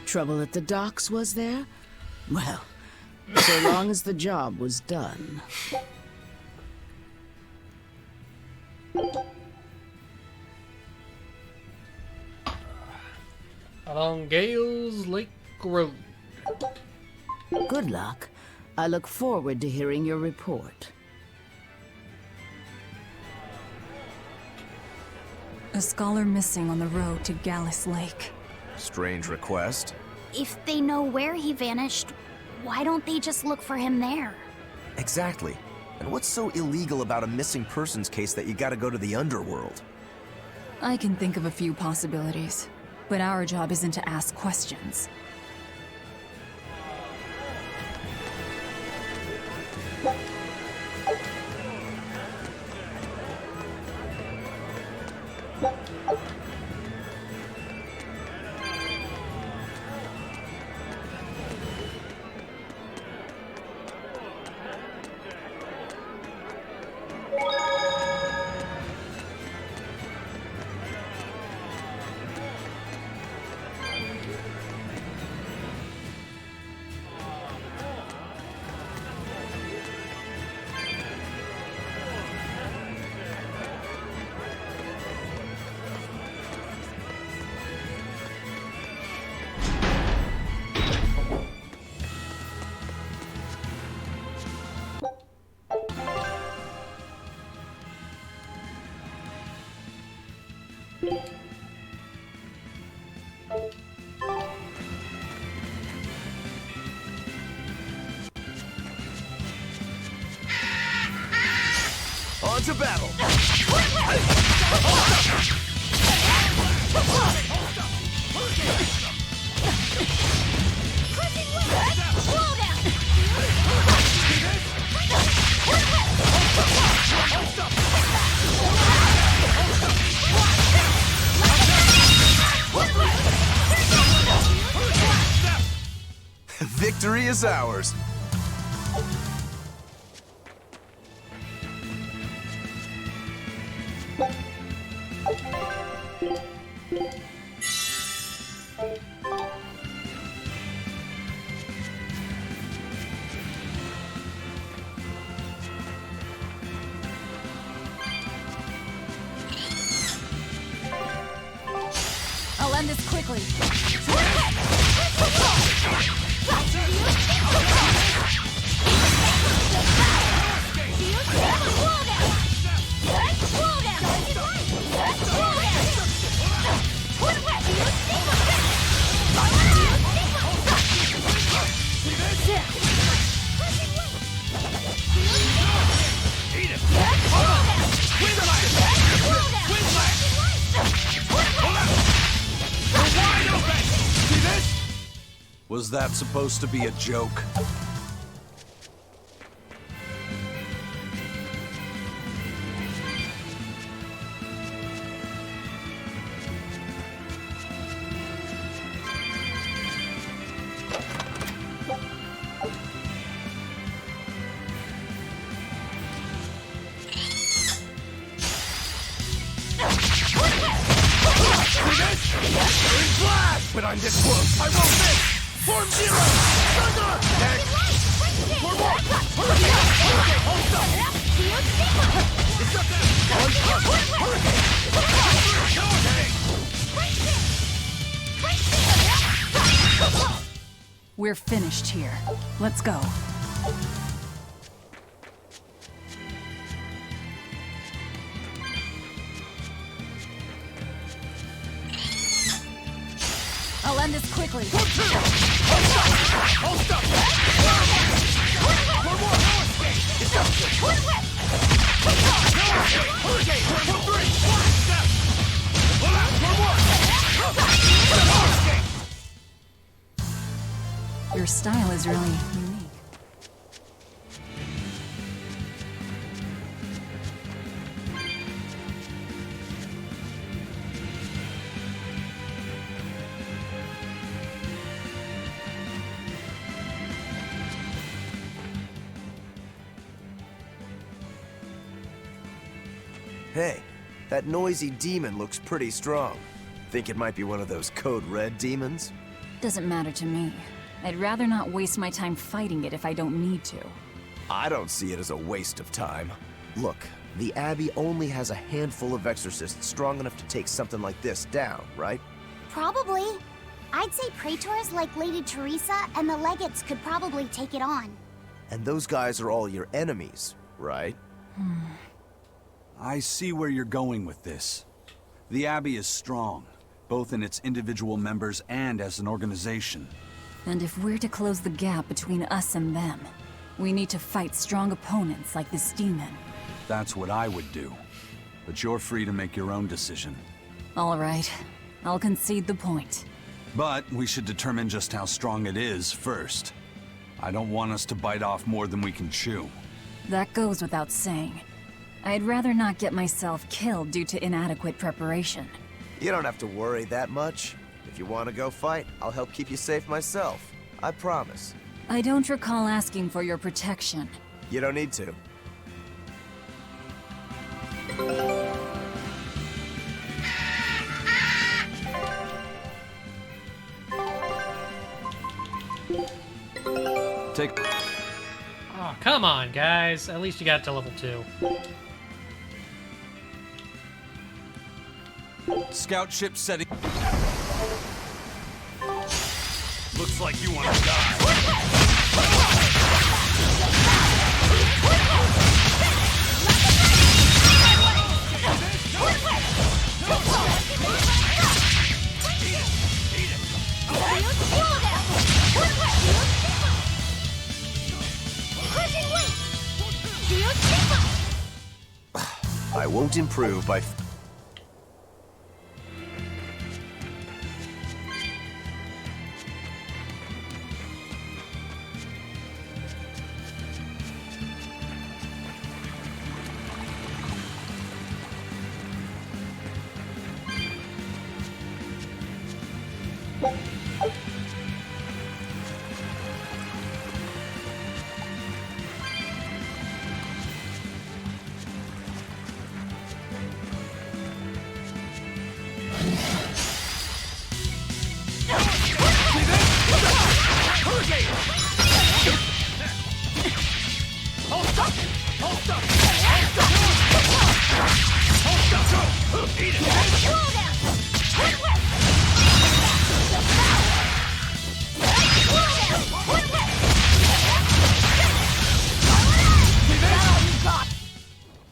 Trouble at the docks, was there? Well, so long as the job was done. Along Gales Lake Road. Good luck. I look forward to hearing your report. A scholar missing on the road to Gallus Lake. Strange request. If they know where he vanished, why don't they just look for him there? Exactly. And what's so illegal about a missing persons case that you gotta go to the underworld? I can think of a few possibilities, but our job isn't to ask questions. On to battle! Victory is ours! quickly. Was that supposed to be a joke? But I'm this close. I won't miss! Form zero! Thunder! Next! For more! Hurricane! Hold up! It's up there! Hurricane! We're finished here. Let's go. I'll end this quickly. Hold up! For more! It's up there! Hurricane! For three! Step! For more! Your style is really unique. Hey, that noisy demon looks pretty strong. Think it might be one of those Code Red demons? Doesn't matter to me. I'd rather not waste my time fighting it if I don't need to. I don't see it as a waste of time. Look, the Abbey only has a handful of exorcists strong enough to take something like this down, right? Probably. I'd say praetors like Lady Teresa and the legates could probably take it on. And those guys are all your enemies, right? I see where you're going with this. The Abbey is strong, both in its individual members and as an organization. And if we're to close the gap between us and them, we need to fight strong opponents like this demon. That's what I would do. But you're free to make your own decision. All right. I'll concede the point. But we should determine just how strong it is first. I don't want us to bite off more than we can chew. That goes without saying. I'd rather not get myself killed due to inadequate preparation. You don't have to worry that much. If you want to go fight, I'll help keep you safe myself. I promise. I don't recall asking for your protection. You don't need to. Take... Oh, come on, guys. At least you got to level 2. Scout ship setting... Looks like you want to die. I won't improve by...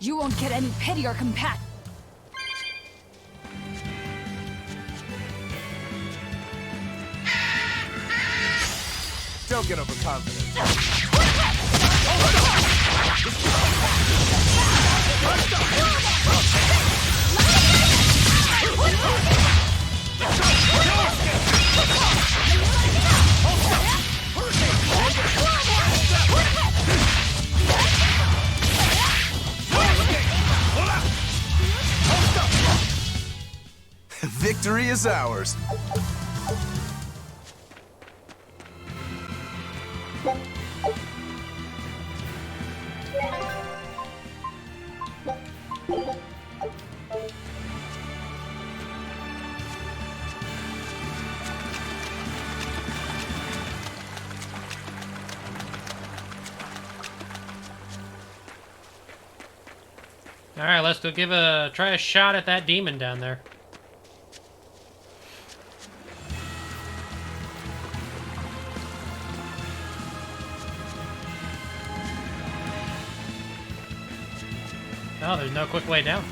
You won't get any pity or compassion. Don't get overconfident. Victory is ours. Alright, let's go try a shot at that demon down there. Oh, there's no quick way down.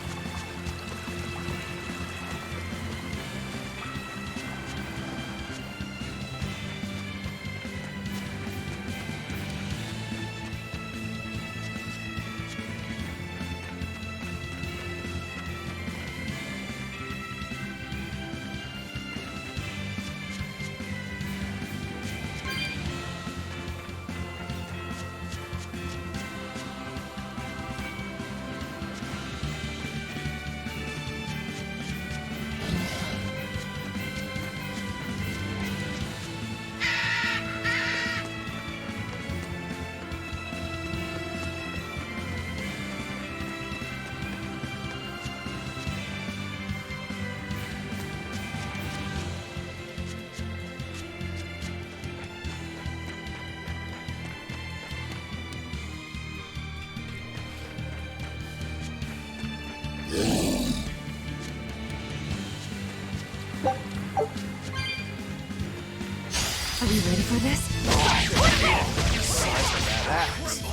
Are we ready for this?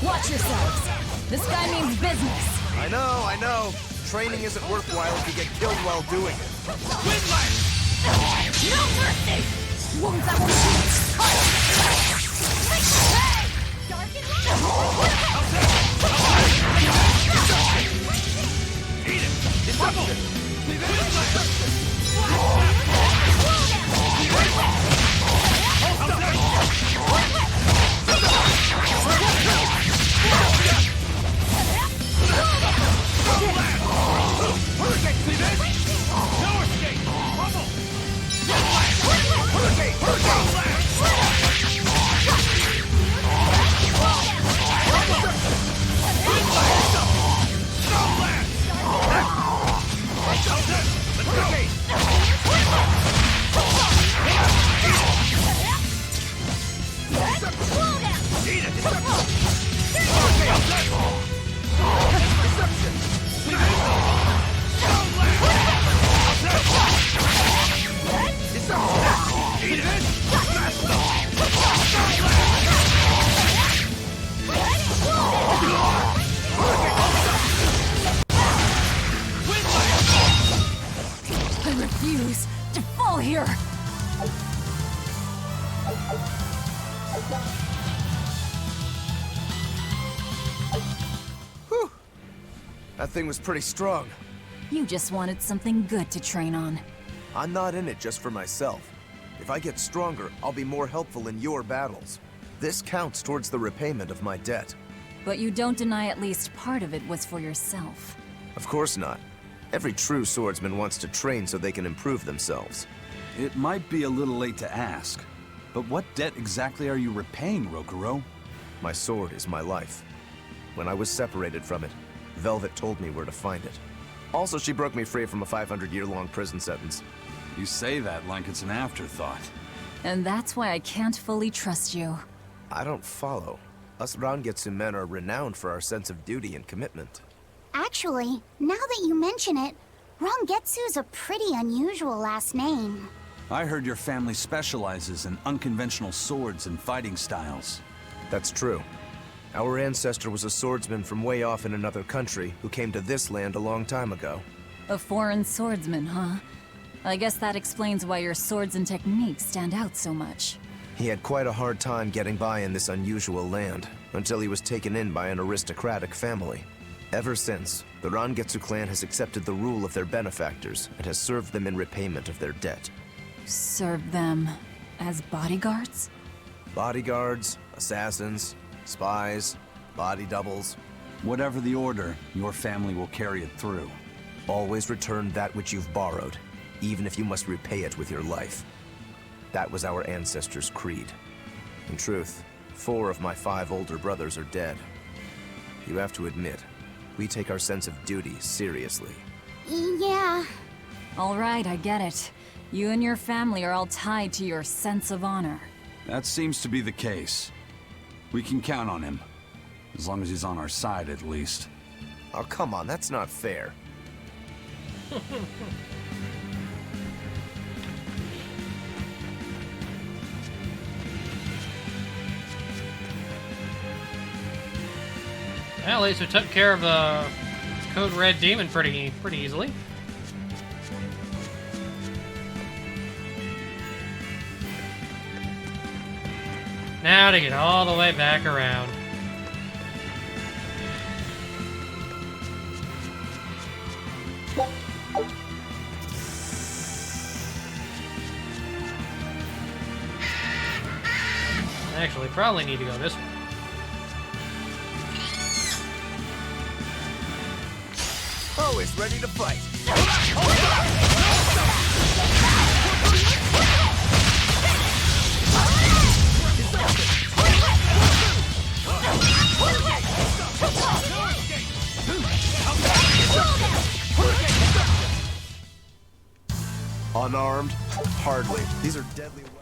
Watch yourselves. This guy means business. I know. Training isn't worthwhile if you get killed while doing it. No mercy! Wounds that will shoot. I refuse to fall here. Whew. That thing was pretty strong. You just wanted something good to train on. I'm not in it just for myself. If I get stronger, I'll be more helpful in your battles. This counts towards the repayment of my debt. But you don't deny at least part of it was for yourself. Of course not. Every true swordsman wants to train so they can improve themselves. It might be a little late to ask, but what debt exactly are you repaying, Rokuro? My sword is my life. When I was separated from it, Velvet told me where to find it. Also, she broke me free from a 500-year-long prison sentence. You say that like it's an afterthought. And that's why I can't fully trust you. I don't follow. Us Rangetsu men are renowned for our sense of duty and commitment. Actually, now that you mention it, Rangetsu's a pretty unusual last name. I heard your family specializes in unconventional swords and fighting styles. That's true. Our ancestor was a swordsman from way off in another country who came to this land a long time ago. A foreign swordsman, huh? I guess that explains why your swords and techniques stand out so much. He had quite a hard time getting by in this unusual land, until he was taken in by an aristocratic family. Ever since, the Rangetsu clan has accepted the rule of their benefactors and has served them in repayment of their debt. Served them as bodyguards? Bodyguards, assassins, spies, body doubles. Whatever the order, your family will carry it through. Always return that which you've borrowed, even if you must repay it with your life. That was our ancestors' creed. In truth, 4 of my 5 older brothers are dead. You have to admit, we take our sense of duty seriously. Yeah. All right, I get it. You and your family are all tied to your sense of honor. That seems to be the case. We can count on him. As long as he's on our side, at least. Oh, come on, that's not fair. Well, at least we took care of the Code Red Demon pretty easily. Now to get all the way back around. Actually, probably need to go this way. Always ready to fight. Unarmed? Hardly. These are deadly weapons.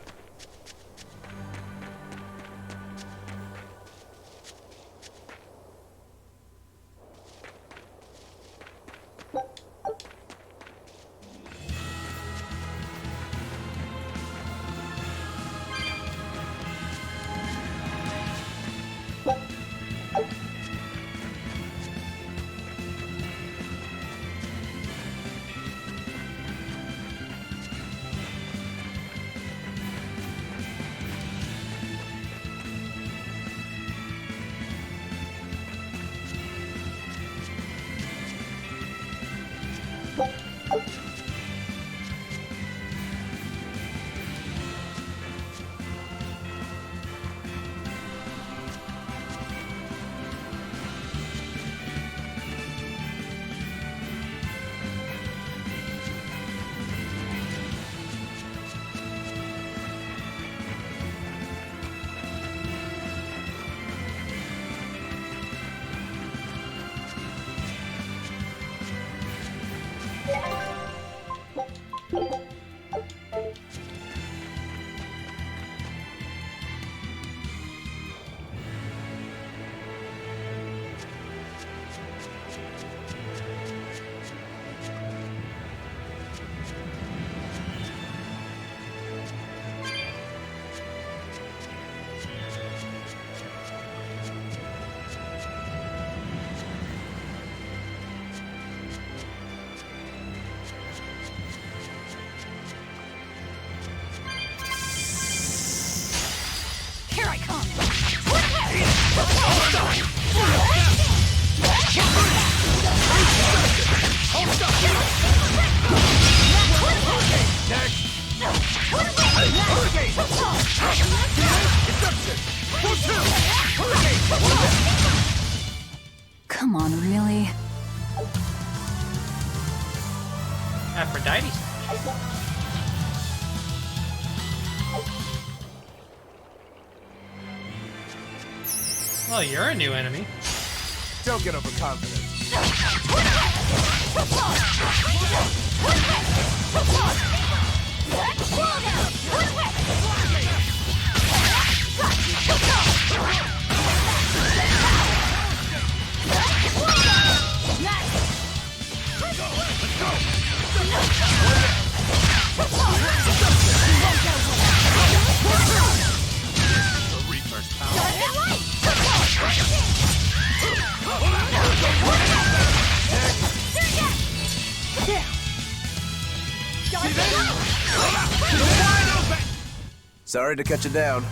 Here I come! Come on, really? Aphrodite. Well, you're a new enemy. Don't get overconfident. The Reaper's power. Sorry to cut you down.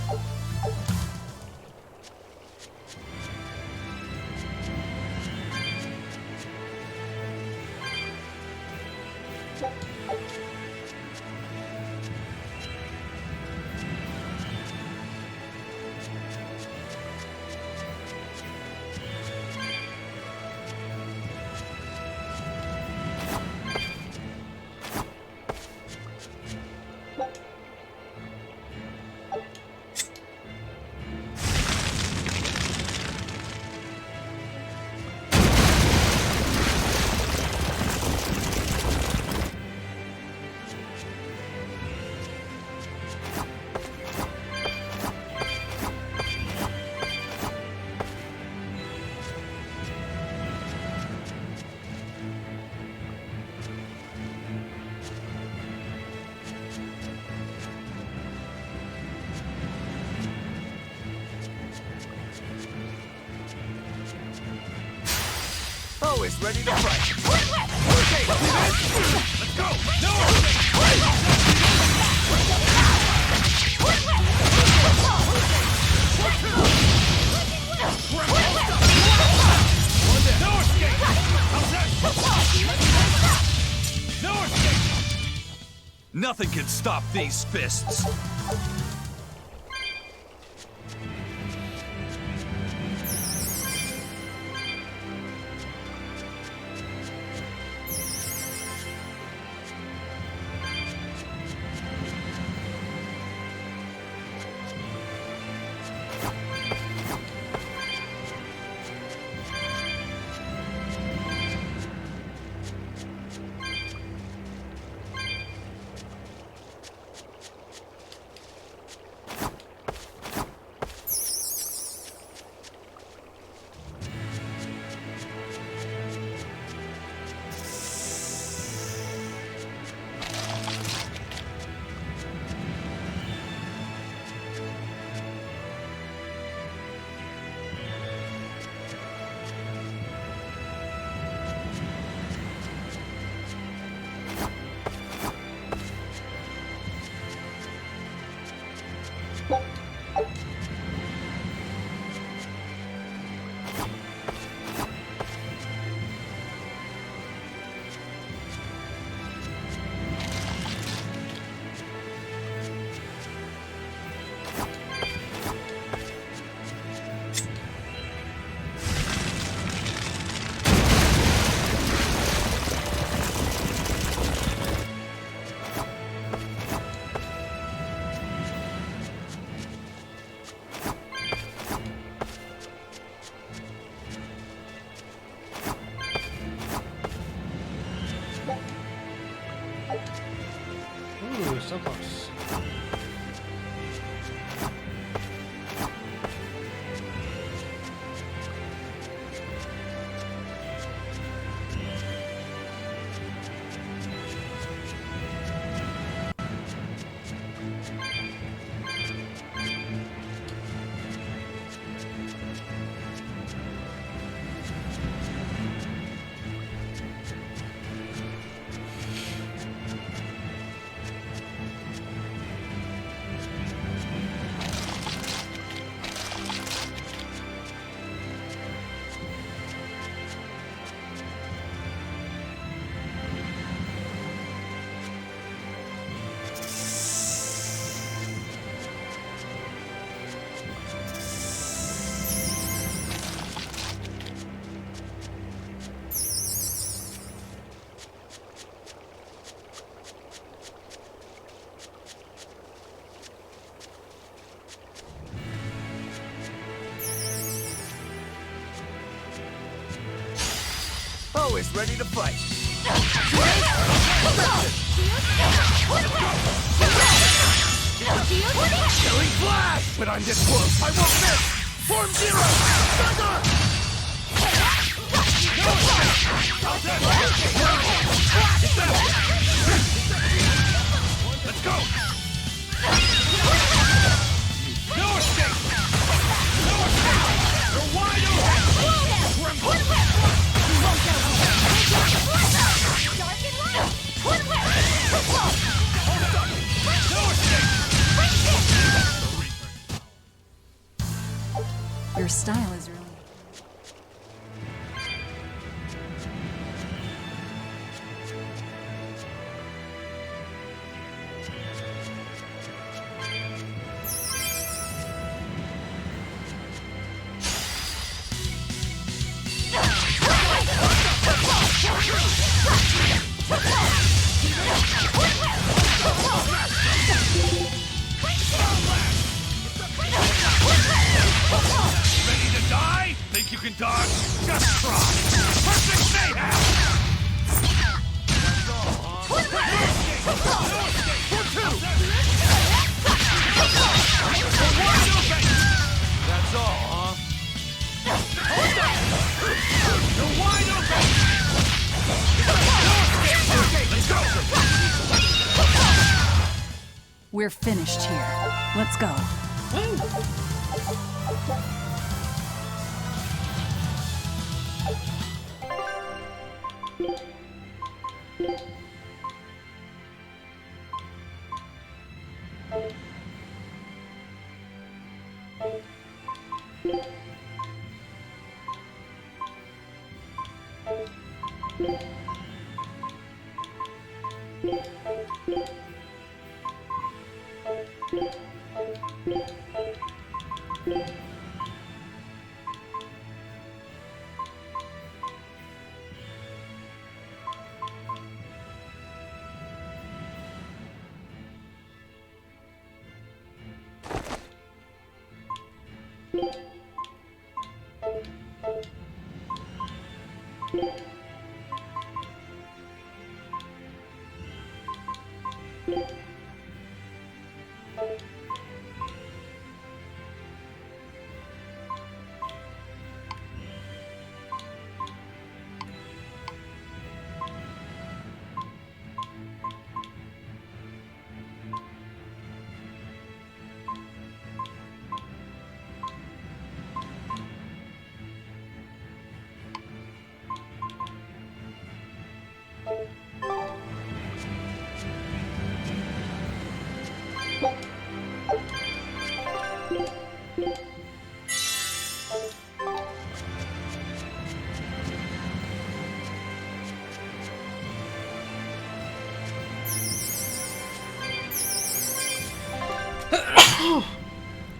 Always ready to fight. Okay, let's go. No escape! Nothing can stop these fists. Ooh, so close. Always ready to fight. Killing flash! When I'm this close, I won't miss! Form zero! Let's go! No escape! No escape! You're wide open! No escape! you can dodge? Just try! Perfect mayhem! That's all, huh? For two! That's all, huh? You're wide open! Let's go! We're finished here. Let's go.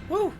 Woo!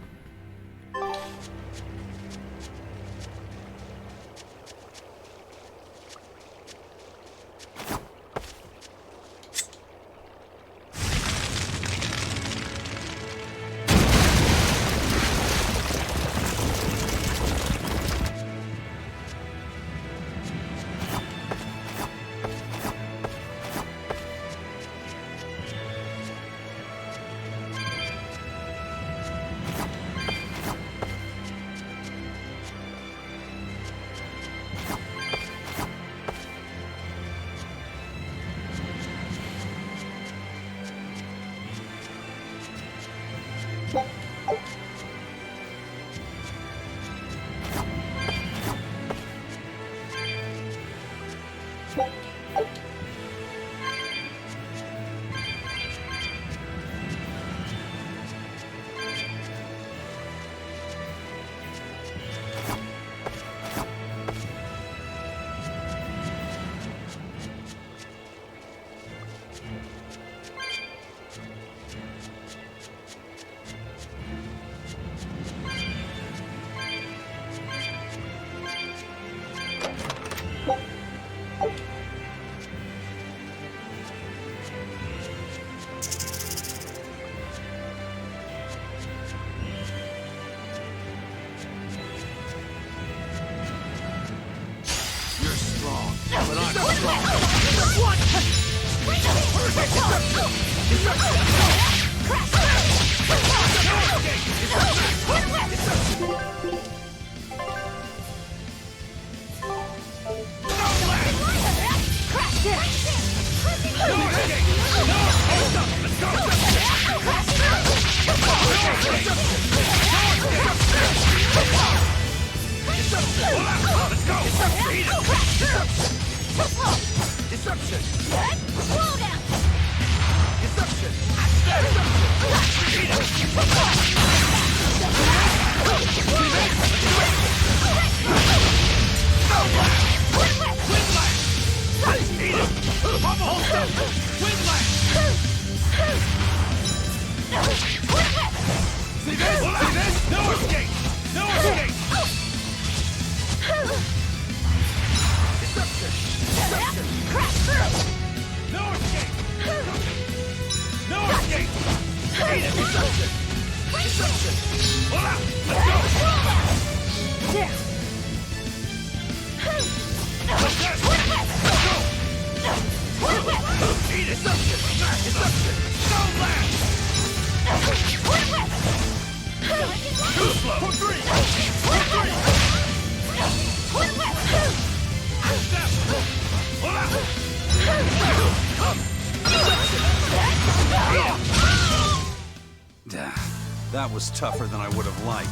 That was tougher than I would have liked.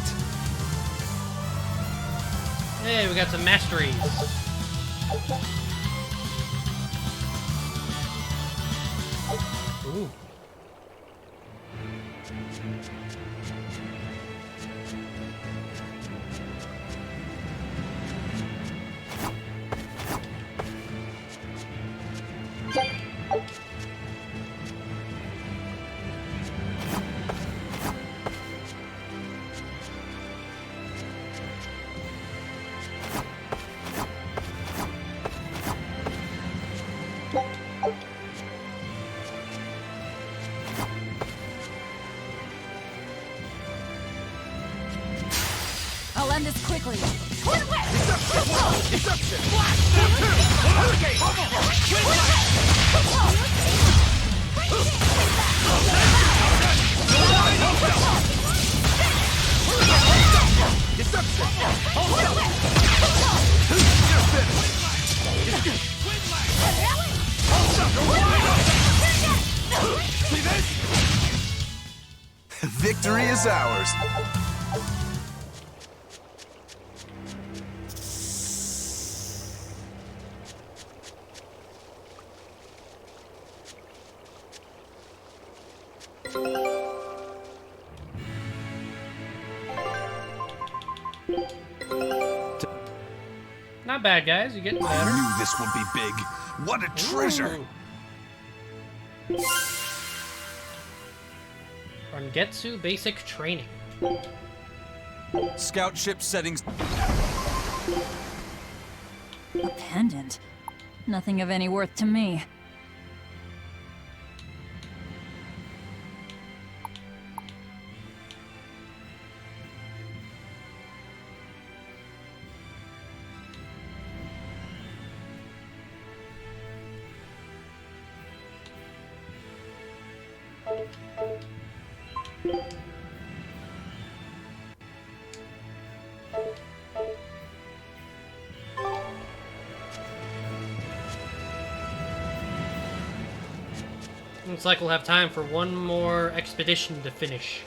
Hey, we got some masteries. Ooh. I'll end this quickly. Victory is ours. Not bad, guys. You're getting better. I knew this would be big. What a treasure! Rangetsu basic training. Scout ship settings. A pendant. Nothing of any worth to me. Looks like we'll have time for one more expedition to finish.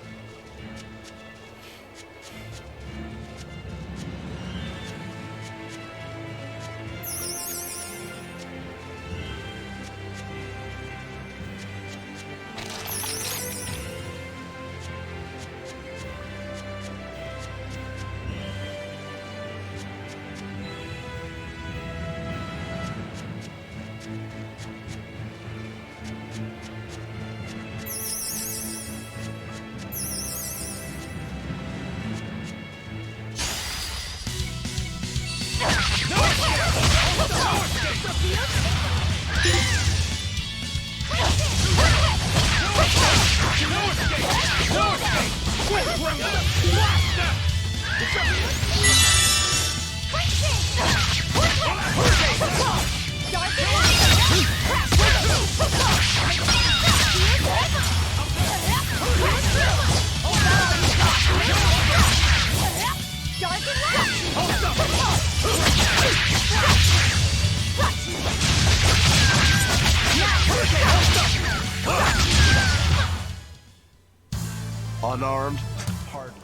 Unarmed? Hardly.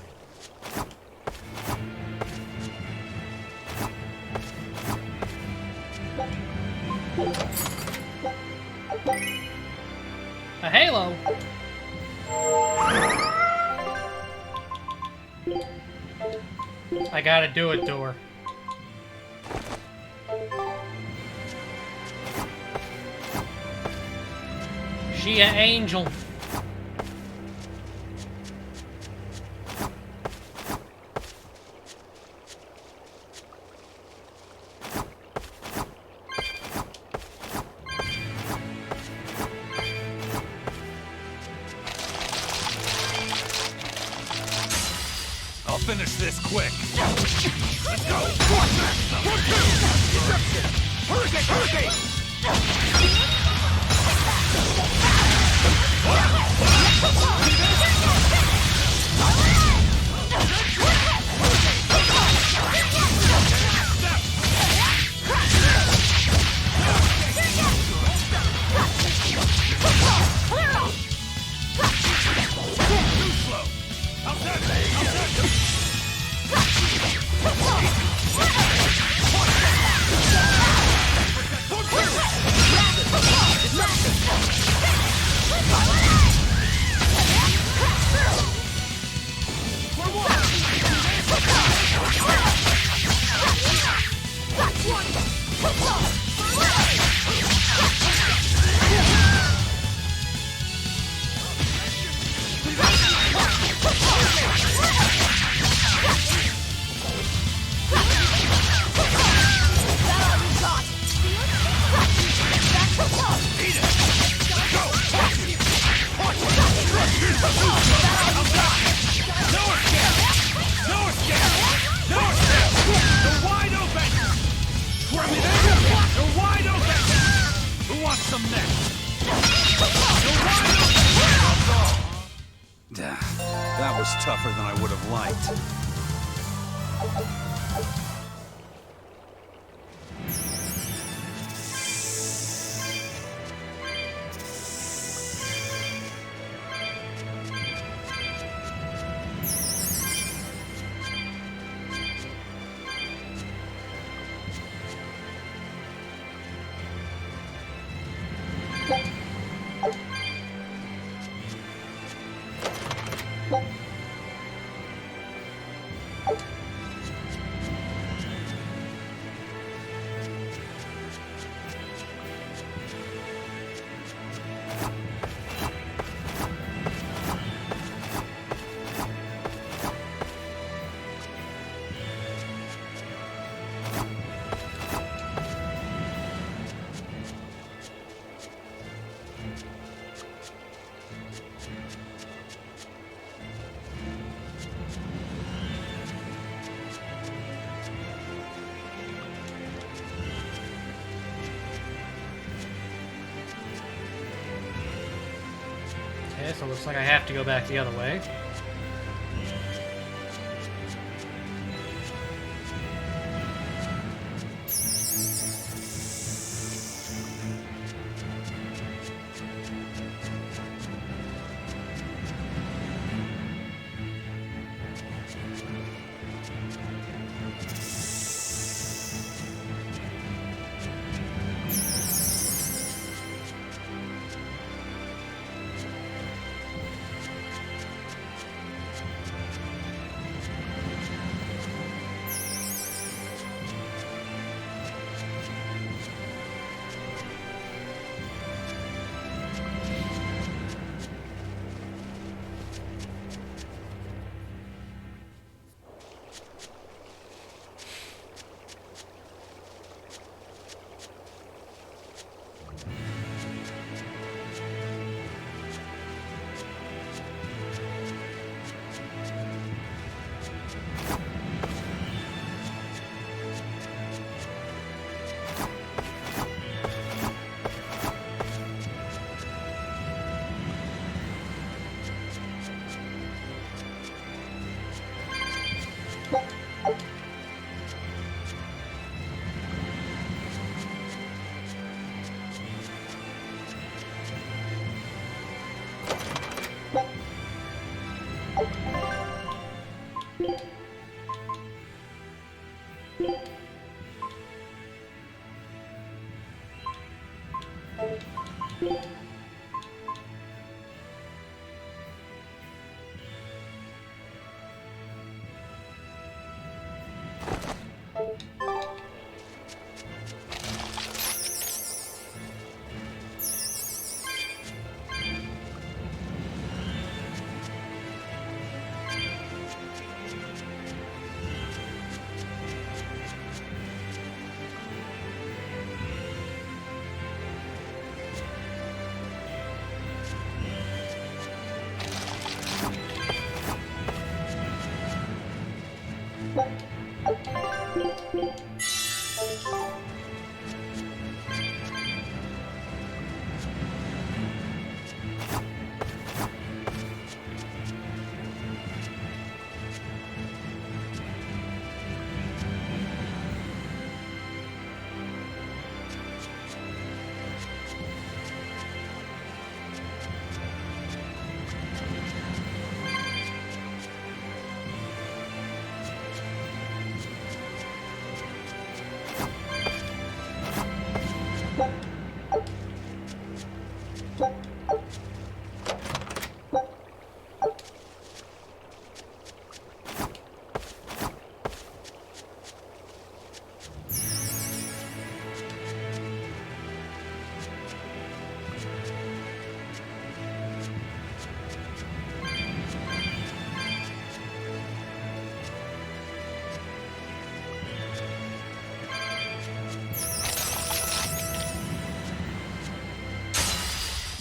A halo. I gotta do it to her. She an angel. I'll finish this quick. Let's go! Hurricane! Too slow! I'll That was tougher than I would have liked. Okay, so it looks like I have to go back the other way.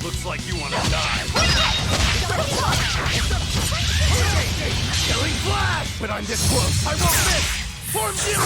Looks like you want to die. Killing flash! But I'm this close, I won't miss! Form zero!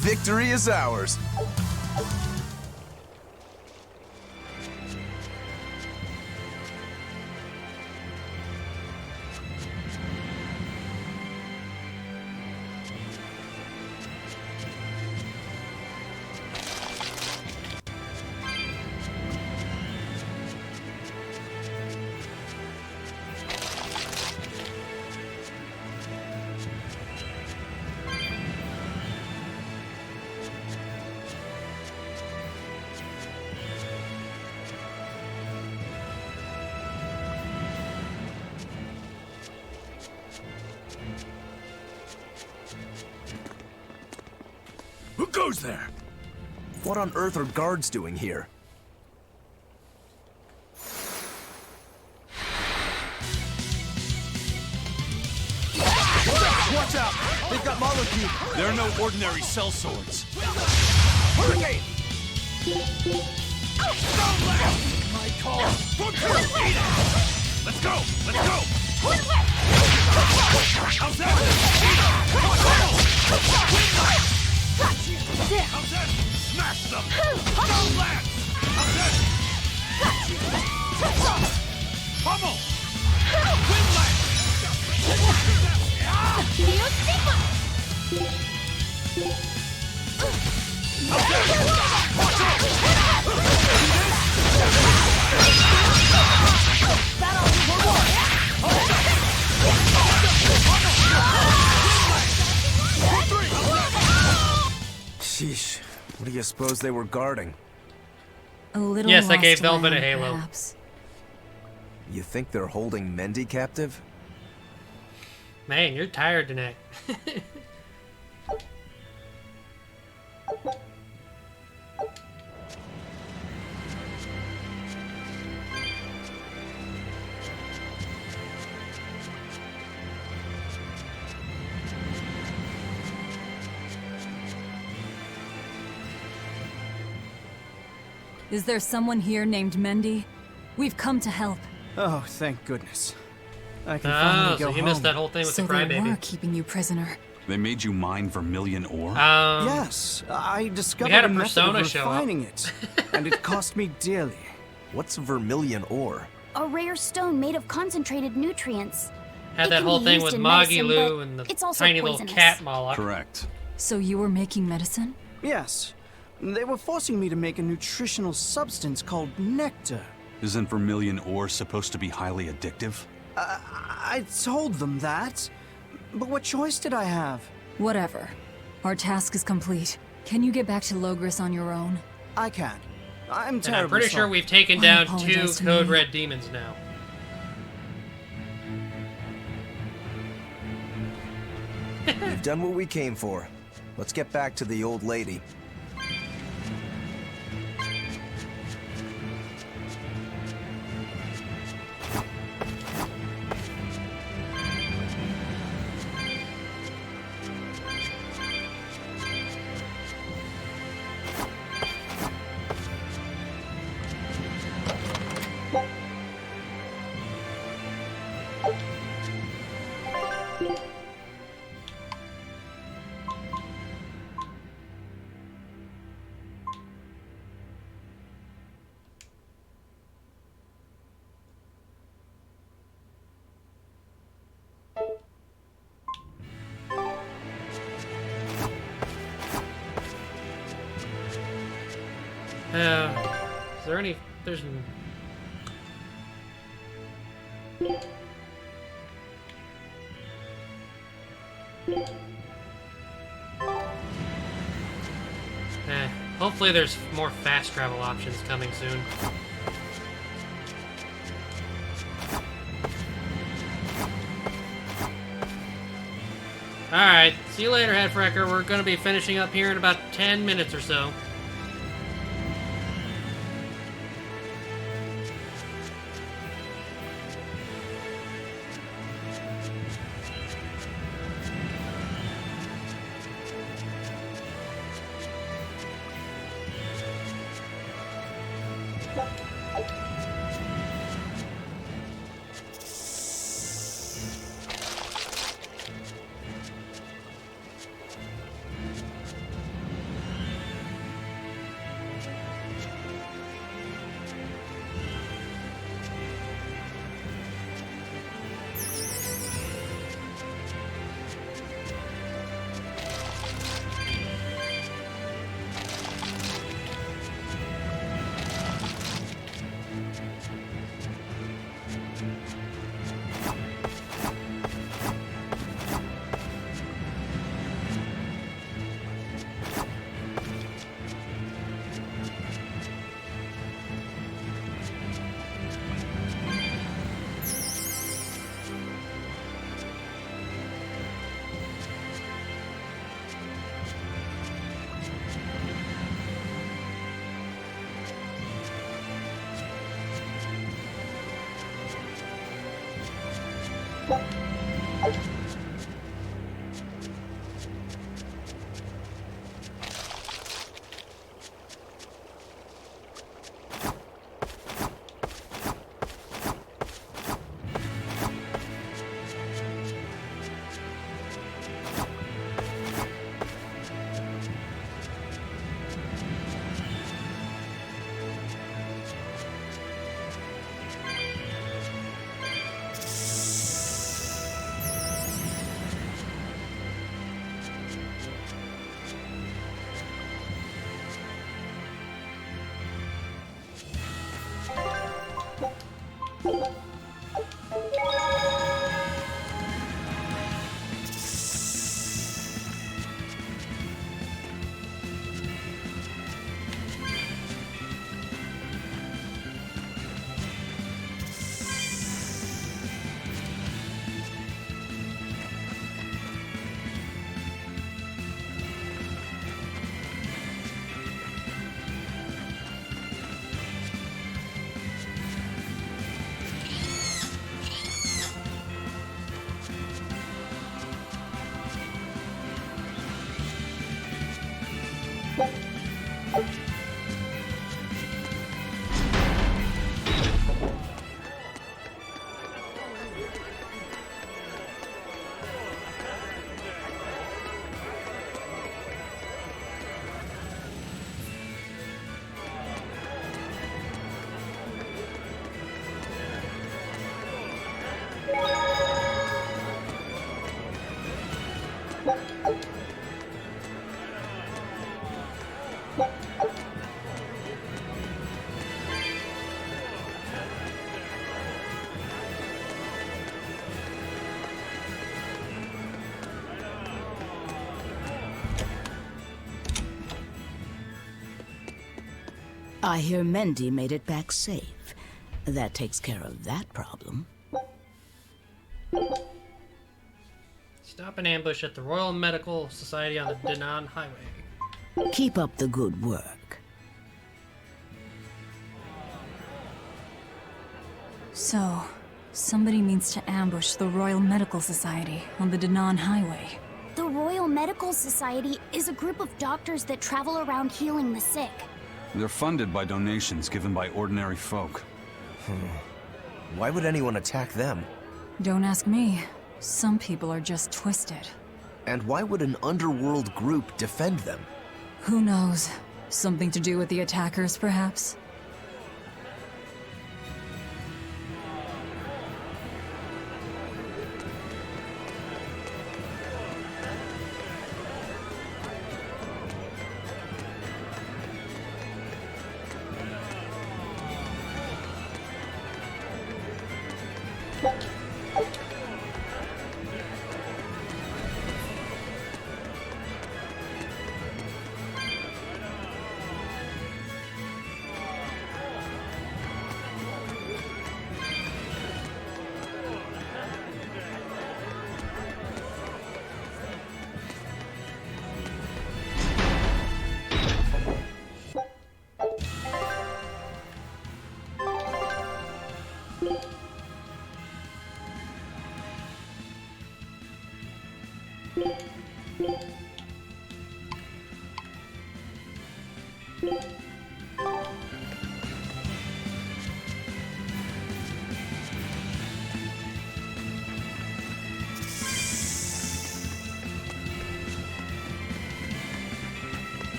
Victory is ours. Who goes there? What on earth are guards doing here? Watch out! They've got molecule. They're no ordinary cell swords. Hurricane! My call! Let's go! Let's go! How's that? How's that? Smash them! Go Lance! How's that? Pummel! Wind Lance! Sheesh. What do you suppose they were guarding? A little Yes, I lost gave Velvet a land, halo. perhaps. You think they're holding Mendy captive? Man, you're tired tonight. Is there someone here named Mendy? We've come to help. Oh, thank goodness. I can Oh, finally go so you home. missed that whole thing with So the they crybaby. were keeping you prisoner. They made you mine vermilion ore? Yes, I discovered had a method persona of show up. refining it, and it cost me dearly. What's vermilion ore? A rare stone made of concentrated nutrients. Had It that can whole be thing used with in Moggy medicine, Lou but and the it's also tiny little poisonous. cat Moloch. Correct. So you were making medicine? Yes, they were forcing me to make a nutritional substance called nectar. Isn't vermilion ore supposed to be highly addictive? I told them that, but what choice did I have? Whatever. Our task is complete. Can you get back to Logris on your own? I can. I'm And terribly I'm pretty sure sorry. we've taken Why down apologize 2 to Code me? Red demons now. We've done what we came for. Let's get back to the old lady. Is there any... There's... Hopefully there's more fast travel options coming soon. Alright, see you later, Headfrecker. We're gonna be finishing up here in about 10 minutes or so. I hear Mendy made it back safe. That takes care of that problem. Stop an ambush at the Royal Medical Society on the Danan Highway. Keep up the good work. So, somebody means to ambush the Royal Medical Society on the Danan Highway. The Royal Medical Society is a group of doctors that travel around healing the sick. They're funded by donations given by ordinary folk. Why would anyone attack them? Don't ask me. Some people are just twisted. And why would an underworld group defend them? Who knows? Something to do with the attackers, perhaps?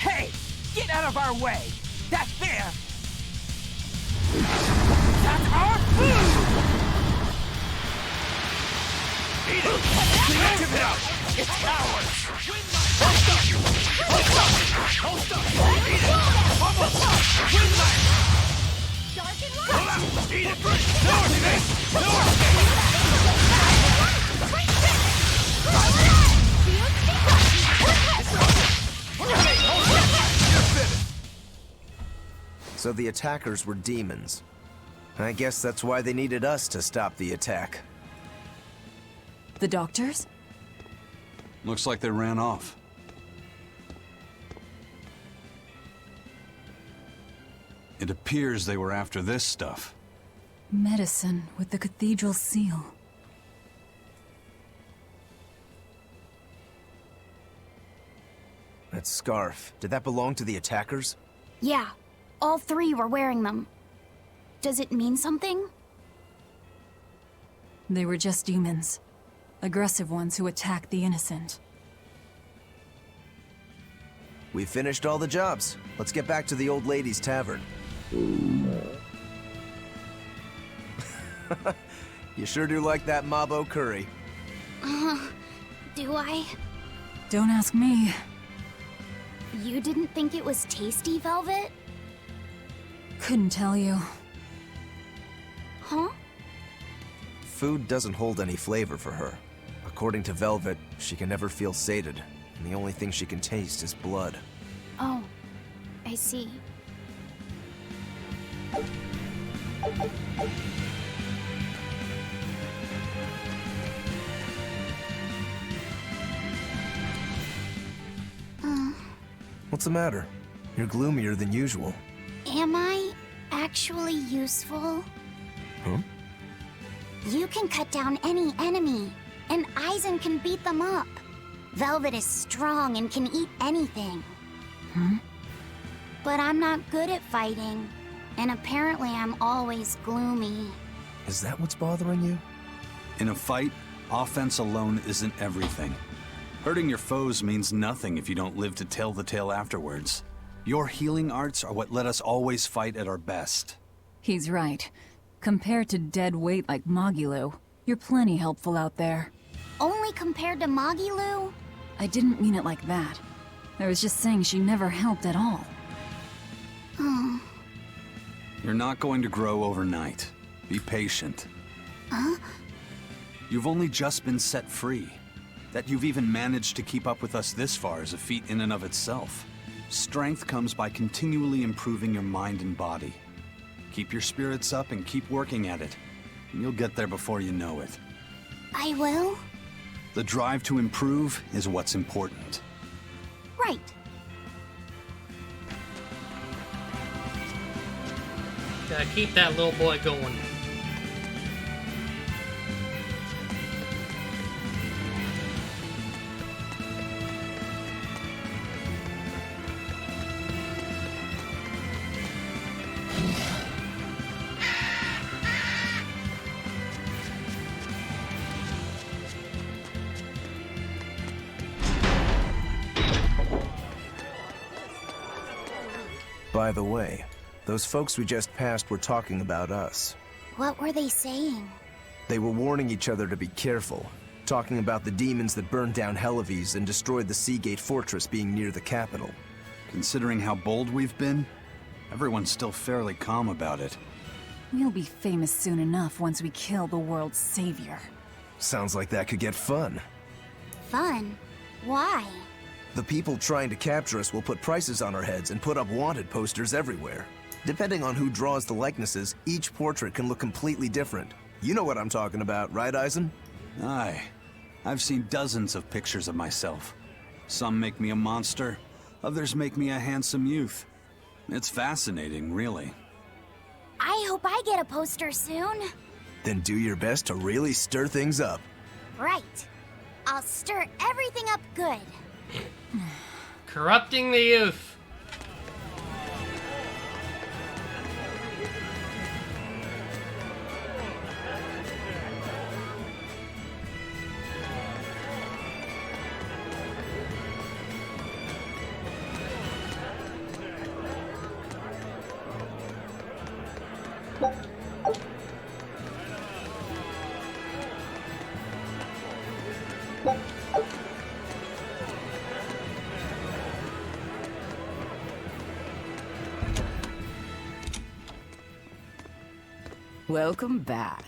Hey! Get out of our way! That there! That's our food! Eat it! Clean it out! It's ours! Hold up! Hold up! Hold up! Eat it! Almost! Win life! Pull out! Eat it! No escape! No So the attackers were demons. I guess that's why they needed us to stop the attack. The doctors? Looks like they ran off. It appears they were after this stuff. Medicine with the cathedral seal. That scarf, did that belong to the attackers? Yeah, all three were wearing them. Does it mean something? They were just demons. Aggressive ones who attack the innocent. We finished all the jobs. Let's get back to the old lady's tavern. You sure do like that Mabo curry. Do I? Don't ask me. You didn't think it was tasty, Velvet? Couldn't tell you. Huh? Food doesn't hold any flavor for her. According to Velvet, she can never feel sated, and the only thing she can taste is blood. Oh, I see. What's the matter? You're gloomier than usual. Am I actually useful? Huh? You can cut down any enemy, and Eisen can beat them up. Velvet is strong and can eat anything. But I'm not good at fighting, and apparently I'm always gloomy. Is that what's bothering you? In a fight, offense alone isn't everything. Hurting your foes means nothing if you don't live to tell the tale afterwards. Your healing arts are what let us always fight at our best. He's right. Compared to dead weight like Magilu, you're plenty helpful out there. Only compared to Magilu? I didn't mean it like that. I was just saying she never helped at all. You're not going to grow overnight. Be patient. Huh? You've only just been set free. That you've even managed to keep up with us this far is a feat in and of itself. Strength comes by continually improving your mind and body. Keep your spirits up and keep working at it. And you'll get there before you know it. I will? The drive to improve is what's important. Right. Gotta keep that little boy going. By the way, those folks we just passed were talking about us. What were they saying? They were warning each other to be careful, talking about the demons that burned down Helives and destroyed the Seagate Fortress being near the capital. Considering how bold we've been, everyone's still fairly calm about it. We'll be famous soon enough once we kill the world's savior. Sounds like that could get fun. Fun? Why? The people trying to capture us will put prices on our heads and put up wanted posters everywhere. Depending on who draws the likenesses, each portrait can look completely different. You know what I'm talking about, right, Eisen? Aye. I've seen dozens of pictures of myself. Some make me a monster, others make me a handsome youth. It's fascinating, really. I hope I get a poster soon. Then do your best to really stir things up. Right. I'll stir everything up good. Corrupting the youth. Welcome back.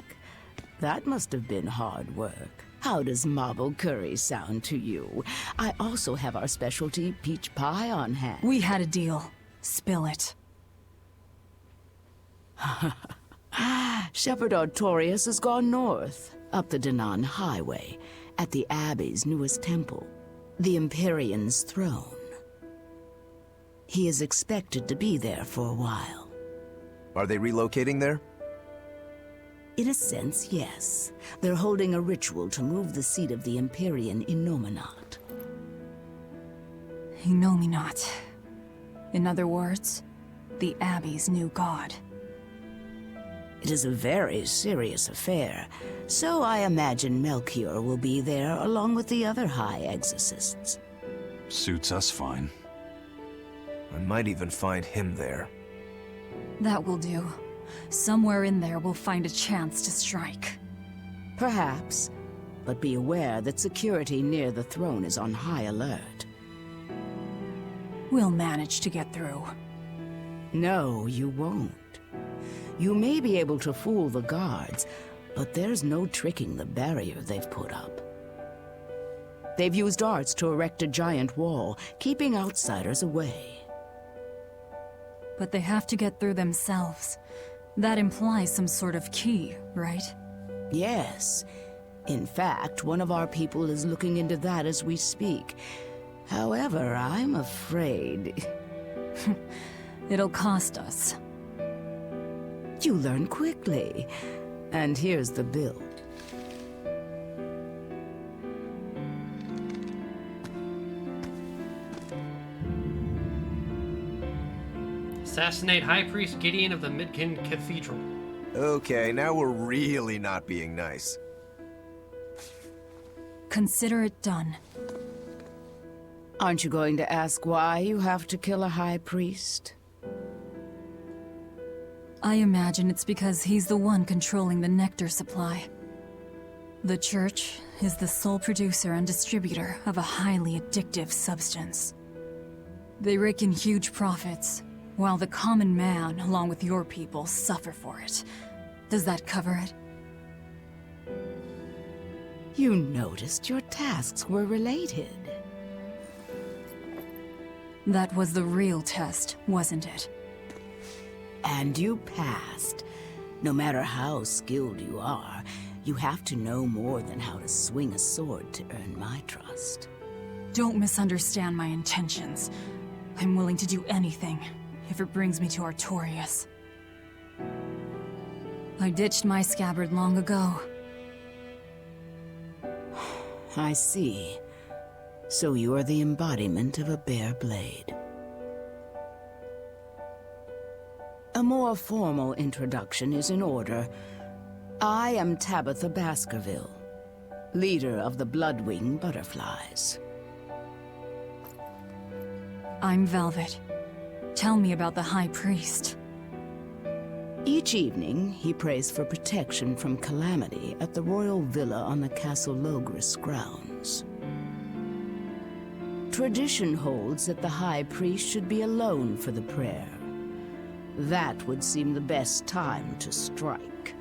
That must have been hard work. How does marble curry sound to you? I also have our specialty peach pie on hand. We had a deal. Spill it. Shepherd Artorias has gone north, up the Danan Highway, at the Abbey's newest temple, the Empyrean's throne. He is expected to be there for a while. Are they relocating there? In a sense, yes. They're holding a ritual to move the seat of the Empyrean in Nominat. Nominat. In other words, the Abbey's new god. It is a very serious affair, so I imagine Melchior will be there along with the other high exorcists. Suits us fine. I might even find him there. That will do. Somewhere in there we'll find a chance to strike. Perhaps, but be aware that security near the throne is on high alert. We'll manage to get through. No, you won't. You may be able to fool the guards, but there's no tricking the barrier they've put up. They've used arts to erect a giant wall, keeping outsiders away. But they have to get through themselves. That implies some sort of key, right? Yes. In fact, one of our people is looking into that as we speak. However, I'm afraid... It'll cost us. You learn quickly. And here's the bill. Assassinate High Priest Gideon of the Midkind Cathedral. Okay, now we're really not being nice. Consider it done. Aren't you going to ask why you have to kill a high priest? I imagine it's because he's the one controlling the nectar supply. The Church is the sole producer and distributor of a highly addictive substance. They rake in huge profits, while the common man, along with your people, suffer for it. Does that cover it? You noticed your tasks were related. That was the real test, wasn't it? And you passed. No matter how skilled you are, you have to know more than how to swing a sword to earn my trust. Don't misunderstand my intentions. I'm willing to do anything, if it brings me to Artorias. I ditched my scabbard long ago. I see. So you are the embodiment of a bare blade. A more formal introduction is in order. I am Tabitha Baskerville, leader of the Bloodwing Butterflies. I'm Velvet. Tell me about the High Priest. Each evening, he prays for protection from calamity at the royal villa on the Castle Logris grounds. Tradition holds that the High Priest should be alone for the prayer. That would seem the best time to strike.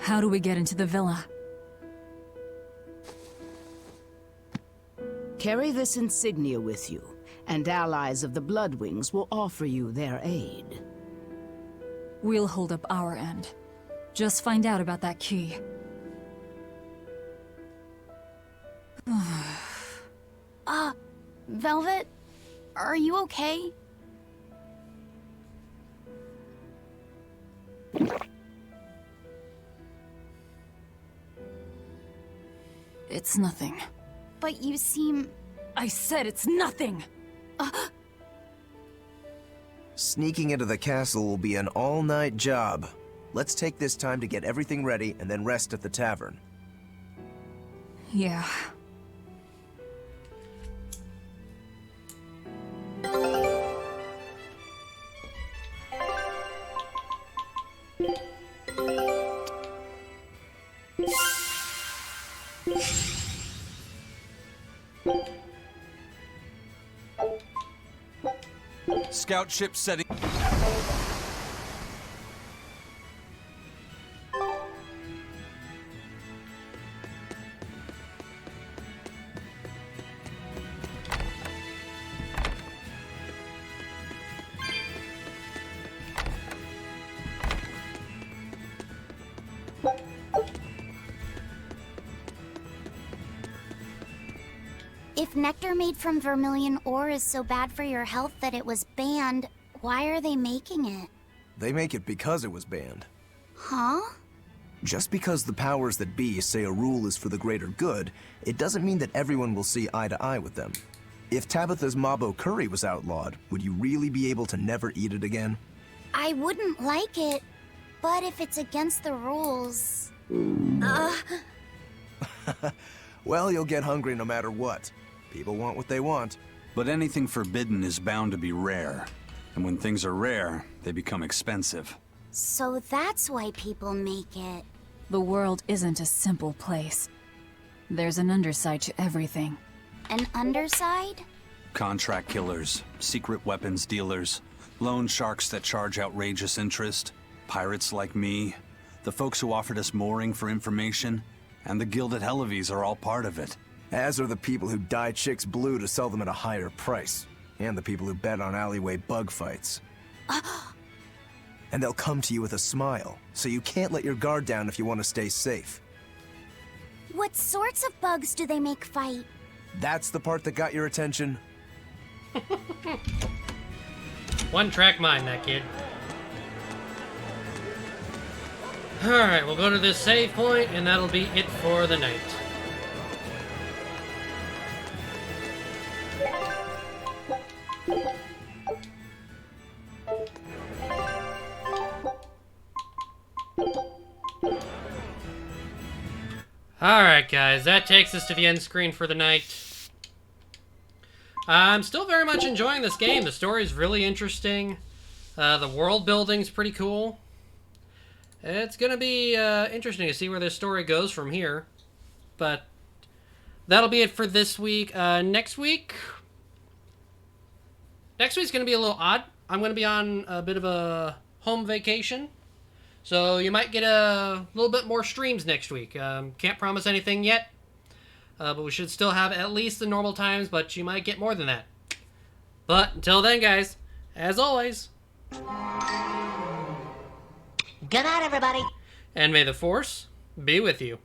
How do we get into the villa? Carry this insignia with you, and allies of the Bloodwings will offer you their aid. We'll hold up our end. Just find out about that key. Velvet? Are you okay? It's nothing. But you seem... I said it's nothing! Sneaking into the castle will be an all-night job. Let's take this time to get everything ready and then rest at the tavern. Yeah. Scout ship setting. If nectar made from vermilion ore is so bad for your health that it was banned, why are they making it? They make it because it was banned. Huh? Just because the powers that be say a rule is for the greater good, it doesn't mean that everyone will see eye to eye with them. If Tabitha's Mabo curry was outlawed, would you really be able to never eat it again? I wouldn't like it, but if it's against the rules... Well, you'll get hungry no matter what. People want what they want. But anything forbidden is bound to be rare. And when things are rare, they become expensive. So that's why people make it. The world isn't a simple place. There's an underside to everything. An underside? Contract killers, secret weapons dealers, loan sharks that charge outrageous interest, pirates like me, the folks who offered us mooring for information, and the guild at Helives are all part of it. As are the people who dye chicks blue to sell them at a higher price. And the people who bet on alleyway bug fights. And they'll come to you with a smile, so you can't let your guard down if you want to stay safe. What sorts of bugs do they make fight? That's the part that got your attention? One-track mind, that kid. Alright, we'll go to this save point, and that'll be it for the night. Alright guys, that takes us to the end screen for the night. I'm still very much enjoying this game. The story's really interesting. The world building's pretty cool. It's gonna be interesting to see where this story goes from here. But that'll be it for this week. Next week's gonna be a little odd. I'm gonna be on a bit of a home vacation. So you might get a little bit more streams next week. Can't promise anything yet. But we should still have at least the normal times, but you might get more than that. But until then, guys, as always... Good night, everybody. And may the Force be with you.